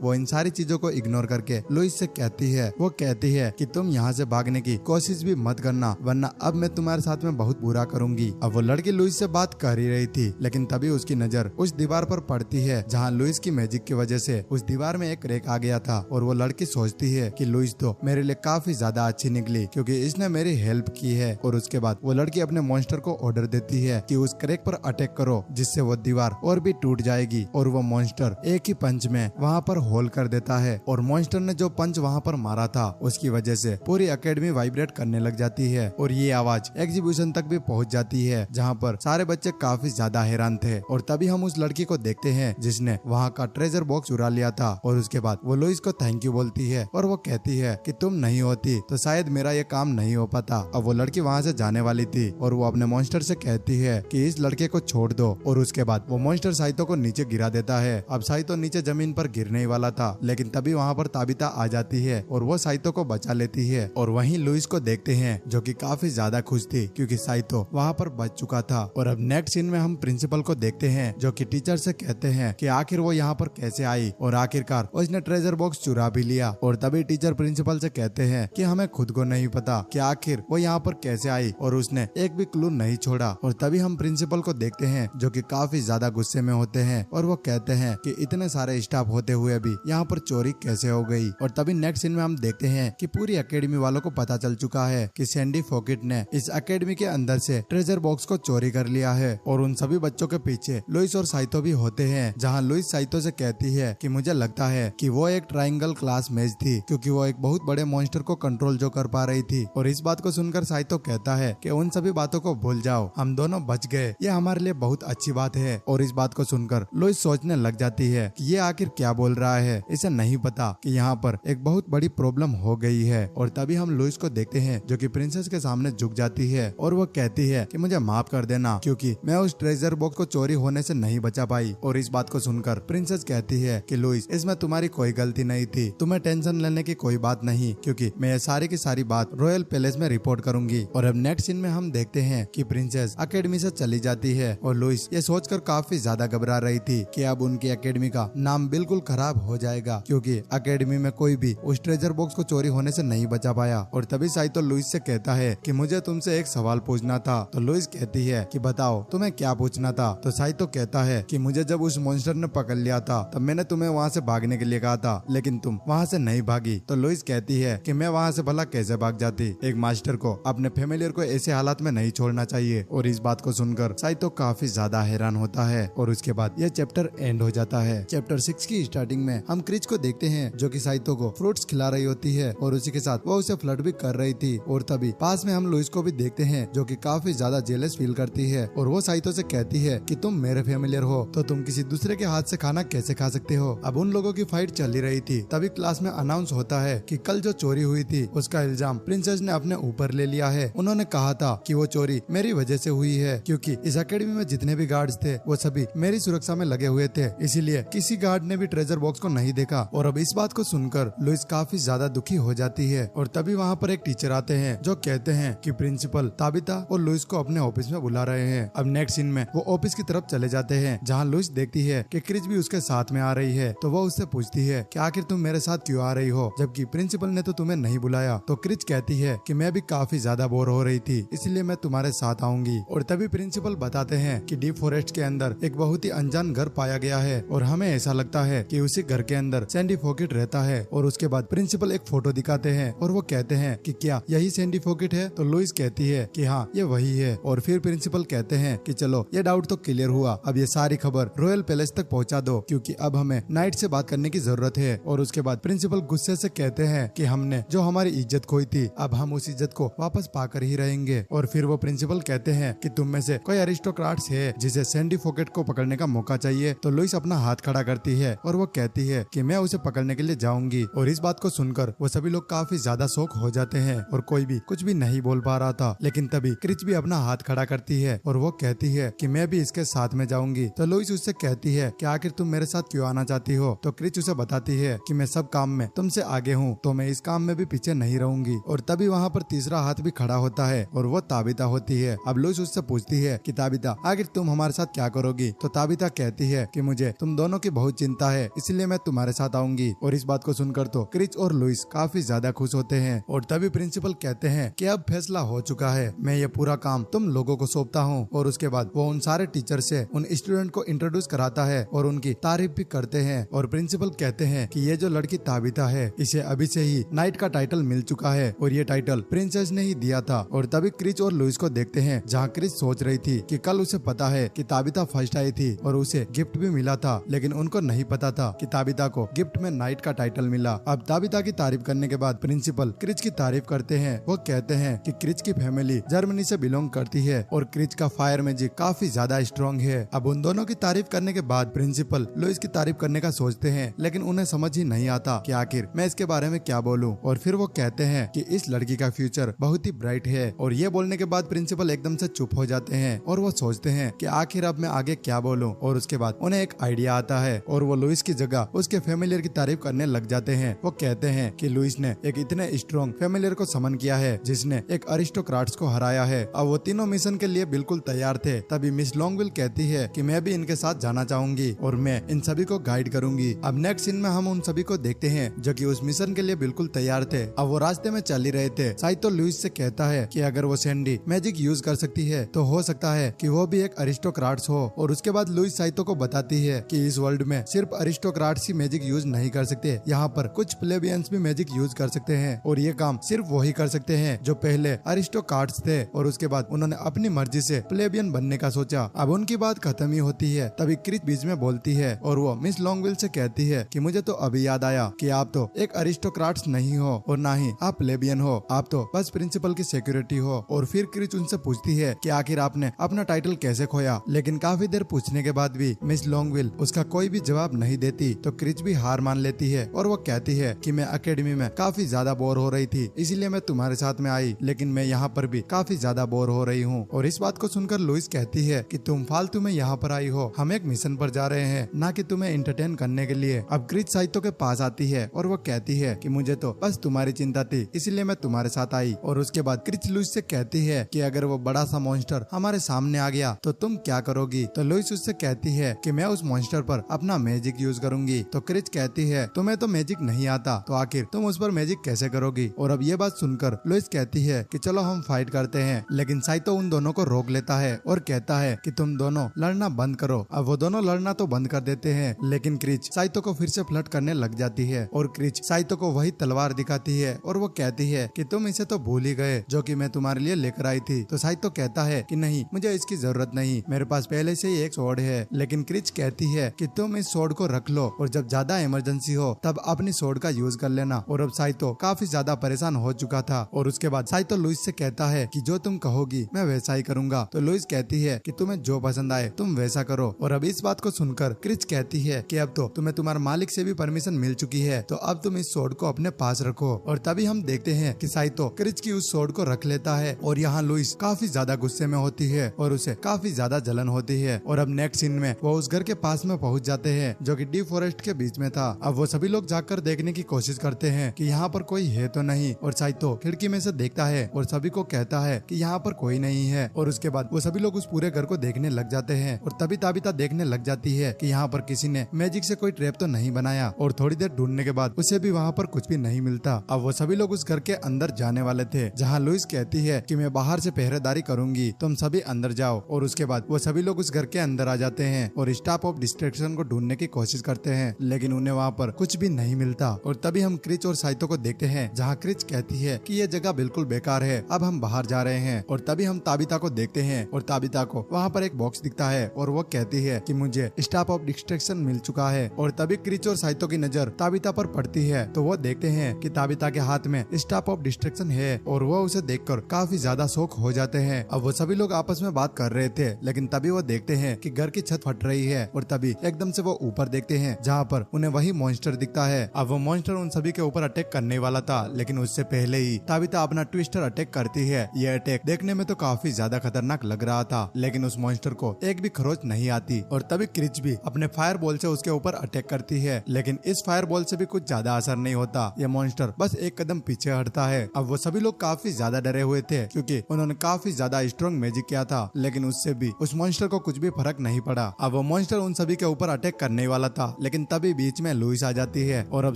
वो इन सारी चीजों को इग्नोर करके लुइस से कहती है, वो कहती है कि तुम यहाँ से भागने की कोशिश भी मत करना वरना अब मैं तुम्हारे साथ में बहुत बुरा करूंगी। अब वो लड़की लुइस से बात कर ही रही थी लेकिन तभी उसकी नजर उस दीवार पर पड़ती है जहाँ लुइस की मैजिक की वजह से उस दीवार में एक क्रैक आ गया था। और वो लड़की सोचती है कि लुइस तो मेरे लिए काफी ज्यादा अच्छी निकली क्योंकि इसने मेरी हेल्प की है। और उसके बाद वो लड़की अपने मॉन्स्टर को ऑर्डर देती है कि उस क्रैक पर अटैक करो जिससे वो दीवार और भी टूट जाएगी। और वो मॉन्स्टर एक ही पंच में वहाँ पर होल कर देता है और मॉन्स्टर ने जो पंच वहाँ पर मारा था उसकी वजह से पूरी एकेडमी वाइब्रेट करने लग जाती है और ये आवाज एग्जीबिशन तक भी पहुँच जाती है जहाँ पर सारे बच्चे काफी ज्यादा हैरान थे। और तभी हम उस लड़की को देखते हैं जिसने वहाँ का ट्रेजर बॉक्स चुरा लिया था। और उसके बाद वो लुइस को थैंक यू बोलती है और वो कहती है कि तुम नहीं होती तो शायद मेरा ये काम नहीं हो पाता। अब वो लड़की वहाँ से जाने वाली थी और वो अपने मॉन्स्टर से कहती है कि इस लड़के को छोड़ दो। और उसके बाद वो मॉन्स्टर साइतो को नीचे गिरा देता है। अब साइतो नीचे जमीन पर गिरने ही वाला था लेकिन तभी वहाँ पर ताबिता आ जाती है और वो साइतो को बचा लेती है। और वहीं लुइस को देखते हैं जो कि काफी ज्यादा खुश थी क्योंकि साइतो वहाँ पर बच चुका था। और अब नेक्स्ट सीन में हम प्रिंसिपल को देखते हैं जो कि टीचर से कहते हैं कि आखिर वो यहाँ पर कैसे आई और आखिरकार उसने ट्रेजर बॉक्स चुरा भी लिया। और तभी टीचर प्रिंसिपल से कहते हैं कि हमें खुद को नहीं पता कि आखिर वो यहाँ पर कैसे आई और उसने एक भी क्लू नहीं छोड़ा। और तभी हम प्रिंसिपल को देखते हैं जो कि काफी ज्यादा गुस्से में होते हैं और वो कहते हैं कि इतने सारे स्टाफ होते हुए भी यहाँ पर चोरी कैसे हो गई। और तभी नेक्स्ट सीन में हम देखते हैं कि पूरी एकेडमी वालों को पता चल चुका है कि सैंडी फॉकेट ने इस एकेडमी के अंदर से ट्रेजर बॉक्स को चोरी कर लिया है। और उन सभी बच्चों के पीछे लुइस और साइतो भी होते हैं जहाँ लुइस साइतो से कहती है कि मुझे लगता है कि वो एक ट्रायंगल क्लास मैच थी क्योंकि वो एक बहुत बड़े मॉन्स्टर को कंट्रोल जो कर पा रही थी। और इस बात को सुनकर साइतो कहता है कि उन सभी बातों को भूल जाओ, हम दोनों बच गए, ये हमारे लिए बहुत अच्छी बात है। और इस बात को सुनकर लुइस सोचने लग जाती है कि ये आखिर क्या बोल रहा है, इसे नहीं पता कि यहाँ पर एक बहुत बड़ी प्रॉब्लम हो गई है। और तभी हम लुइस को देखते हैं जो कि प्रिंसेस के सामने झुक जाती है और वो कहती है कि मुझे माफ कर देना क्योंकि मैं उस ट्रेजर बॉक्स को चोरी होने से नहीं बचा पाई। और इस बात को सुनकर प्रिंसेस कहती है कि लुइस, इसमें तुम्हारी कोई गलती नहीं थी, तुम्हें टेंशन लेने की कोई बात नहीं क्योंकि मैं ये सारी की सारी बात रॉयल पैलेस में रिपोर्ट करूंगी। और अब नेक्स्ट सीन में हम देखते हैं कि प्रिंसेस एकेडमी से चली जाती है और लुइस ये सोचकर काफी ज्यादा घबरा रही थी कि अब उनकी एकेडमी का नाम बिल्कुल खराब हो जाएगा क्योंकि एकेडमी में कोई भी उस ट्रेजर बॉक्स को चोरी होने से नहीं बचा पाया। और तभी साइतो लुइस से कहता है कि मुझे तुमसे एक सवाल पूछना था। तो लुइस कहती है कि बताओ तुम्हें क्या पूछना था। तो साइतो कहता है कि मुझे जब उस मॉन्स्टर ने पकड़ लिया था तब मैंने तुम्हें वहाँ से भागने के लिए कहा था लेकिन तुम वहाँ से नहीं भागी। तो लुइस कहती है कि मैं वहाँ से भला कैसे भाग जाती, एक मास्टर को अपने फैमिलियर को ऐसे हालात में नहीं छोड़ना चाहिए। और इस बात को सुनकर साइतो काफी ज्यादा हैरान होता है और उसके बाद यह चैप्टर एंड हो जाता है। चैप्टर 6 की स्टार्टिंग में हम क्रिच को देखते हैं जो कि साइतो को फ्रूट्स खिला रही होती है और उसी के साथ वो उसे फ्लर्ट भी कर रही थी। और तभी पास में हम लुइस को भी देखते हैं जो कि काफी ज्यादा जेलस फील करती है और वो साइतो से कहती है कि तुम मेरे फेमिलियर हो तो तुम किसी दूसरे के हाथ से खाना कैसे खा सकते हो। अब उन लोगों की फाइट चल ही रही थी, तभी क्लास में अनाउंस होता है कि कल जो चोरी हुई थी उसका इल्जाम प्रिंसेस ने अपने ऊपर ले लिया है। उन्होंने कहा था कि वो चोरी मेरी वजह से हुई है क्योंकि इस एकेडमी में जितने भी गार्ड्स थे वो सभी मेरी सुरक्षा में लगे हुए थे, इसीलिए किसी गार्ड ने भी ट्रेजर बॉक्स को नहीं देखा। और अब इस बात को सुनकर लुइस काफी ज्यादा दुखी हो जाती है और तभी वहाँ पर एक टीचर आते हैं जो कहते हैं कि प्रिंसिपल ताबिता और लुइस को अपने ऑफिस में बुला रहे हैं। अब नेक्स्ट सीन में वो ऑफिस की तरफ चले जाते हैं जहाँ लुइस देखती है कि क्रिच भी उसके साथ में आ रही है, तो वो उससे पूछती है कि आखिर तुम मेरे साथ क्यों आ रही हो जबकि प्रिंसिपल ने तो तुम्हें नहीं बुलाया। तो क्रिच कहती है कि मैं भी काफी ज्यादा बोर हो रही थी इसलिए मैं तुम्हारे साथ आऊंगी। और तभी प्रिंसिपल बताते हैं कि डीप फॉरेस्ट के अंदर एक बहुत ही अनजान घर पाया गया है और हमें ऐसा लगता है कि उसी घर के अंदर सैंडी फोकिट रहता है। और उसके बाद प्रिंसिपल एक फोटो दिखाते हैं और वो कहते हैं कि क्या यही सैंडी फोकिट है। तो लुइस कहती है कि हाँ ये वही है। और फिर प्रिंसिपल कहते हैं कि चलो ये डाउट तो क्लियर हुआ, अब ये सारी खबर रॉयल पैलेस तक पहुंचा दो क्योंकि अब हमें नाइट से बात करने की जरूरत है। और उसके बाद प्रिंसिपल गुस्से से कहते हैं कि हमने जो हमारी इज्जत खोई थी अब हम उस इज्जत को वापस पाकर ही रहेंगे। और फिर वो प्रिंसिपल कहते हैं कि तुम में से कोई अरिस्टोक्राट्स है जिसे सैंडी फोकिट को पकड़ने का मौका चाहिए। तो लुइस अपना हाथ खड़ा करती है और वो कहती है कि मैं उसे पकड़ने के लिए जाऊंगी। और इस बात को सुनकर वो सभी लोग काफी ज्यादा शॉक हो जाते हैं और कोई भी कुछ भी नहीं बोल पा रहा था। लेकिन तभी क्रिच भी अपना हाथ खड़ा करती है और वो कहती है कि मैं भी इसके साथ में जाऊंगी। तो लुइस उससे कहती है कि आखिर तुम मेरे साथ क्यों आना चाहती हो। तो क्रिच उसे बताती है कि मैं सब काम में तुमसे आगे हूँ तो मैं इस काम में भी पीछे नहीं रहूंगी। और तभी वहाँ पर तीसरा हाथ भी खड़ा होता है और वो ताबिता होती है। अब लुइस उससे पूछती है कि ताबिता आखिर तुम हमारे साथ क्या करोगी। तो ताबिता कहती है कि मुझे तुम दोनों की बहुत चिंता है इसलिए मैं तुम्हारे साथ आऊंगी। और इस बात को सुनकर तो क्रिच और लुइस काफी ज्यादा खुश होते हैं। और तभी प्रिंसिपल कहते हैं कि अब फैसला हो चुका है, मैं ये पूरा काम तुम लोगों को सौंपता हूँ। और उसके बाद वो उन सारे टीचर से उन स्टूडेंट को इंट्रोड्यूस कराता है और उनकी तारीफ भी करते हैं। और प्रिंसिपल कहते हैं कि ये जो लड़की ताबिता है इसे अभी से ही नाइट का टाइटल मिल चुका है और ये टाइटल प्रिंसेस ने ही दिया था। और तभी क्रिच और लुइस को देखते हैं जहाँ क्रिच सोच रही थी कि कल उसे पता है कि ताबिता फर्स्ट आई थी और उसे गिफ्ट भी मिला था, लेकिन उनको नहीं पता था कि ताबिता को गिफ्ट में नाइट का टाइटल मिला। अब ताबिता की तारीफ करने के बाद प्रिंसिपल क्रिच की तारीफ करते हैं। वो कहते हैं कि क्रिच की फैमिली जर्मनी से बिलोंग करती है और क्रिच का फायर मैजिक काफी ज्यादा स्ट्रॉन्ग है। अब उन दोनों की तारीफ करने के बाद प्रिंसिपल लुइस की तारीफ करने का सोचते हैं, लेकिन उन्हें समझ ही नहीं आता कि आखिर मैं इसके बारे में क्या बोलूं। और फिर वो कहते हैं कि इस लड़की का फ्यूचर बहुत ही ब्राइट है। और ये बोलने के बाद प्रिंसिपल एकदम से चुप हो जाते हैं और वो सोचते हैं कि आखिर अब मैं आगे क्या बोलूं। और उसके बाद उन्हें एक आइडिया आता है और वो लुइस की जगह उसके फैमिलियर की तारीफ करने लग जाते हैं। वो कहते हैं कि लुइस ने एक इतने स्ट्रॉन्ग फैमिलियर को समन किया है जिसने एक अरिस्टोक्राट्स को हराया है। अब वो तीनों मिशन के लिए बिल्कुल तैयार थे। तभी मिस लॉन्गविल कहती है कि मैं भी इनके साथ जाना चाहूंगी और मैं इन सभी को गाइड करूंगी। अब नेक्स्ट सीन में हम उन सभी को देखते हैं जो कि उस मिशन के लिए बिल्कुल तैयार थे। अब वो रास्ते में चल ही रहे थे। साइतो लुइस से कहता है कि अगर वो सैंडी मैजिक यूज कर सकती है तो हो सकता है कि वो भी एक अरिस्टोक्राट्स हो। और उसके बाद लुइस साइतो को बताती है कि इस वर्ल्ड में सिर्फ अरिस्टोक्राट्स ही मैजिक यूज नहीं कर सकते, यहाँ पर कुछ प्लेबियंस भी मैजिक यूज कर सकते हैं और ये काम सिर्फ वही कर सकते हैं जो पहले अरिस्टोक्राट्स थे और उसके बाद उन्होंने अपनी मर्जी से प्लेबियन बनने का सोचा। अब उनकी बात खत्म ही होती है। तभी क्रिच बीच में बोलती है और वो मिस लॉन्गविल से कहती है कि मुझे तो अभी याद आया कि आप तो एक अरिस्टोक्राट्स नहीं हो और ना ही आप प्लेबियन हो, आप तो बस प्रिंसिपल की सिक्योरिटी हो। और फिर क्रिच उनसे पूछती है कि आखिर आपने अपना टाइटल कैसे खोया, लेकिन काफी देर पूछने के बाद भी मिस लॉन्गविल उसका कोई भी जवाब नहीं देती। तो क्रिच भी हार मान लेती है और वो कहती है कि मैं एकेडमी में काफी ज्यादा बोर हो रही थी इसीलिए मैं तुम्हारे साथ में आई, लेकिन मैं यहाँ पर भी काफी ज्यादा बोर हो रही हूँ। और इस बात को सुनकर लुइस कहती है कि तुम फालतू में यहाँ पर आई हो, हम एक मिशन पर जा रहे हैं ना कि तुम्हें एंटरटेन करने के लिए। अब क्रिच साइतो के पास आती है और वो कहती है कि मुझे तो बस तुम्हारी चिंता थी इसलिए मैं तुम्हारे साथ आई। और उसके बाद क्रिच लुइस से कहती है कि अगर वो बड़ा सा मॉन्स्टर हमारे सामने आ गया तो तुम क्या करोगी। तो लुइस उससे कहती है कि मैं उस मॉन्स्टर पर अपना मैजिक यूज करूंगी। तो क्रिच कहती है तुम्हें तो मैजिक नहीं आता तो आखिर तुम उस पर मैजिक कैसे करोगी। और अब ये बात सुनकर लुइस कहती है कि चलो हम फाइट करते हैं, लेकिन साइतो उन दोनों को रोक लेता है और कहता है कि तुम दोनों लड़ना बंद करो। अब वो दोनों लड़ना तो बंद कर देते हैं, लेकिन क्रिच साइतो को फिर से फ्लर्ट करने लग जाती है और क्रिच साइतो को वही तलवार दिखाती है और वो कहती है कि तुम इसे तो भूल ही गए जो कि मैं तुम्हारे लिए लेकर आई थी। तो साइतो कहता है कि नहीं, मुझे इसकी जरूरत नहीं, मेरे पास पहले से ही एक स्वॉर्ड है। लेकिन क्रिच कहती है कि तुम इस स्वॉर्ड को रख लो और जब ज्यादा इमरजेंसी हो तब अपनी स्वॉर्ड का यूज कर लेना। और अब साइतो काफी ज्यादा परेशान हो चुका था और उसके बाद साइतो लुइस से कहता है कि जो तुम कहोगी मैं वैसा ही करूंगा। तो लुइस कहती है कि तुम्हें जो पसंद आए तुम वैसा करो। और अब इस बात को सुनकर क्रिच कहती है कि अब तो तुम्हें तुम्हारे मालिक से भी परमिशन मिल चुकी है, तो अब तुम इस स्वॉर्ड को अपने पास रखो। और तभी हम देखते हैं कि साइतो क्रिच की उस स्वॉर्ड को रख लेता है और यहाँ लुइस काफी ज्यादा गुस्से में होती है और उसे काफी ज्यादा जलन होती है। और अब नेक्स्ट सीन में वो उस घर के पास में पहुंच जाते हैं जो कि डीप फॉरेस्ट के बीच में था। अब वो सभी लोग जाकर देखने की कोशिश करते हैं कि यहाँ पर कोई है तो नहीं। और साइतो खिड़की में से देखता है और सभी को कहता है कि यहाँ पर कोई नहीं है। और उसके बाद वो सभी लोग उस पूरे घर को देखने लग जाते हैं और तभी ताबिता देखने लग जाती है कि यहाँ पर किसी ने मैजिक से कोई ट्रैप तो नहीं बनाया। और थोड़ी देर ढूंढने के बाद उसे भी वहाँ पर कुछ भी नहीं मिलता। अब वो सभी लोग उस घर के अंदर जाने वाले थे जहाँ लुइस कहती है कि मैं बाहर से पहरेदारी करूंगी, तुम सभी अंदर जाओ। और उसके बाद वो सभी लोग उस घर के अंदर आ जाते हैं और स्टॉप ऑफ डिस्ट्रैक्शन को ढूंढने की कोशिश करते हैं, लेकिन उन्हें वहाँ पर कुछ भी नहीं मिलता। और तभी हम क्रिच और साइतो को देखते हैं जहाँ क्रिच कहती है कि ये जगह बिल्कुल बेकार है, अब हम बाहर जा रहे हैं। और तभी हम ताबिता को देखते हैं और ताबिता को वहाँ पर एक बॉक्स दिखता है और वो कहती है कि मुझे स्टॉप ऑफ डिस्ट्रैक्शन मिल चुका है। और तभी क्रिच और साइतो की नजर ताबिता पर पड़ती है तो वो देखते हैं कि ताबिता के हाथ में स्टॉप ऑफ डिस्ट्रैक्शन है और वो उसे देखकर काफी ज्यादा शौक हो जाते हैं। अब वो सभी लोग आपस में बात कर रहे थे, लेकिन तभी वो देखते हैं कि घर की छत फट रही है और तभी एकदम से वो ऊपर देखते हैं जहाँ पर उन्हें वही मॉन्स्टर दिखता है। अब वो मॉन्स्टर उन सभी के ऊपर अटैक करने वाला था, लेकिन उससे पहले ही ताबिता अपना ट्विस्टर अटैक करती है। ये अटैक देखने में तो काफी ज्यादा खतरनाक लग रहा था, लेकिन उस मॉन्स्टर को एक भी खरोच नहीं आती। और तभी क्रिच भी अपने फायर बॉल से उसके ऊपर अटैक करती है, लेकिन इस फायर बॉल से भी कुछ ज्यादा असर नहीं होता। ये मॉन्स्टर बस एक कदम पीछे हटता है। अब वो सभी लोग काफी ज्यादा डरे हुए थे क्योंकि उन्होंने काफी ज्यादा स्ट्रॉन्ग मैजिक किया था, लेकिन उससे भी उस मॉन्स्टर को कुछ भी फर्क नहीं पड़ा। अब वो मॉन्स्टर उन सभी के ऊपर अटैक करने वाला था, लेकिन तभी बीच में लुइस आ जाती है और अब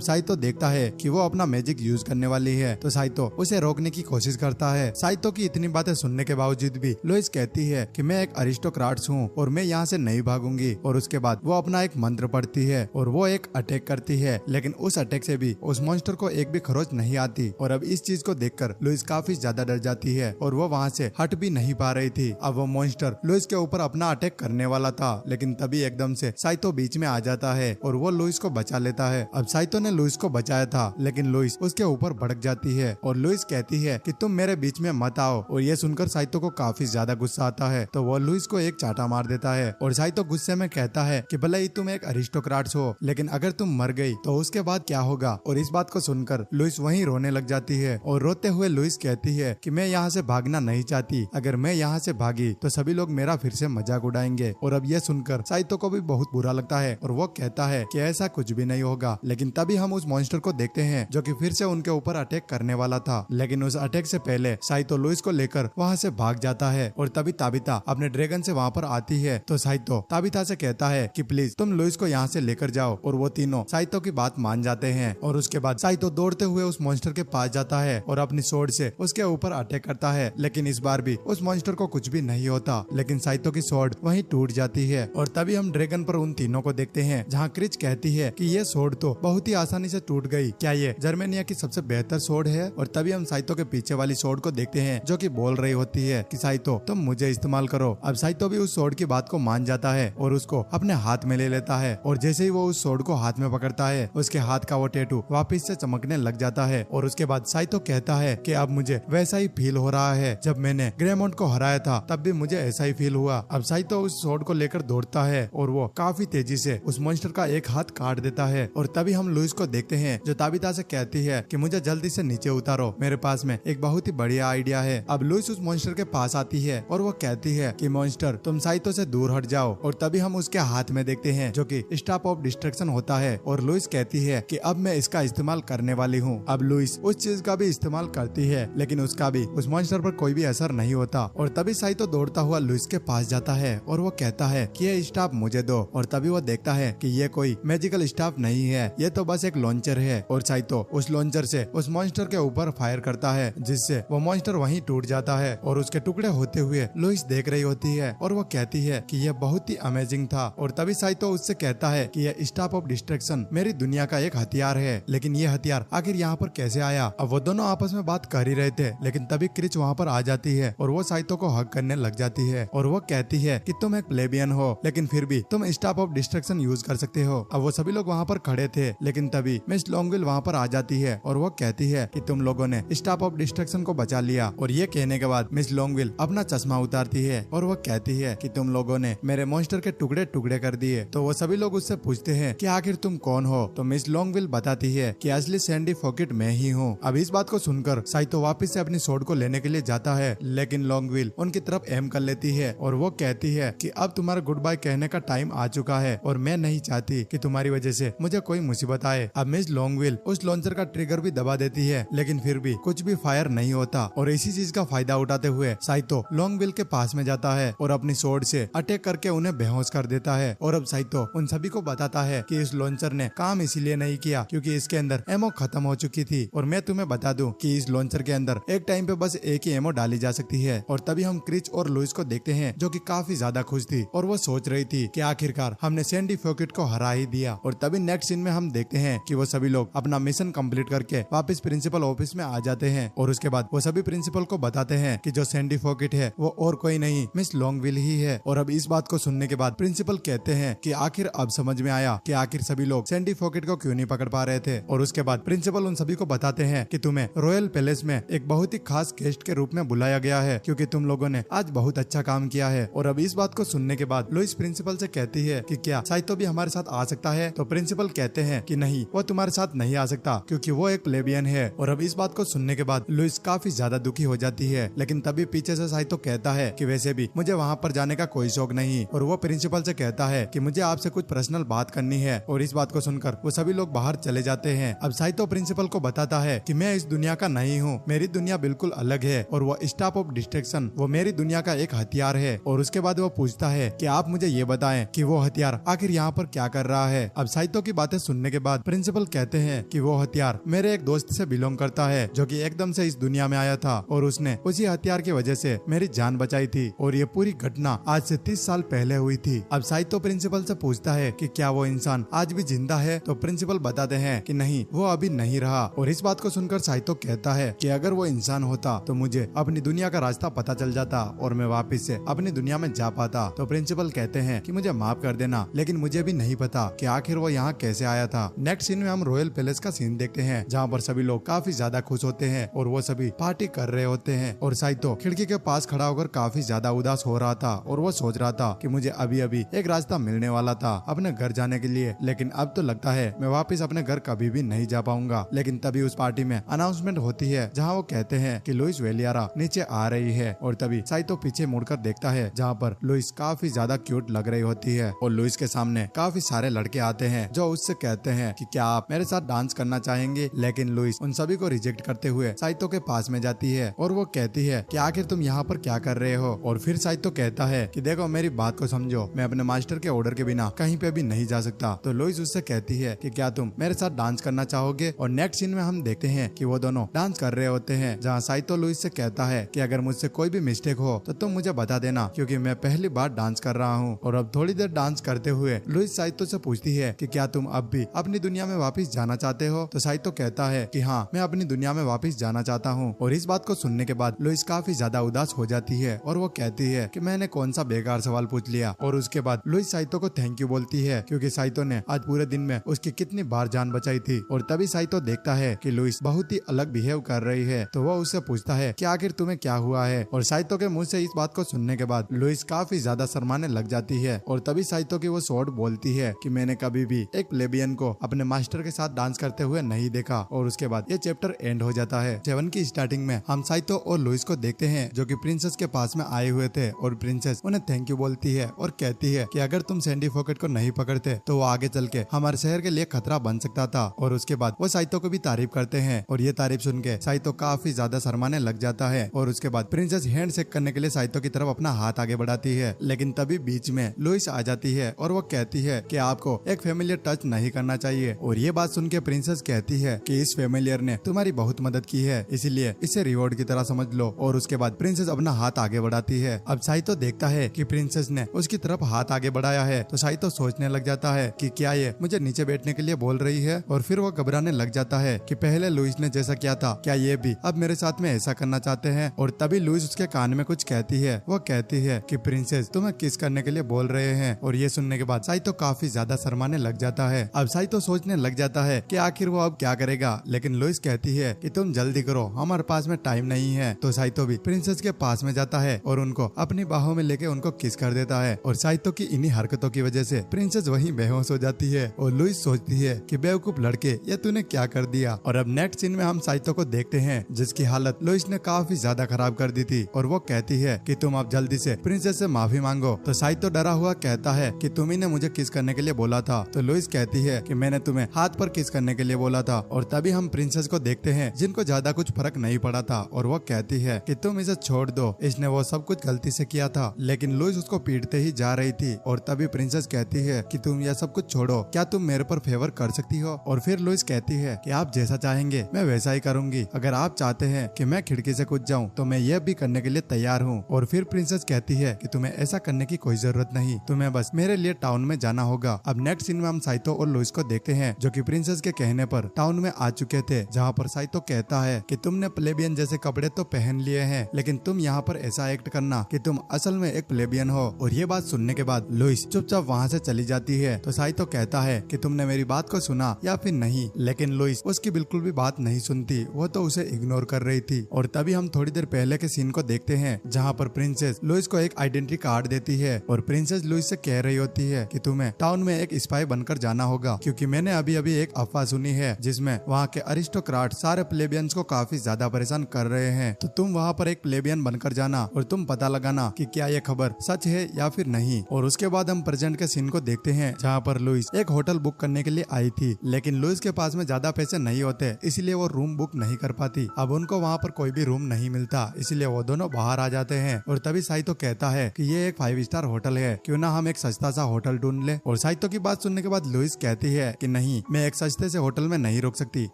साइतो देखता है कि वो अपना मैजिक यूज करने वाली है, तो साइतो उसे रोकने की कोशिश करता है। साइतो की इतनी बातें सुनने के बावजूद भी लुइस कहती है कि मैं एक अरिस्टोक्राट्स हूँ और मैं यहाँ से नहीं भागूंगी। और उसके बाद वो अपना एक मंत्र पढ़ती है और वो एक अटैक करती है, लेकिन उस अटैक से भी उस मॉन्स्टर को एक भी खरोच नहीं आती। और अब इस चीज को देखकर लुइस काफी ज्यादा डर जाती है और वो वहाँ से हट भी नहीं पा रही थी। अब वो मॉन्स्टर लुइस के ऊपर अपना अटैक करने वाला था, लेकिन तभी एकदम से साइतो बीच में आ जाता है और वो लुइस को बचा लेता है। अब साइतो ने लुइस को बचाया था, लेकिन लुइस उसके ऊपर भड़क जाती है और लुइस कहती है कि तुम मेरे बीच में मत आओ। और ये सुनकर साइतो को काफी ज्यादा गुस्सा आता है, तो वो लुइस को एक चाटा मार देता है। और साइतो गुस्से में कहता है कि भले ही तुम एक अरिस्टोक्राट्स हो, लेकिन अगर तुम मर गई तो उसके बाद क्या होगा। और इस बात को सुनकर लुइस वहीं रोने लग जाती है और रोते हुए लुइस कहती है कि मैं यहाँ से भागना नहीं चाहती, अगर मैं यहाँ से भागी तो सभी लोग मेरा फिर से मजाक उड़ाएंगे। और अब ये सुनकर साइतो को भी बहुत बुरा लगता है और वो कहता है कि ऐसा कुछ भी नहीं होगा। लेकिन तभी हम उस मॉन्स्टर को देखते हैं जो कि फिर से उनके ऊपर अटैक करने वाला था, लेकिन उस अटैक से पहले साइतो लुइस को लेकर वहाँ से भाग जाता है। और तभी ताबिता अपने ड्रैगन से वहाँ पर आती है, तो साइतो ताबिता से कहता है कि प्लीज तुम लुइस को यहाँ से लेकर जाओ। और वो तीनों साइतो की बात मान जाते हैं और उसके बाद साइतो दौड़ते हुए उस मॉन्स्टर के पास जाता है और अपनी स्वॉर्ड से उसके ऊपर अटैक करता है, लेकिन इस बार भी उस मॉन्स्टर को कुछ भी नहीं होता, लेकिन साइतो की स्वॉर्ड वहीं टूट जाती है। और तभी हम ड्रैगन पर उन तीनों को देखते हैं जहाँ क्रिच कहती है कि ये स्वॉर्ड तो बहुत ही आसानी से टूट गई, क्या ये जर्मेनिया की सबसे बेहतर स्वॉर्ड है। और तभी हम साइतो के पीछे वाली स्वॉर्ड को देखते हैं जो कि बोल रही होती है कि साइतो तुम मुझे इस्तेमाल करो। अब साइतो भी उस स्वॉर्ड की बात को मान जाता है और उसको अपने हाथ में ले लेता है। और जैसे ही वो उस स्वॉर्ड को हाथ में पकड़ता है, उसके हाथ का वो टैटू वापिस से चमकने लग जाता है। और उसके बाद साइतो कहता है कि अब मुझे वैसा ही फील हो रहा है, जब मैंने ग्रेमोंट को हराया था तब भी मुझे ऐसा ही फील हुआ। अब साइतो उस स्वॉर्ड को लेकर दौड़ता है और वो काफी तेजी से उस मॉन्स्टर का एक हाथ काट देता है। और तभी हम लुइस को देखते हैं जो ताबिता से कहती है कि मुझे जल्दी से नीचे उतारो, मेरे पास में एक बहुत ही बढ़िया आइडिया है। अब लुइस उस मॉन्स्टर के पास आती है और वो कहती है कि मॉन्स्टर तुम साइतो से दूर हट जाओ। और तभी हम उसके हाथ में देखते हैं जो कि स्टॉप ऑफ डिस्ट्रैक्शन होता है और लुइस कहती है कि अब मैं इसका इस्तेमाल करने वाली हूँ। अब लुइस उस चीज का भी इस्तेमाल करती है, लेकिन उसका भी उस मॉन्स्टर पर कोई भी असर नहीं होता। और तभी साइतो दौड़ता हुआ लुइस के पास जाता है और वो कहता है कि ये स्टाफ मुझे दो। और तभी वो देखता है कि ये कोई मैजिकल स्टाफ नहीं है, ये तो बस एक लॉन्चर है। और साइतो उस लॉन्चर से उस मॉन्स्टर के ऊपर फायर करता है, जिससे वो मॉन्स्टर वहीं टूट जाता है और उसके टुकड़े होते हुए लुइस देख रही होती है और वो कहती है कि यह बहुत ही अमेजिंग था। और तभी साइतो उससे कहता है कि यह स्टॉप ऑफ डिस्ट्रैक्शन मेरी दुनिया का एक हथियार है, लेकिन ये हथियार आखिर यहाँ पर कैसे आया। अब वो दोनों आपस में बात कर ही रहे थे, लेकिन तभी क्रिच वहाँ पर आ जाती है और वो वो साइतो को हक करने लग जाती है और वो कहती है कि तुम एक प्लेबियन हो लेकिन फिर भी तुम स्टाफ ऑफ डिस्ट्रक्शन यूज कर सकते हो। अब वो सभी लोग वहाँ पर खड़े थे लेकिन तभी मिस लॉन्गविल वहाँ पर आ जाती है और वो कहती है कि तुम लोगों ने स्टाफ ऑफ डिस्ट्रक्शन को बचा लिया। और ये कहने के बाद मिस लॉन्गविल अपना चश्मा उतारती है और वो कहती है कि तुम लोगों ने मेरे मॉन्स्टर के टुकड़े टुकड़े कर दिए। तो वो सभी लोग उससे पूछते हैं कि आखिर तुम कौन हो। तो मिस लॉन्गविल बताती है कि असली सैंडी फॉकेट मैं ही हूँ। अब इस बात को सुनकर साइतो वापस से अपनी स्वॉर्ड को लेने के लिए जाता है लेकिन लॉन्गविल उनकी तरफ एम कर लेती है और वो कहती है कि अब तुम्हारा गुड बाय कहने का टाइम आ चुका है और मैं नहीं चाहती कि तुम्हारी वजह से मुझे कोई मुसीबत आए। अब मिस लॉन्गविल उस लॉन्चर का ट्रिगर भी दबा देती है लेकिन फिर भी कुछ भी फायर नहीं होता और इसी चीज का फायदा उठाते हुए साइतो लॉन्गविल के पास में जाता है और अपनी स्वॉर्ड से अटैक करके उन्हें बेहोश कर देता है। और अब साइतो उन सभी को बताता है कि इस लॉन्चर ने काम इसीलिए नहीं किया क्योंकि इसके अंदर एमो खत्म हो चुकी थी और मैं तुम्हें बता दूं कि इस लॉन्चर के अंदर एक टाइम पे बस एक ही एमो डाली जा सकती है। और तभी हम क्रिच और लुइस को देखते हैं जो कि काफी ज्यादा खुश थी और वो सोच रही थी कि आखिरकार हमने सैंडी फॉकेट को हरा ही दिया। और तभी नेक्स्ट सीन में हम देखते हैं कि वो सभी लोग अपना मिशन कंप्लीट करके वापस प्रिंसिपल ऑफिस में आ जाते हैं और उसके बाद वो सभी प्रिंसिपल को बताते हैं कि जो सैंडी फॉकेट है वो और कोई नहीं मिस लॉन्गविल ही है। और अब इस बात को सुनने के बाद प्रिंसिपल कहते हैं कि आखिर अब समझ में आया कि आखिर सभी लोग सैंडी फॉकेट को क्यों नहीं पकड़ पा रहे थे। और उसके बाद प्रिंसिपल उन सभी को बताते हैं कि तुम्हें रॉयल पैलेस में एक बहुत ही खास गेस्ट के रूप में बुलाया गया है क्योंकि तुम लोगों ने आज बहुत अच्छा काम किया है। और अब इस बात को सुनने के बाद लुइस प्रिंसिपल से कहती है कि क्या साइतो भी हमारे साथ आ सकता है। तो प्रिंसिपल कहते हैं कि नहीं, वो तुम्हारे साथ नहीं आ सकता क्योंकि वो एक प्लेबियन है। और अब इस बात को सुनने के बाद लुइस काफी ज्यादा दुखी हो जाती है लेकिन तभी पीछे से साइतो कहता है कि वैसे भी मुझे वहाँ पर जाने का कोई शौक नहीं। और वो प्रिंसिपल से कहता है कि मुझे आपसे कुछ पर्सनल बात करनी है। और इस बात को सुनकर वो सभी लोग बाहर चले जाते हैं। अब साइतो प्रिंसिपल को बताता है कि मैं इस दुनिया का नहीं हूँ, मेरी दुनिया बिल्कुल अलग है और वो स्टाफ ऑफ डिस्ट्रक्शन वो मेरी दुनिया का एक हथियार है। और उसके बाद वो पूछता है कि आप मुझे ये बताएं कि वो हथियार आखिर यहाँ पर क्या कर रहा है। अब साइतो की बातें सुनने के बाद प्रिंसिपल कहते हैं कि वो हथियार मेरे एक दोस्त से बिलोंग करता है जो कि एकदम से इस दुनिया में आया था और उसने उसी हथियार की वजह से मेरी जान बचाई थी। और ये पूरी घटना आज से 30 साल पहले हुई थी। अब साइतो प्रिंसिपल से पूछता है कि क्या वो इंसान आज भी जिंदा है। तो प्रिंसिपल बताते हैं कि नहीं, वो अभी नहीं रहा। और इस बात को सुनकर साइतो कहता है कि अगर वो इंसान होता तो मुझे अपनी दुनिया का रास्ता पता चल जाता और मैं वापस से अपनी दुनिया में जा पाता। तो प्रिंसिपल कहते हैं कि मुझे माफ कर देना लेकिन मुझे भी नहीं पता कि आखिर वो यहाँ कैसे आया था। नेक्स्ट सीन में हम रॉयल पैलेस का सीन देखते हैं जहाँ पर सभी लोग काफी ज्यादा खुश होते हैं और वो सभी पार्टी कर रहे होते हैं। और साइतो खिड़की के पास खड़ा होकर काफी ज्यादा उदास हो रहा था और वो सोच रहा था कि मुझे अभी अभी एक रास्ता मिलने वाला था अपने घर जाने के लिए, लेकिन अब तो लगता है मैं वापस अपने घर कभी भी नहीं जा पाऊंगा। लेकिन तभी उस पार्टी में अनाउंसमेंट होती है जहाँ वो कहते हैं कि लुइस वेलियारा नीचे आ रही है। और तभी साइतो पीछे मुड़कर देखता है जहाँ पर लुइस काफी ज्यादा क्यूट लग रही होती है और लुइस के सामने काफी सारे लड़के आते हैं जो उससे कहते हैं कि क्या आप मेरे साथ डांस करना चाहेंगे। लेकिन लुइस उन सभी को रिजेक्ट करते हुए साइतो के पास में जाती है और वो कहती है कि आखिर तुम यहाँ पर क्या कर रहे हो। और फिर साइतो कहता है कि देखो मेरी बात को समझो, मैं अपने मास्टर के ऑर्डर के बिना कहीं पे भी नहीं जा सकता। तो लुइस उससे कहती है कि क्या तुम मेरे साथ डांस करना चाहोगे। और नेक्स्ट सीन में हम देखते हैं कि वो दोनों डांस कर रहे होते हैं जहाँ साइतो लुइस से कहता है कि अगर मुझसे कोई भी मिस्टेक हो तो तुम मुझे बता देना क्योंकि मैं पहली बार डांस कर रहा हूँ। और अब थोड़ी देर डांस करते हुए लुइस साइतो से पूछती है कि क्या तुम अब भी अपनी दुनिया में वापस जाना चाहते हो। तो साइतो कहता है कि हाँ, मैं अपनी दुनिया में वापस जाना चाहता हूँ। और इस बात को सुनने के बाद लुइस काफी ज्यादा उदास हो जाती है और वो कहती है कि मैंने कौन सा बेकार सवाल पूछ लिया। और उसके बाद लुइस साइतो को थैंक यू बोलती है क्योंकि साइतो ने आज पूरे दिन में उसकी कितनी बार जान बचाई थी। और तभी साइतो देखता है कि लुइस बहुत ही अलग बिहेव कर रही है तो वो उससे पूछता है कि आखिर तुम्हें क्या हुआ है। और साइतो के मुंह से इस बात को सुनने के बाद लुइस काफी ज्यादा शर्माने लग जाती है। और तभी साइतो की वो स्वॉर्ड बोलती है कि मैंने कभी भी एक प्लेबियन को अपने मास्टर के साथ डांस करते हुए नहीं देखा। और उसके बाद ये चैप्टर एंड हो जाता है। 7 की स्टार्टिंग में हम साइतो और लुइस को देखते हैं जो कि प्रिंसेस के पास में आए हुए थे और प्रिंसेस उन्हें थैंक यू बोलती है और कहती है कि अगर तुम सैंडी फॉकेट को नहीं पकड़ते तो वो आगे चल के हमारे शहर के लिए खतरा बन सकता था। और उसके बाद वो साइतो को भी तारीफ करते हैं और ये तारीफ सुन के साइतो काफी ज्यादा शर्माने लग जाता है। और उसके बाद प्रिंसेस हैंड शेक करने के लिए साइतो की तरफ अपना हाथ आगे बढ़ाती है लेकिन तभी बीच में लुइस आ जाती है और वो कहती है कि आपको एक फेमिलियर टच नहीं करना चाहिए। और ये बात सुन के प्रिंसेस कहती है कि इस फेमिलियर ने तुम्हारी बहुत मदद की है इसीलिए इसे रिवॉर्ड की तरह समझ लो। और उसके बाद प्रिंसेस अपना हाथ आगे बढ़ाती है। अब साइतो देखता है कि प्रिंसेस ने उसकी तरफ हाथ आगे बढ़ाया है तो साइतो सोचने लग जाता है कि क्या ये मुझे नीचे बैठने के लिए बोल रही है। और फिर वो घबराने लग जाता है कि पहले लुइस ने जैसा किया था क्या ये भी अब मेरे साथ में ऐसा करना चाहते हैं। और तभी लुइस उसके कान में कुछ कहती है। वो कहती है कि प्रिंसेस तुम्हें किस करने के लिए बोल रहे हैं। और ये सुनने के बाद साइतो काफी ज्यादा शर्माने लग जाता है। अब साइतो सोचने लग जाता है कि आखिर वो अब क्या करेगा, लेकिन लुइस कहती है कि तुम जल्दी करो, हमारे पास में टाइम नहीं है। तो साइतो भी प्रिंसेस के पास में जाता है और उनको अपनी बाहों में लेके उनको किस कर देता है। और साइतो की इन्हीं हरकतों की वजह से प्रिंसेस वहीं बेहोश हो जाती है। और लुइस सोचती है कि बेवकूफ लड़के, ये तूने क्या कर दिया। और अब नेक्स्ट सीन में हम साइतो को देखते हैं जिसकी हालत लुइस ने काफी ज्यादा खराब कर दी थी। और वो कहती है कि तुम अब जल्दी से प्रिंसेस से माफी मांगो। तो साइतो डरा हुआ कहता है कि तुम ही ने मुझे किस करने के लिए बोला था। तो लुइस कहती है कि मैंने तुम्हें हाथ पर किस करने के लिए बोला था। और तभी हम प्रिंसेस को देखते हैं जिनको ज्यादा कुछ फर्क नहीं पड़ा था। और वो कहती है कि तुम इसे छोड़ दो, इसने वो सब कुछ गलती से किया था। लेकिन लुइस उसको पीटते ही जा रही थी। और तभी प्रिंसेस कहती है कि तुम यह सब कुछ छोड़ो, क्या तुम मेरे पर फेवर कर सकती हो। और फिर लुइस कहती है कि आप जैसा चाहेंगे मैं वैसा ही करूंगी। अगर आप चाहते हैं कि मैं खिड़की से कूद जाऊं तो मैं यह भी करने के लिए तैयार हूं। और फिर प्रिंसेस कहती है कि तुम्हें ऐसा करने की कोई जरूरत नहीं, तुम्हें बस मेरे लिए टाउन में जाना होगा। अब नेक्स्ट सीन में हम साइतो और लुइस को देखते हैं जो कि प्रिंसेस के कहने पर टाउन में आ चुके थे, जहाँ पर साइतो कहता है कि तुमने प्लेबियन जैसे कपड़े तो पहन लिए हैं, लेकिन तुम यहाँ पर ऐसा एक्ट करना कि तुम असल में एक प्लेबियन हो। और ये बात सुनने के बाद लुइस चुपचाप वहाँ से चली जाती है। तो साइतो कहता है कि तुमने मेरी बात को सुना या फिर नहीं, लेकिन लुइस उसकी बिल्कुल भी बात नहीं सुनती, वो तो उसे इग्नोर कर रही थी। और तभी हम थोड़ी देर पहले के सीन को देखते हैं जहाँ पर प्रिंसेस लुइस को एक आइडेंटिटी कार्ड देती है। और प्रिंसेस लुइस से कह रही होती है कि तुम्हें टाउन में एक स्पाई बनकर जाना होगा, क्योंकि मैंने अभी अभी एक अफवाह सुनी है जिसमें वहाँ के अरिस्टोक्राट सारे प्लेबियंस को काफी ज्यादा परेशान कर रहे हैं। तो तुम वहाँ पर एक प्लेबियन बनकर जाना और तुम पता लगाना कि क्या ये खबर सच है या फिर नहीं। और उसके बाद हम प्रेजेंट के सीन को देखते हैं जहाँ पर लुइस एक होटल बुक करने के लिए आई थी, लेकिन लुइस के पास में ज्यादा पैसे नहीं होते, इसलिए वो रूम बुक नहीं कर पाती। अब उनको वहाँ पर कोई भी रूम नहीं मिलता, इसलिए वो दोनों बाहर आ जाते हैं। और तभी साइतो कहता है कि ये एक 5 स्टार होटल है, क्यों ना हम एक सस्ता सा होटल ढूंढ ले। और साइतो की बात सुनने के बाद लुइस कहती है कि नहीं, मैं एक सस्ते से होटल में नहीं रुक सकती।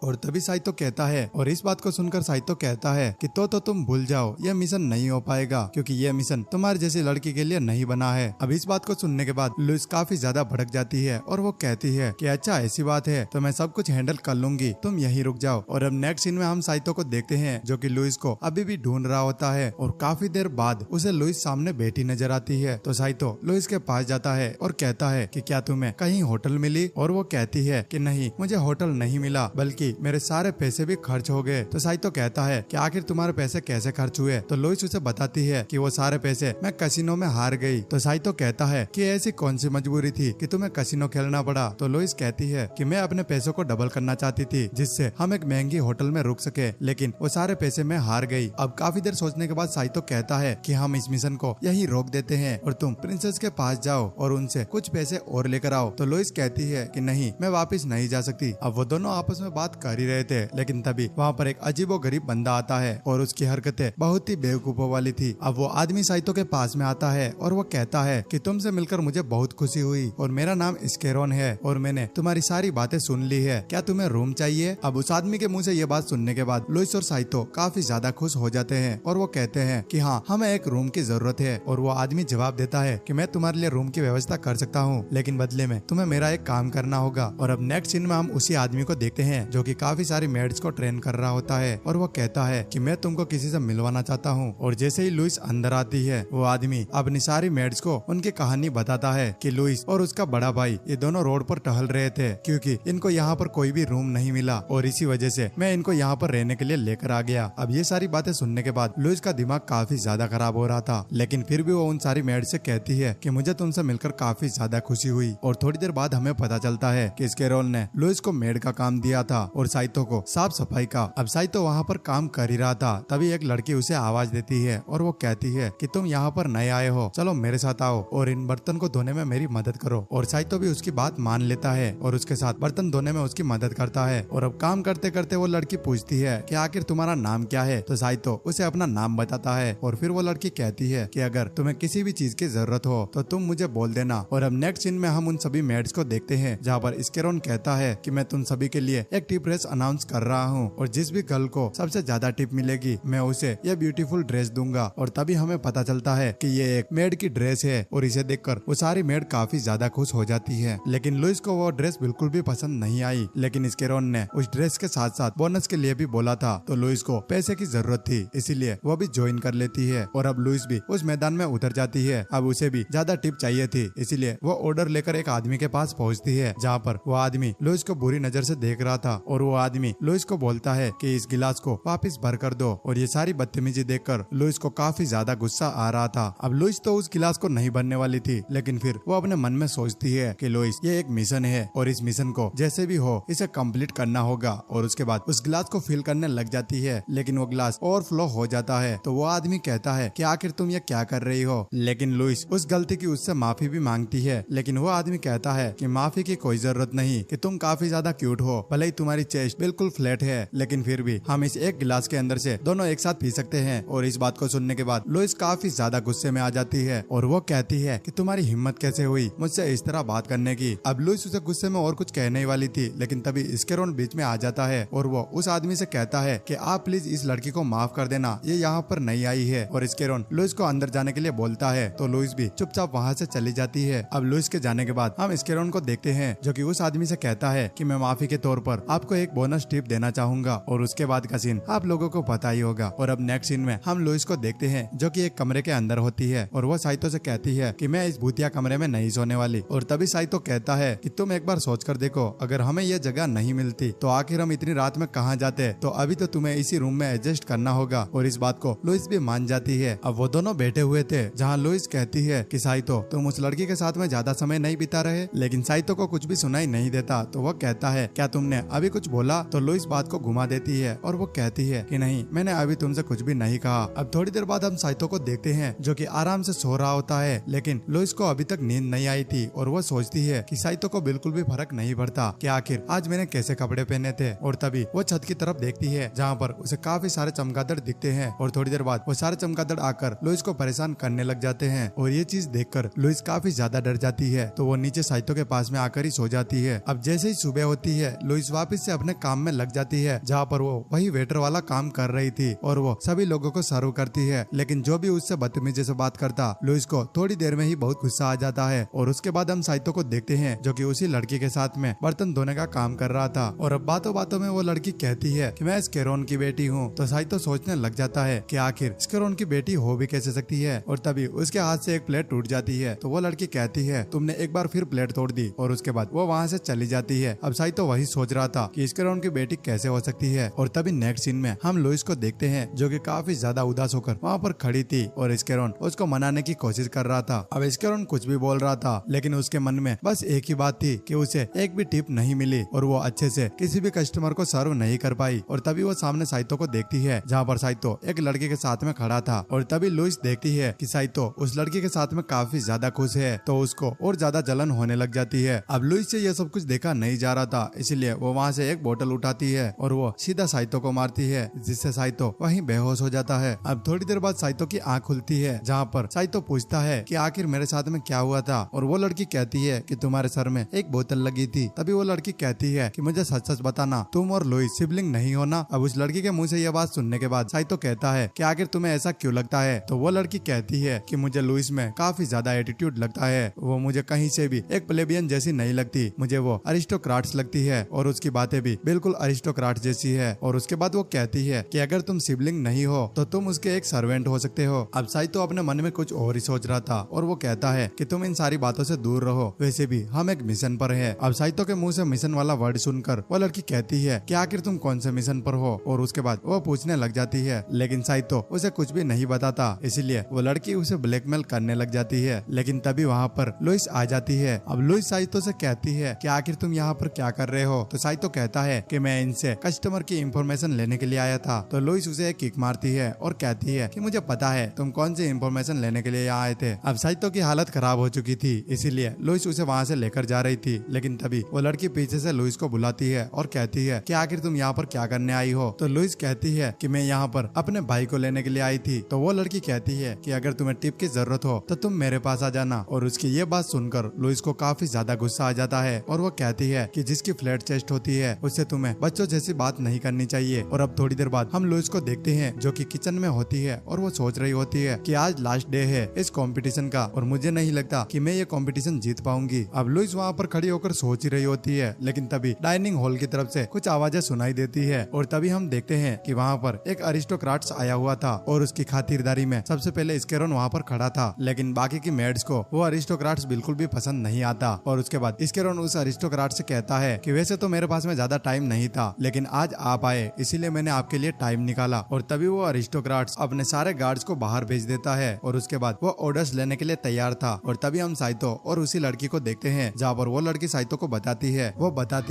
और तभी साइतो कहता है, और इस बात को सुनकर साइतो कहता है कि तो तुम भूल जाओ, यह मिशन नहीं हो पाएगा, क्योंकि यह मिशन तुम्हारे जैसी लड़की के लिए नहीं बना है। अब इस बात को सुनने के बाद लुइस काफी ज्यादा भड़क जाती है और वो कहती है कि अच्छा ऐसी बात है तो मैं सब कुछ हैंडल कर लूंगी, तुम यहीं रुक जाओ। और अब नेक्स्ट सीन में हम साइतो को देखते हैं जो कि लुइस को अभी भी ढूंढ रहा होता है। और काफी देर बाद उसे लुइस सामने बैठी नजर आती है। तो साइतो लुइस के पास जाता है और कहता है कि क्या तुम्हें कहीं होटल मिली। और वो कहती है कि नहीं, मुझे होटल नहीं मिला, बल्कि मेरे सारे पैसे भी खर्च हो गए। तो साइतो कहता है कि आखिर तुम्हारे पैसे कैसे खर्च हुए। तो लुइस उसे बताती है कि वो सारे पैसे मैं कैसीनो में हार गई। तो साइतो कहता है कि ऐसी कौन सी मजबूरी थी कि तुम्हें कैसीनो खेलना पड़ा। तो लुइस कहती है कि मैं अपने पैसों को डबल करना चाहती थी, जिससे हम एक महंगी होटल में रुक सके, लेकिन वो सारे पैसे मैं हार गई। अब काफी देर सोचने के बाद साइतो कहता है कि हम इस मिशन को यहीं रोक देते हैं और तुम प्रिंसेस के पास जाओ और उनसे कुछ पैसे और लेकर आओ। तो लुइस कहती है कि नहीं, मैं वापस नहीं जा सकती। अब वो दोनों आपस में बात कर ही रहे थे, लेकिन तभी वहाँ पर एक अजीबोगरीब बंदा आता है और उसकी हरकतें बहुत ही बेवकूफों वाली थी। अब वो आदमी साइतो के पास में आता है और वो कहता है कि तुमसे मिलकर मुझे बहुत खुशी हुई और मेरा नाम स्केरोन है और मैंने तुम्हारी सारी बातें सुन ली है, क्या तुम्हें रूम चाहिए। अब उस आदमी के मुंह से ये बात सुनने के बाद लुइस और साइतो काफी ज्यादा खुश हो जाते हैं और वो कहते हैं कि हाँ, हमें एक रूम की जरूरत है। और वो आदमी जवाब देता है कि मैं तुम्हारे लिए रूम की व्यवस्था कर सकता हूँ, लेकिन बदले में तुम्हें मेरा एक काम करना होगा। और अब नेक्स्ट सीन में हम उसी आदमी को देखते हैं जो कि काफी सारी मेड्स को ट्रेन कर रहा होता है और वो कहता है कि मैं तुमको किसी से मिलवाना चाहता हूँ। और जैसे ही लुइस अंदर आती है, वो आदमी अपनी सारी मेड्स को उनकी कहानी बताता है कि लुइस और उसका बड़ा भाई ये दोनों रोड पर टहल रहे थे, क्योंकि इनको यहाँ पर कोई भी रूम नहीं मिला और इसी वजह से मैं इनको यहाँ पर रहने के लिए लेकर आ गया। अब ये सारी बातें सुनने के बाद लुइस का दिमाग काफी ज्यादा खराब हो रहा था, लेकिन फिर भी वो उन सारी मेड से कहती है कि मुझे तुमसे मिलकर काफी ज्यादा खुशी हुई। और थोड़ी देर बाद हमें पता चलता है कि स्केरोल ने लुइस को मेड का काम दिया था और साइतो को साफ सफाई का। अब साइतो वहाँ पर काम कर ही रहा था, तभी एक लड़की उसे आवाज देती है और वो कहती है कि तुम यहाँ पर नए आए हो, चलो मेरे साथ आओ और इन बर्तन को धोने में मेरी मदद करो। और साइतो भी उसकी बात मान लेता है और उसके साथ बर्तन धोने में उसकी मदद करता है। और अब काम करते करते वो लड़की पूछती है कि आखिर तुम्हारा नाम क्या है। तो साइतो उसे अपना नाम बताता है और फिर वो लड़की कहती है कि अगर तुम्हें किसी भी चीज की जरूरत हो तो तुम मुझे बोल देना। और अब नेक्स्ट सीन में हम उन सभी मेड्स को देखते हैं जहाँ पर स्केरोन कहता है कि मैं तुम सभी के लिए एक टिप रेस अनाउंस कर रहा हूँ और जिस भी गर्ल को सबसे ज्यादा टिप मिलेगी मैं उसे यह ब्यूटीफुल ड्रेस दूंगा। और तभी हमें पता चलता है कि ये एक मेड की ड्रेस है और इसे देखकर वो सारी मेड काफी ज्यादा खुश हो जाती है, लेकिन लुइस को वो ड्रेस बिल्कुल भी पसंद नहीं आई। लेकिन स्केरोन ने उस ड्रेस के साथ साथ बोनस के लिए भी बोला था, तो लुइस को पैसे की जरूरत थी, इसीलिए वो भी ज्वाइन कर लेती है और अब लुइस भी उस मैदान में उतर जाती है। अब उसे भी ज्यादा टिप चाहिए थी, इसीलिए वो ऑर्डर लेकर एक आदमी के पास पहुंचती है, जहाँ पर वो आदमी लुइस को बुरी नजर से देख रहा था और वो आदमी लुइस को बोलता है कि इस गिलास को वापस भर कर दो। और ये सारी बदतमीजी देखकर लुइस को काफी ज्यादा गुस्सा आ रहा था। अब लुइस तो उस गिलास को नहीं भरने वाली थी, लेकिन फिर वो अपने मन में सोचती है कि लुइस ये एक मिशन है और इस मिशन को जैसे भी हो इसे कंप्लीट करना होगा। और उसके बाद उस गिलास को फिल करने लग जाती है, लेकिन वो गिलास ओवरफ्लो हो जाता है। तो वो आदमी कहता है कि आखिर तुम ये क्या कर रही हो, लेकिन लुइस उस गलती की उससे माफी भी मांगती है, लेकिन वो आदमी कहता है कि माफी की कोई जरूरत नहीं, कि तुम काफी ज्यादा क्यूट हो, भले ही तुम्हारी चेस्ट बिल्कुल फ्लैट है, लेकिन फिर भी हम इस एक गिलास के अंदर से दोनों एक साथ पी सकते हैं। और इस बात को सुनने के बाद लुइस काफी ज्यादा गुस्से में आ जाती है और वो कहती है कि तुम्हारी हिम्मत कैसे हुई मुझसे इस तरह बात करने की। अब लुइस उसे गुस्से में और कुछ कहने वाली थी, लेकिन तभी स्केरोन बीच में आ जाता है और वो उस आदमी से कहता है कि आप प्लीज इस लड़की को माफ कर देना, ये यहाँ पर नहीं आई है। और स्केरोन लुइस को अंदर जाने के लिए बोलता है, तो लुइस भी चुपचाप वहाँ से चली जाती है। अब लुइस के जाने के बाद हम स्केरोन को देखते हैं, जो कि उस आदमी से कहता है कि मैं माफी के तौर पर आपको एक बोनस टिप देना चाहूंगा। और उसके बाद का सीन आप लोगों को पता ही होगा। और अब नेक्स्ट सीन में हम लुइस को देखते हैं, जो कि एक कमरे के अंदर होती है और वो साइतो से कहती है कि मैं इस भूतिया कमरे में नहीं सोने वाली। और तभी साइतो कहता है कि तुम एक बार सोच कर देखो, अगर हमें ये जगह नहीं मिलती तो आखिर हम इतनी रात में कहाँ जाते, तो अभी तो तुम्हें इसी रूम में एडजस्ट करना होगा। और इस बात को लुइस भी मान जाती है। अब वो दोनों बैठे हुए थे, जहाँ लुइस कहती है कि साइतो तुम उस लड़की के साथ में ज्यादा समय नहीं बिता रहे, लेकिन साइतो को कुछ भी सुनाई नहीं देता। तो वो कहता है क्या तुमने अभी कुछ बोला, तो लुइस बात को घुमा देती है और वो कहती है कि नहीं, मैंने अभी तुमसे कुछ भी नहीं कहा। अब थोड़ी देर बाद हम साइतो को देखते हैं, जो कि आराम से सो रहा होता है, लेकिन लुइस को अभी तक नींद नहीं आई थी और वो सोचती है कि साइतो को बिल्कुल भी फर्क नहीं पड़ता कि आखिर आज मैंने कैसे कपड़े पहने थे। और तभी वो छत की तरफ देखती है, जहाँ पर उसे काफी सारे चमगादड़ दिखते हैं और थोड़ी देर बाद वो सारे चमगादड़ आकर लुइस को परेशान करने लग जाते हैं। और ये चीज देखकर लुइस काफी ज्यादा डर जाती है, तो वो नीचे साइतो के पास में आकर ही सो जाती है। अब जैसे ही सुबह होती है, लुइस वापस से अपने काम में लग जाती है, जहाँ पर वो वही वेटर वाला काम कर रही थी और वो सभी लोगों को सर्व करती है। लेकिन जो भी उससे बदतमीजी से बात करता, लुइस को थोड़ी देर में ही बहुत गुस्सा आ जाता है। और उसके बाद हम साइतो को देखते हैं, जो कि उसी लड़की के साथ में बर्तन धोने का काम कर रहा था। और अब बातों बातों में वो लड़की कहती है कि मैं स्केरोन की बेटी हूँ। तो साइतो सोचने लग जाता है कि आखिर स्केरोन की बेटी हो भी कैसे सकती है। और तभी उसके हाथ से एक प्लेट टूट जाती है, तो वो लड़की कहती है तुमने एक बार फिर प्लेट तोड़ दी। और उसके बाद वो वहाँ से चली जाती है। अब साइतो वही सोच रहा था कि स्केरोन की बेटी कैसे हो सकती है। और तभी नेक्स्ट सीन में हम लुइस को देखते हैं, जो कि काफी ज्यादा उदास होकर वहाँ पर खड़ी थी और स्केरोन उसको मनाने की कोशिश कर रहा था। अब स्केरोन कुछ भी बोल रहा था, लेकिन उसके मन में बस एक ही बात थी कि उसे एक भी टिप नहीं मिली और वो अच्छे से किसी भी कस्टमर को सर्व नहीं कर पाई। और तभी वो सामने साइतो को देखती है, जहाँ पर साइतो एक लड़के के साथ में खड़ा था। और तभी लुइस देखती है कि साइतो उस लड़की के साथ में काफी ज्यादा खुश है, तो उसको और ज्यादा जलन होने लग जाती है। अब लुइस से ये सब कुछ देखा नहीं जा रहा था, इसलिए वो वहाँ से एक बोतल उठाती है और वो सीधा साइतो को मारती है, जिससे साइतो वहीं बेहोश हो जाता है। अब थोड़ी देर बाद साइतो की आंख खुलती है, जहाँ पर साइतो पूछता है कि आखिर मेरे साथ में क्या हुआ था। और वो लड़की कहती है कि तुम्हारे सर में एक बोतल लगी थी। तभी वो लड़की कहती है कि मुझे सच सच बताना, तुम और लुइस सिबलिंग नहीं हो ना। अब उस लड़की के मुंह से यह बात सुनने के बाद साइतो कहता है कि आखिर तुम्हें ऐसा क्यों लगता है। तो वो लड़की कहती है कि मुझे लुइस में काफी ज्यादा एटीट्यूड लगता है, वो मुझे कहीं से भी एक प्लेबियन जैसी नहीं लगती, मुझे वो अरिस्टोक्राट्स लगती है और उसकी बातें भी बिल्कुल अरिस्टोक्राट जैसी है। और उसके बाद वो कहती है कि अगर तुम सिबलिंग नहीं हो तो तुम उसके एक सर्वेंट हो सकते हो। अब साइतो अपने मन में कुछ और ही सोच रहा था और वो कहता है कि तुम इन सारी बातों से दूर रहो, वैसे भी हम एक मिशन पर है। अब साइतो के मुंह से मिशन वाला वर्ड सुनकर वो लड़की कहती है कि आखिर तुम कौन से मिशन पर हो। और उसके बाद वो पूछने लग जाती है, लेकिन साइतो उसे कुछ भी नहीं बताता, इसलिए वो लड़की उसे ब्लैकमेल करने लग जाती है। लेकिन तभी वहाँ पर लुइस आ जाती है। अब लुइस साइतो से कहती है कि आखिर तुम यहाँ पर क्या कर रहे हो। तो साइतो कहता है कि मैं इनसे कस्टमर की इंफॉर्मेशन लेने के लिए आया था। तो लुइस उसे एक किक मारती है और कहती है कि मुझे पता है तुम कौन सी इंफॉर्मेशन लेने के लिए यहाँ आए थे। अब साइतो की हालत खराब हो चुकी थी, इसीलिए लुइस उसे वहाँ से लेकर जा रही थी। लेकिन तभी वो लड़की पीछे से लुइस को बुलाती है और कहती है कि आखिर तुम यहाँ पर क्या करने आई हो। तो लुइस कहती है कि मैं यहाँ पर अपने भाई को लेने के लिए आई थी। तो वो लड़की कहती है कि अगर तुम्हें टिप की जरूरत हो तो तुम मेरे पास आ जाना। और उसकी ये बात सुनकर लुइस को काफी ज्यादा गुस्सा आ जाता है और वो कहती है कि जिसकी फ्लैट चेस्ट होती है उससे तुम्हें बच्चों जैसी बात नहीं करनी चाहिए। और अब थोड़ी देर बाद हम लुइस को देखते हैं, जो कि किचन में होती है और वो सोच रही होती है कि आज लास्ट डे है इस कंपटीशन का और मुझे नहीं लगता कि मैं ये कंपटीशन जीत पाऊंगी। अब लुइस वहाँ पर खड़ी होकर सोच ही रही होती है, लेकिन तभी डाइनिंग हॉल की तरफ से कुछ आवाजें सुनाई देती है और तभी हम देखते हैं कि वहाँ पर एक अरिस्टोक्राट अरिस्टोक्राट्स आया हुआ था और उसकी खातिरदारी में सबसे पहले स्केरोन वहाँ पर खड़ा था, लेकिन बाकी की मेड्स को वो अरिस्टोक्राट्स बिल्कुल भी पसंद नहीं आता। और उसके बाद स्केरोन उस अरिस्टोक्राट से कहता है कि वैसे तो मेरे पास में ज्यादा टाइम नहीं था, लेकिन आज आप आए इसीलिए मैंने आपके लिए टाइम निकाला। और तभी वो अरिस्टोक्राट्स अपने सारे गार्ड्स को बाहर भेज देता है और उसके बाद वो ऑर्डर्स लेने के लिए तैयार था। और तभी हम साइतो और उसी लड़की को देखते हैं, जहाँ पर वो लड़की साइतो को बताती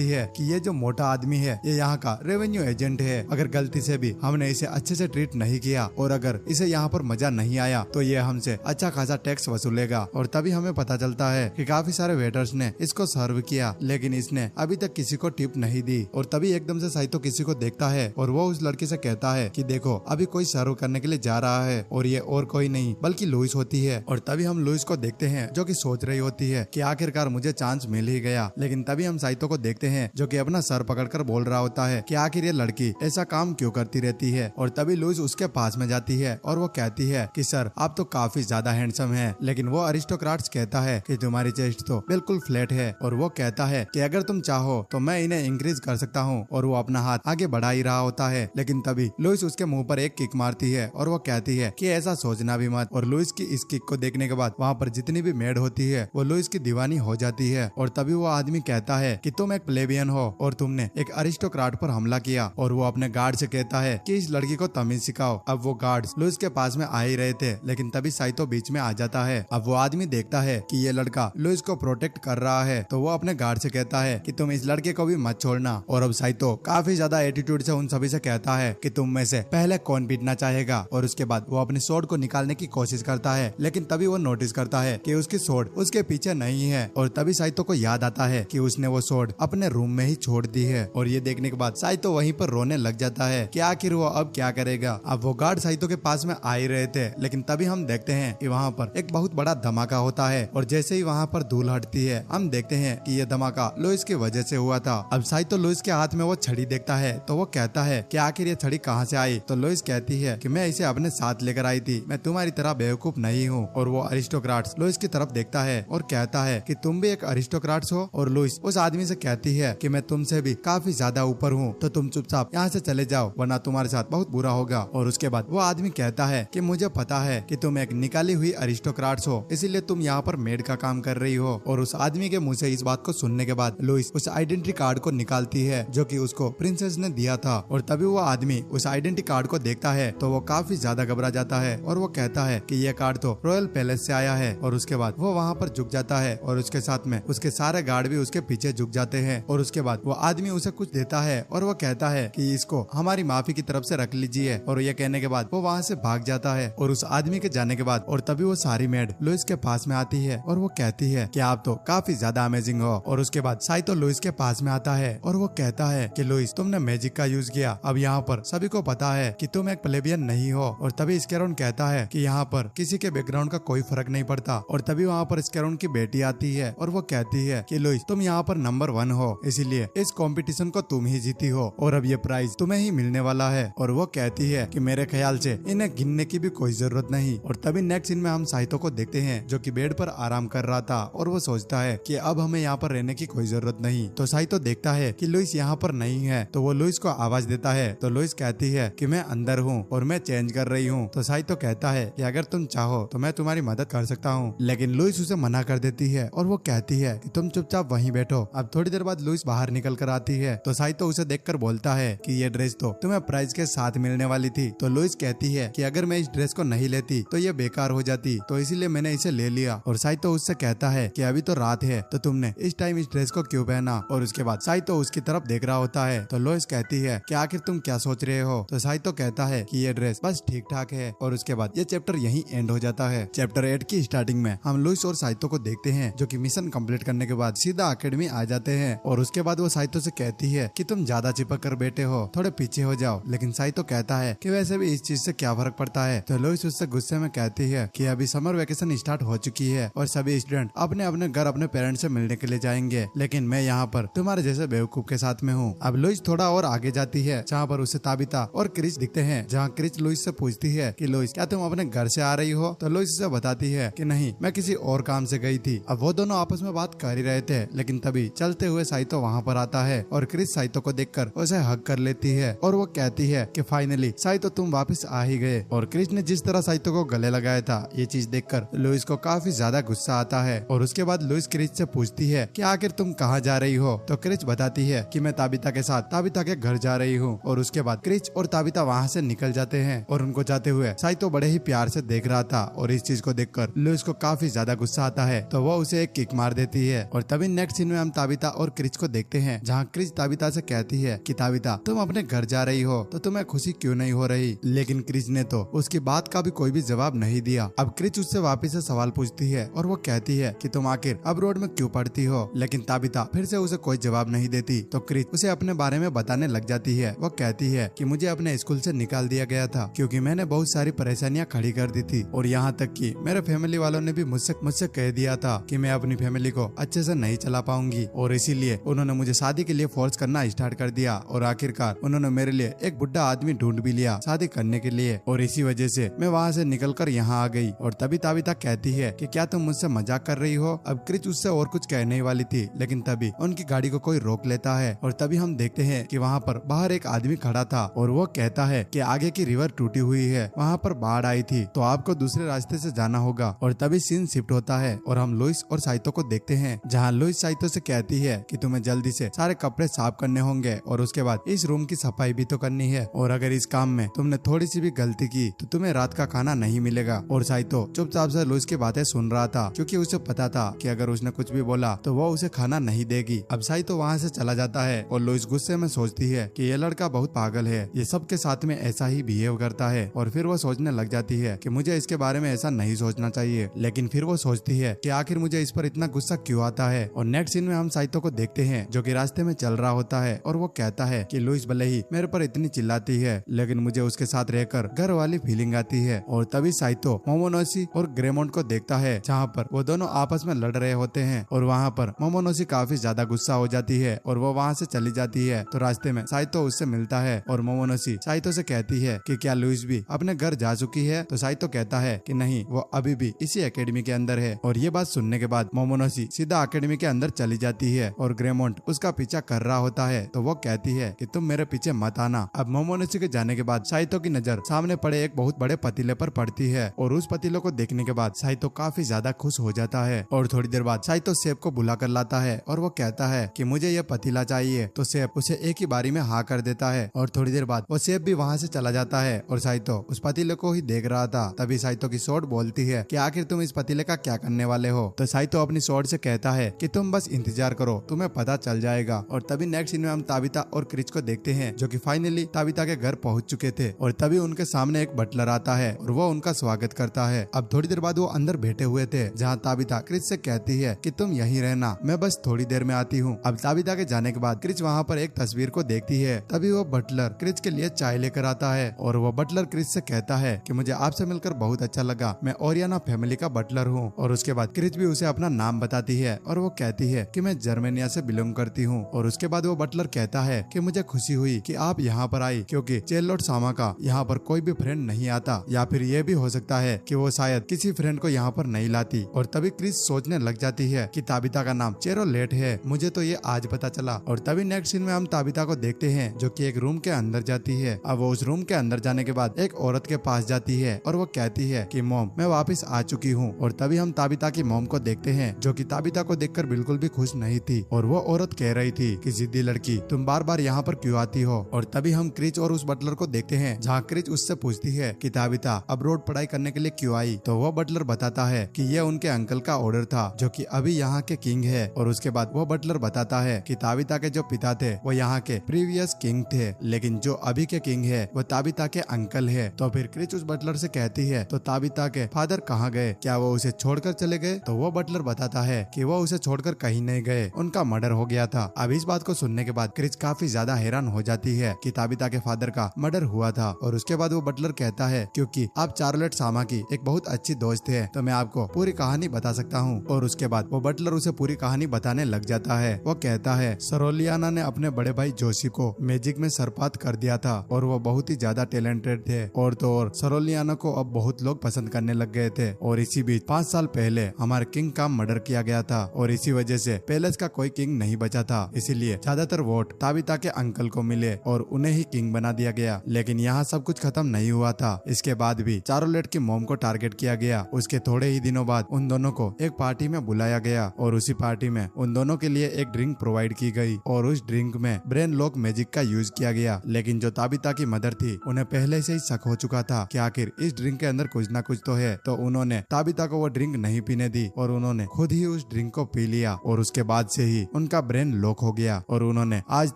है कि ये जो मोटा आदमी है ये यहाँ का रेवेन्यू एजेंट है। अगर गलती से भी हमने इसे अच्छे से ट्रीट नहीं किया और अगर इसे यहाँ पर मजा नहीं आया तो ये हमसे अच्छा खासा टैक्स वसूलेगा। और तभी हमें पता चलता है कि काफी सारे वेटर्स ने इसको सर्व किया, लेकिन इसने अभी तक किसी को टिप नहीं दी। और तभी एकदम से साइतो किसी को देखता है और वो उस लड़की से कहता है कि देखो अभी कोई सर्व करने के लिए जा रहा है और ये और कोई नहीं बल्कि लुइस होती है। और तभी हम लुइस को देखते हैं जो कि सोच रही होती है कि आखिरकार मुझे चांस मिल ही गया। लेकिन तभी हम साइतो को देखते हैं जो कि अपना सर पकड़कर बोल रहा होता है कि आखिर ये लड़की ऐसा काम क्यों करती रहती है। और तभी लुइस उसके पास में जाती है और वो कहती है कि सर आप तो काफी ज्यादा हैंडसम हैं। लेकिन वो अरिस्टोक्राट्स कहता है कि तुम्हारी चेस्ट तो बिल्कुल फ्लैट है। और वो कहता है कि अगर तुम चाहो तो मैं इन्हें इंक्रीज कर सकता हूँ। और वो अपना हाथ आगे बढ़ा ही रहा होता है, लेकिन तभी लुइस उसके मुंह पर एक किक मारती है और वो कहती है कि ऐसा सोचना भी मत। और लुइस की इस किक को देखने के बाद वहाँ पर जितनी भी मेड होती है वो लुइस की दीवानी हो जाती है। और तभी वो आदमी कहता है कि तुम एक प्लेबियन हो और तुमने एक अरिस्टोक्राट पर हमला किया। और वो अपने गार्ड से कहता है कि इस लड़की को तमीज सिखाओ। अब वो गार्ड्स लुइस के पास में आ ही रहे थे, लेकिन तभी साइतो बीच में आ जाता है। अब वो आदमी देखता है कि ये लड़का लुइस को प्रोटेक्ट कर रहा है, तो वो अपने गार्ड से कहता है कि तुम इस लड़के को भी मत छोड़ना। और अब साइतो काफी ज्यादा एटीट्यूड से उन सभी से कहता है कि तुम में से पहले कौन पीटना चाहेगा। और उसके बाद वो अपने स्वॉर्ड को निकालने की कोशिश करता है, लेकिन तभी वो नोटिस करता है कि उसकी स्वॉर्ड उसके पीछे नहीं है। और तभी साइतो को याद आता है कि उसने वो स्वॉर्ड अपने रूम में ही छोड़ दी है। और ये देखने के बाद साइतो वहीं पर रोने लग जाता है कि आखिर वो अब क्या करेगा। अब वो गार्ड साइतो के पास में आ ही रहे थे, लेकिन तभी हम देखते हैं कि वहाँ पर एक बहुत बड़ा धमाका होता है। और जैसे ही वहाँ पर धूल हटती है हम देखते हैं कि ये धमाका लुइस की वजह से हुआ था। अब साइतो लुइस के हाथ में वो छड़ी देखता है तो वो कहता है कि आखिर ये छड़ी कहाँ से आई। तो लुइस कहती है कि मैं इसे अपने साथ लेकर आई थी, मैं तुम्हारी तरह बेवकूफ नहीं हूँ। और वो अरिस्टोक्राट्स लुइस की तरफ देखता है और कहता है कि तुम भी एक अरिस्टोक्राट्स हो। और लुइस उस आदमी से कहती है कि मैं तुमसे भी काफी ज्यादा ऊपर हूँ, तो तुम चुपचाप यहाँ से चले जाओ वरना तुम्हारे साथ बहुत बुरा होगा। और उसके बाद वो आदमी कहता है कि मुझे पता है कि तुम एक निकाली हुई अरिस्टोक्राट्स हो, इसीलिए तुम यहाँ पर मेड का काम कर रही हो। और उस आदमी के मुंह से इस बात को सुनने के बाद लुइस उस आइडेंटिटी कार्ड को निकालती है जो कि उसको प्रिंसेस ने दिया था। और तभी वो आदमी उस आइडेंटिटी कार्ड को देखता है तो वो काफी ज्यादा घबरा जाता है और वो कहता है कि ये कार्ड तो रॉयल पैलेस से आया है। और उसके बाद वो वहाँ पर झुक जाता है और उसके साथ में उसके सारे गार्ड भी उसके पीछे झुक जाते हैं। और उसके बाद वो आदमी उसे कुछ देता है और वो कहता है कि इसको हमारी माफी की तरफ से रख लीजिए। और ये कहने के बाद वो वहाँ से भाग जाता है। और उस आदमी के जाने के बाद और तभी वो सारी मेड लुइस के पास में आती है और वो कहती है कि आप तो काफी ज्यादा अमेजिंग हो। और उसके बाद साइतो लुइस के पास में आता है और वो कहता है कि लुइस तुमने मैजिक का यूज किया, अब यहाँ पर सभी को पता है कि तुम एक प्लेबियन नहीं हो। और तभी स्केरोन कहता है कि यहाँ पर किसी के बैकग्राउंड का कोई फर्क नहीं पड़ता। और तभी वहाँ पर स्केरोन की बेटी आती है और वो कहती है कि लुइस तुम यहाँ पर नंबर 1 हो, इसीलिए इस कंपटीशन को तुम ही जीती हो और अब ये प्राइज तुम्हें ही मिलने वाला है। और वो कहती है कि मेरे ख्याल से इन्हें गिनने की भी कोई जरूरत नहीं। और तभी नेक्स्ट सीन में हम साइतो को देखते हैं जो कि बेड पर आराम कर रहा था और वो सोचता है कि अब हमें यहाँ पर रहने की कोई जरूरत नहीं। तो साइतो देखता है कि लुइस यहाँ पर नहीं है, तो वो लुइस को आवाज देता है। तो लुइस कहती है कि मैं अंदर हूँ और मैं चेंज कर रही हूँ। तो साइतो कहता है कि अगर तुम चाहो तो मैं तुम्हारी मदद कर सकता हूँ, लेकिन लुइस उसे मना कर देती है और वो कहती है कि तुम चुपचाप वहीं बैठो। अब थोड़ी देर बाद लुइस बाहर निकल कर आती है तो साइतो उसे देखकर बोलता है कि ये ड्रेस तो तुम्हें प्राइज के साथ मिलने वाली थी। तो लुइस कहती है कि अगर मैं इस ड्रेस को नहीं लेती तो ये बेकार हो जाती, तो इसीलिए मैंने इसे ले लिया। और साइतो उससे कहता है कि अभी तो रात है तो तुमने इस टाइम इस ड्रेस को क्यों पहना। और उसके बाद साइतो उसकी तरफ देख रहा होता है तो लुइस कहती है कि आखिर तुम क्या सोच रहे हो। तो साइतो कहता है कि ये ड्रेस बस ठीक ठाक है। और उसके बाद ये चैप्टर यहीं एंड हो जाता है। चैप्टर 8 की स्टार्टिंग में हम लुइस और साइतो को देखते हैं जो कि मिशन कंप्लीट करने के बाद सीधा अकेडमी आ जाते हैं। और उसके बाद वो साइतो से कहती है कि तुम ज्यादा चिपक कर बैठे हो, थोड़े पीछे हो जाओ। लेकिन साइतो कहता है कि वैसे भी इस चीज से क्या फर्क पड़ता है। तो लुइस उससे गुस्से में कहती है कि अभी समर वेकेशन स्टार्ट हो चुकी है और सभी स्टूडेंट अपने अपने घर अपने पेरेंट्स से मिलने के लिए जाएंगे, लेकिन मैं यहाँ पर तुम्हारे जैसे बेवकूफ के साथ में हूँ। अब लुइस थोड़ा और आगे जाती है जहाँ पर उसे ताबिता और क्रिस दिखते हैं, जहाँ क्रिस लुइस से पूछती है कि लुइस क्या तुम अपने घर से आ रही हो। तो लुइस उसे बताती है कि नहीं, मैं किसी और काम से गई थी। अब वो दोनों आपस में बात कर ही रहे थे, लेकिन तभी चलते हुए साइतो वहाँ पर आता है और क्रिस साइतो को देखकर उसे हग कर लेती है और वो कहती है कि फाइनली साइतो तुम वापस आ ही गए। और क्रिच ने जिस तरह साइतो को गले लगाया था ये चीज देखकर लुइस को काफी ज्यादा गुस्सा आता है। और उसके बाद लुइस क्रिच से पूछती है कि आखिर तुम कहाँ जा रही हो। तो क्रिच बताती है कि मैं ताबिता के साथ ताबिता के घर जा रही हूँ। और उसके बाद क्रिच और ताबिता वहाँ से निकल जाते हैं और उनको जाते हुए साइतो बड़े ही प्यार से देख रहा था। और इस चीज को देखकर लुइस को काफी ज्यादा गुस्सा आता है तो वो उसे एक किक मार देती है। और तभी नेक्स्ट सीन में हम ताबिता और क्रिच को देखते हैं जहाँ क्रिच ताबिता से कहती है कि ताबिता तुम अपने घर जा रही हो तो तुम्हें खुशी क्यों नहीं हो रही। लेकिन क्रिच ने तो उसकी बात का भी कोई भी जवाब नहीं दिया। अब क्रिच उससे वापिस से सवाल पूछती है और वो कहती है कि तुम आखिर अब रोड में क्यों पढ़ती हो। लेकिन ताबिता फिर से उसे कोई जवाब नहीं देती तो क्रिच उसे अपने बारे में बताने लग जाती है। वो कहती है कि मुझे अपने स्कूल से निकाल दिया गया था क्योंकि मैंने बहुत सारी परेशानियां खड़ी कर दी थी। और यहाँ तक कि मेरे फैमिली वालों ने भी मुझसे कह दिया था कि मैं अपनी फैमिली को अच्छे से नहीं चला पाऊंगी। और इसीलिए उन्होंने मुझे शादी के लिए फोर्स करना स्टार्ट कर दिया। और आखिरकार उन्होंने मेरे लिए एक बुढ़ा आदमी ढूंढ भी लिया शादी करने के लिए। और इसी वजह से मैं वहाँ से निकलकर यहाँ आ गई। और तभी ताबिता कहती है कि क्या तुम मुझसे मजाक कर रही हो। अब क्रिच उससे और कुछ कहने वाली थी लेकिन तभी उनकी गाड़ी को कोई रोक लेता है। और तभी हम देखते हैं कि वहाँ पर बाहर एक आदमी खड़ा था और वो कहता है कि आगे की रिवर टूटी हुई है, वहाँ पर बाढ़ आई थी तो आपको दूसरे रास्ते से जाना होगा। और तभी सीन शिफ्ट होता है और हम लुइस और साइतो को देखते हैं जहाँ लुइस साइतो से कहती है कि तुम्हें जल्दी से सारे कपड़े साफ करने होंगे और उसके बाद इस रूम की सफाई भी तो करनी है। और अगर इस काम में तुमने थोड़ी सी भी गलती की तो तुम्हें रात का खाना नहीं मिलेगा। और साइतो चुपचाप से लुइस की बातें सुन रहा था क्योंकि उसे पता था कि अगर उसने कुछ भी बोला तो वो उसे खाना नहीं देगी। अब साइतो वहाँ से चला जाता है और लुइस गुस्से में सोचती है कि ये लड़का बहुत पागल है, ये सबके साथ में ऐसा ही बिहेव करता है। और फिर वो सोचने लग जाती है कि मुझे इसके बारे में ऐसा नहीं सोचना चाहिए। लेकिन फिर वो सोचती है कि आखिर मुझे इस पर इतना गुस्सा क्यों आता है। और नेक्स्ट सीन में हम साइतो को देखते हैं जो कि रास्ते में चल रहा होता है और वो कहता है कि लुइस भले ही मेरे पर इतनी चिल्लाती है लेकिन मुझे उसके साथ रहकर घर वाली फीलिंग आती है। और तभी साइतो मोमोनोसी और ग्रेमोंड को देखता है जहाँ पर वो दोनों आपस में लड़ रहे होते हैं। और वहाँ पर मोमोनोसी काफी ज्यादा गुस्सा हो जाती है और वो वहाँ से चली जाती है। तो रास्ते में साइतो उससे मिलता है और मोमोनोसी साइतो से कहती है कि क्या लुइस भी अपने घर जा चुकी है। तो साइतो कहता है कि नहीं, वो अभी भी इसी एकेडमी के अंदर है। और ये बात सुनने के बाद मोमोनोसी सीधा एकेडमी के अंदर चली जाती है और ग्रेमोंड उसका पीछा कर रहा होता है। तो वो कहती है कि तुम मेरे पीछे मत आना। अब मोमोनोसी के जाने के बाद साइतो की नजर सामने पड़े एक बहुत बड़े पतीले पर पड़ती है और उस पतीले को देखने के बाद साइतो काफी ज्यादा खुश हो जाता है। और थोड़ी देर बाद साइतो सेब को बुला कर लाता है और वो कहता है कि मुझे ये पतीला चाहिए। तो सेब उसे एक ही बारी में हाँ कर देता है और थोड़ी देर बाद वो सेब भी वहाँ से चला जाता है। और साइतो उस पतीले को ही देख रहा था। तभी साइतो की सोर्ड बोलती है कि आखिर तुम इस पतीले का क्या करने वाले हो। तो साइतो अपनी सोर्ड से कहता है कि तुम बस इंतजार करो, तुम्हें पता चल जाएगा। और तभी नेक्स्ट सीन में हम ताबिता और क्रिच को देखते हैं जो कि फाइनली ताबिता के घर पहुंच चुके थे। और तभी उनके सामने एक बटलर आता है और वो उनका स्वागत करता है। अब थोड़ी देर बाद वो अंदर बैठे हुए थे जहाँ ताबिता क्रिच से कहती है कि तुम यहीं रहना, मैं बस थोड़ी देर में आती हूँ। अब ताबिता के जाने के बाद क्रिच वहाँ पर एक तस्वीर को देखती है। तभी वो बटलर क्रिच के लिए चाय लेकर आता है और वो बटलर क्रिच से कहता है कि मुझे आपसे मिलकर बहुत अच्छा लगा, मैं ओरियाना फैमिली का बटलर हूँ। और उसके बाद क्रिच भी उसे अपना नाम बताती है और वो कहती है कि मैं जर्मेनिया से बिलोंग करती हूँ। और उसके बाद वो बटलर कहता है कि मुझे खुशी हुई कि आप यहाँ पर आई क्योंकि चेल्लोट सामा का यहाँ पर कोई भी फ्रेंड नहीं आता, या फिर ये भी हो सकता है कि वो शायद किसी फ्रेंड को यहाँ पर नहीं लाती। और तभी क्रिच सोचने लग जाती है कि ताबिता का नाम चेरोलेट है, मुझे तो ये आज पता चला। और तभी नेक्स्ट सीन में हम ताबिता को देखते हैं जो कि एक रूम के अंदर जाती है। अब वो उस रूम के अंदर जाने के बाद एक औरत के पास जाती है और वो कहती है कि मॉम मैं वापस आ चुकी हूँ। और तभी हम ताबिता की मॉम को देखते हैं जो कि ताबिता को देखकर बिल्कुल भी खुश नहीं थी। और वो औरत कह रही थी कि जिद्दी लड़की तुम बार बार यहाँ पर क्यों आती हो। और तभी हम क्रिच और उस बटलर को देखते हैं जहाँ क्रिच उससे पूछती है कि ताबिता अब रोड पढ़ाई करने के लिए क्यों आई। तो वो बटलर बताता है कि ये उनके अंकल का ऑर्डर था जो कि अभी यहाँ के किंग है। और उसके बाद वो बटलर बताता है कि ताबिता के जो पिता थे वो यहाँ के प्रीवियस किंग थे, लेकिन जो अभी के किंग है वो ताबिता के अंकल है। तो फिर क्रिच उस बटलर से कहती है तो ताबिता के फादर कहाँ गए, क्या वो उसे छोड़कर चले गए। तो वो बटलर बताता है कि वो उसे छोड़कर कहीं नहीं गए, उनका मर्डर हो गया था। अब इस बात को सुनने के बाद क्रिच काफी ज्यादा हैरान हो जाती है कि ताबिता के फादर का मर्डर हुआ था। और उसके बाद वो बटलर कहता है क्योंकि आप चार्लोट सामा की एक बहुत अच्छी दोस्त है तो मैं आपको पूरी कहानी बता सकता हूँ। और उसके बाद वो बटलर उसे पूरी कहानी बताने लग जाता है। वो कहता है सरोलियाना ने अपने बड़े भाई जोशी को मैजिक में सरपात कर दिया था और वो बहुत ही ज्यादा टैलेंटेड थे। और तो और सरोलियाना को अब बहुत लोग पसंद करने लग गए थे। और इसी बीच 5 साल पहले हमारे किंग का मर्डर किया गया था और इसी वजह से पैलेस का कोई किंग नहीं बचा था, इसीलिए ज्यादातर वोट ताबिता के अंकल को मिले और उन्हें ही किंग बना दिया गया। लेकिन यहाँ सब कुछ खत्म नहीं हुआ था। इसके बाद भी चार्लोट की मॉम को टारगेट किया गया। उसके थोड़े ही दिनों बाद उन दोनों को एक पार्टी में बुलाया गया और उसी पार्टी में उन दोनों के लिए एक ड्रिंक प्रोवाइड की गई और उस ड्रिंक में ब्रेन लॉक मैजिक का यूज किया गया। लेकिन जो ताबिता की मदर थी उन्हें पहले से ही शक हो चुका था कि आखिर इस ड्रिंक के अंदर कुछ ना कुछ तो है, तो उन्होंने ताबिता को वो ड्रिंक नहीं पीने दी और उन्होंने खुद ही उस ड्रिंक को पी लिया और उसके बाद से ही उनका ब्रेन लॉक हो गया और उन्होंने आज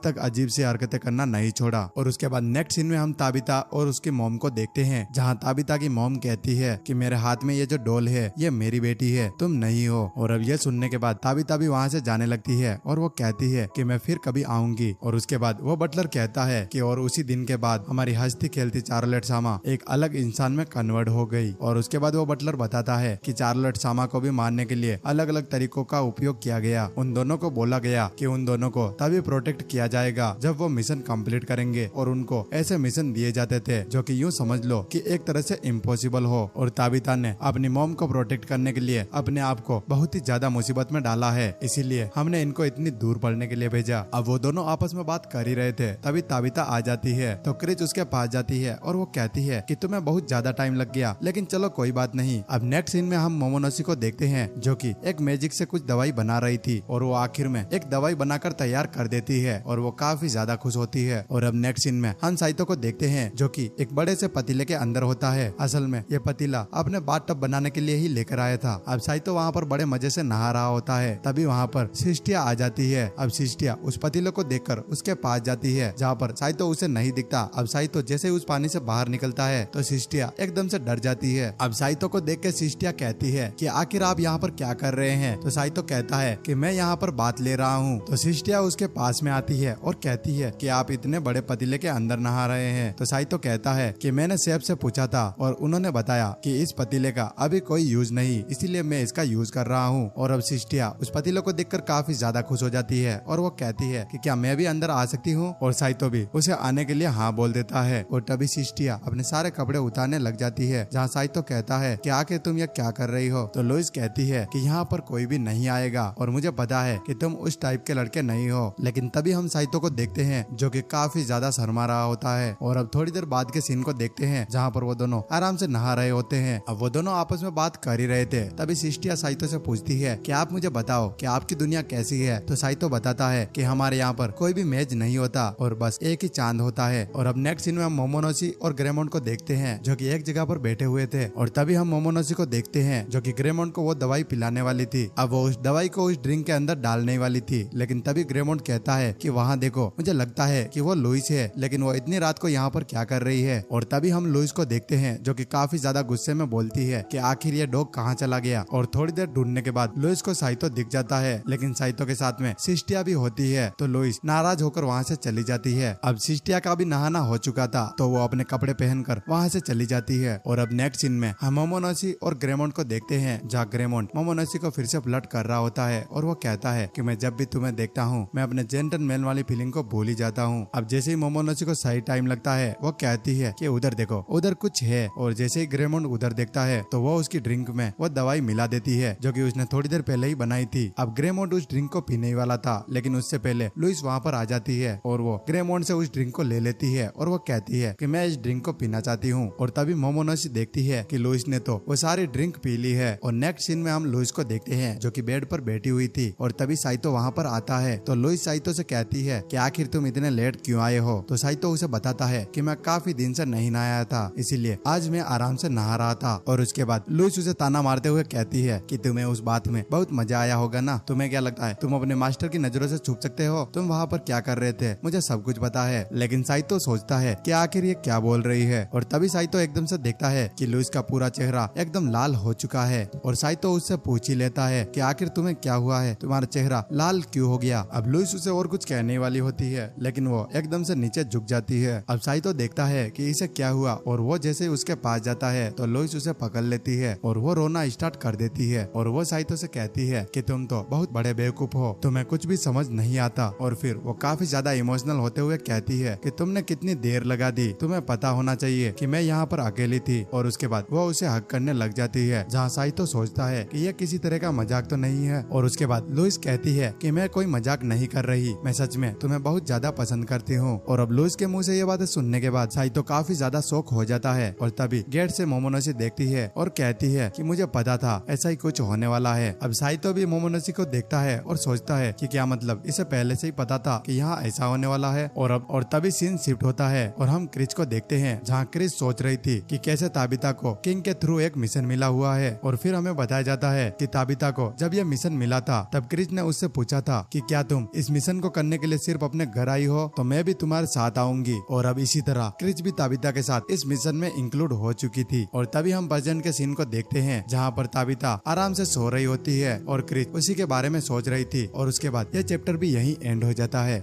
तक अजीब सी हरकतें करना नहीं छोड़ा। और उसके बाद नेक्स्ट सीन में हम ताबिता और उसकी मॉम को देखते हैं, जहाँ ताबिता की मॉम कहती है कि मेरे हाथ में ये जो डॉल है ये मेरी बेटी है, तुम नहीं हो। और अब ये सुनने के बाद ताबिता भी वहाँ से जाने लगती है और वो कहती है कि मैं फिर कभी आऊंगी। और उसके बाद वो बटलर कहता है कि और उसी दिन के बाद हमारी हंसती खेलती चार्लोट सामा एक अलग इंसान में कन्वर्ट हो गई। और उसके बाद वो बटलर बताता है कि चार्लोट सामा को भी मारने के लिए अलग अलग तरीकों का उपयोग किया गया। उन दोनों को बोला गया कि उन दोनों को तभी प्रोटेक्ट किया जाएगा जब वो मिशन कंप्लीट करेंगे और उनको ऐसे मिशन दिए जाते थे जो कि यूं समझ लो कि एक तरह से इम्पॉसिबल हो। और ताबिता ने अपनी मॉम को प्रोटेक्ट करने के लिए अपने आप को बहुत ही ज्यादा मुसीबत में डाला है, इसीलिए हमने इनको इतनी दूर पढ़ने के लिए भेजा। अब वो दोनों आपस में बात कर ही रहे थे, तभी ताबिता आ जाती है तो क्रिच उसके पास जाती है और वो कहती है कि तुम्हें बहुत ज्यादा टाइम लग गया, लेकिन चलो कोई बात नहीं। अब नेक्स्ट सीन में हम मोमोनोसी को देखते हैं जो कि एक मैजिक से कुछ दवाई बना रही थी और वो आखिर में एक दवाई बनाकर तैयार कर देती है और वो काफी ज्यादा खुश होती है। और अब नेक्स्ट सीन में हम साइतो को देखते हैं जो कि एक बड़े से पतीले के अंदर होता है। असल में ये पतीला अपने बाथ टब बनाने के लिए ही लेकर आया था। अब साइतो वहाँ पर बड़े मजे से नहा रहा होता है, तभी वहाँ पर सिस्टिया आ जाती है। अब सिस्टिया उस पतीले को देखकर उसके पास जाती है जहाँ पर साइतो उसे नहीं दिखता। अब साइतो जैसे ही उस पानी से बाहर निकलता है तो सिस्टिया एकदम से डर जाती है। अब साइतो को देख के सिस्टिया कहती है कि आखिर आप यहाँ पर क्या कर रहे हैं? तो साइतो कहता है कि मैं यहाँ पर बात ले रहा हूँ। तो सिस्टिया उसके पास में आती है और कहती है कि आप इतने बड़े पतीले के अंदर नहा रहे हैं। तो साइतो कहता है कि मैंने सेफ से पूछा था और उन्होंने बताया कि इस पतीले का अभी कोई यूज नहीं, इसीलिए मैं इसका यूज कर रहा हूँ। और अब सिस्टिया उस पतीले को देखकर काफी ज्यादा खुश हो जाती है और वो कहती है कि क्या मैं भी अंदर आ सकती हूँ? और साइतो भी उसे आने के लिए हाँ बोल देता है। और तभी सिस्टिया अपने सारे कपड़े उतारने लग जाती है, जहाँ साइतो कहता है कि आखिर तुम ये क्या कर रही हो? तो लुइस कहती है कि यहाँ पर कोई भी नहीं आएगा और मुझे पता है कि तुम उस टाइप के लड़के नहीं हो। लेकिन तभी हम साइतो को देखते हैं जो कि काफी ज्यादा शर्मा रहा होता है। और अब थोड़ी देर बाद के सीन को देखते हैं जहाँ पर वो दोनों आराम से नहा रहे होते हैं। अब वो दोनों आपस में बात कर ही रहे थे, तभी सिस्टिया साइतो से पूछती है कि आप मुझे बताओ कि आपकी दुनिया कैसी है? तो साइतो बताता है कि हमारे यहाँ पर कोई भी मेज नहीं होता और बस एक ही चांद होता है। और अब नेक्स्ट सीन में हम मोमोनोसी और ग्रेमोंड को देखते हैं जो कि एक जगह पर बैठे हुए थे। और तभी हम मोमोनोसी को देखते हैं जो कि ग्रेमोंड को वो दवाई पिलाने वाली थी। अब वो उस दवाई को उस ड्रिंक के अंदर डालने वाली थी, लेकिन तभी ग्रेमोंड कहता है कि वहाँ देखो, मुझे लगता है कि वो लुइस है, लेकिन वो इतनी रात को यहाँ पर क्या कर रही है? और तभी हम लुइस को देखते हैं जो कि काफी ज्यादा गुस्से में बोलती है कि आखिर ये डॉग कहाँ चला गया? और थोड़ी देर ढूंढने के बाद लुइस को साइतो दिख जाता है, लेकिन साइतो के साथ में सिस्टिया भी होती है। तो लुइस नाराज होकर वहाँ से चली जाती है। अब सिस्टिया का भी नहाना हो चुका था तो वो अपने कपड़े पहनकर वहाँ से चली जाती है। और अब नेक्स्ट सीन में हम मोमोनोसी और ग्रेमोंड को देखते हैं जहाँ ग्रेमोंड मोमोनोसी को फिर से फ्लर्ट कर रहा होता है और वो कहता है कि मैं जब भी तुम्हें देखता हूँ मैं अपने जेंटलमैन वाली फीलिंग को भूल ही जाता हूँ। अब जैसे ही मोमोनोसी को सही टाइम लगता है वो कहती है कि उधर देखो, उधर कुछ है। और जैसे ही ग्रेमोंड उधर देखता है तो वो उसकी ड्रिंक में वो दवाई मिला देती है जो कि उसने थोड़ी देर पहले ही बनाई थी। अब ग्रेमोंड उस ड्रिंक को पीने वाला था, लेकिन उससे पहले लुइस वहाँ पर आ जाती है और वो ग्रेमोंड से उस ड्रिंक को ले लेती है और वो कहती है कि मैं इस ड्रिंक को पीना चाहती हूँ। और तभी मोमोनोसी देखती है कि लुइस ने तो वो सारी ड्रिंक पी ली है। और नेक्स्ट सीन में हम लुइस को देखते हैं जो कि बेड पर बैठी हुई थी। और तभी साइतो वहाँ पर आता है तो लुइस साइतो से कहती है कि आखिर तुम इतने लेट क्यों आए हो? तो साइतो उसे बताता है कि मैं काफी दिन से नहीं नहाया था, इसीलिए आज मैं आराम से नहा रहा था। और उसके बाद लुइस उसे ताना मारते हुए कहती है कि तुम्हें उस बात में बहुत मजा आया होगा ना? तुम्हें क्या लगता है तुम अपने मास्टर की नजरों से छुप सकते हो? तुम वहाँ पर क्या कर रहे थे? मुझे सब कुछ पता है। लेकिन साइतो सोचता है कि आखिर ये क्या बोल रही है। और तभी साइतो एकदम से देखता है कि लुइस का पूरा चेहरा एकदम लाल हो चुका है। और साइतो उससे पूछ ही लेता है कि आखिर तुम्हें क्या हुआ है, तुम्हारा चेहरा लाल क्यों हो गया? अब लुइस उसे और कुछ कहने वाली होती है, लेकिन वो एकदम से नीचे झुक जाती है। अब साइतो देखता है कि इसे क्या हुआ और वो जैसे ही उसके पास जाता है तो लुइस उसे पकड़ लेती है और वो रोना स्टार्ट कर देती है। और वो साइतो से कहती है कि तुम तो बहुत बड़े बेवकूफ हो, तुम्हें कुछ भी समझ नहीं आता। और फिर वो काफी ज्यादा इमोशनल होते हुए कहती है कि तुमने कितनी देर लगा दी, तुम्हें पता होना चाहिए कि मैं यहाँ पर अकेली थी। और उसके बाद वो उसे हक करने लग जाती है, जहाँ साइतो सोचता है कि यह किसी तरह का मजाक तो नहीं है। और उसके बाद लुइस कहती है कि मैं कोई मजाक नहीं कर रही, मैं सच में तुम्हें बहुत ज्यादा पसंद करती हूँ। और अब लुइस के मुंह से ये बातें सुनने के बाद साइतो काफी ज्यादा शौक हो जाता है और तभी गेट से मोमोनोशी देखती है और कहती है कि मुझे पता था ऐसा ही कुछ होने वाला है। अब साइतो भी मोमोनोशी को देखता है और सोचता है कि क्या मतलब इसे पहले से ही पता था कि यहाँ ऐसा होने वाला है। और तभी सीन शिफ्ट होता है और हम क्रिस को देखते हैं जहाँ क्रिस सोच रही थी कि कैसे ताबिता को किंग के थ्रू एक मिशन मिला हुआ है। और फिर हमें बताया जाता है कि ताबिता को जब यह मिशन मिला था तब क्रिस ने उससे पूछा था कि क्या तुम इस मिशन को करने के लिए सिर्फ अपने घर आई हो, तो मैं भी तुम्हारे साथ आऊंगी। और अब इसी तरह क्रिस भी ताबिता के साथ इस मिशन में इंक्लूड हो चुकी थी। और तभी हम प्रेजेंट के सीन को देखते हैं जहाँ पर ताबिता आराम से सो रही होती है और क्रिस उसी के बारे में सोच रही थी। और उसके बाद यह चैप्टर भी यहीं एंड हो जाता है।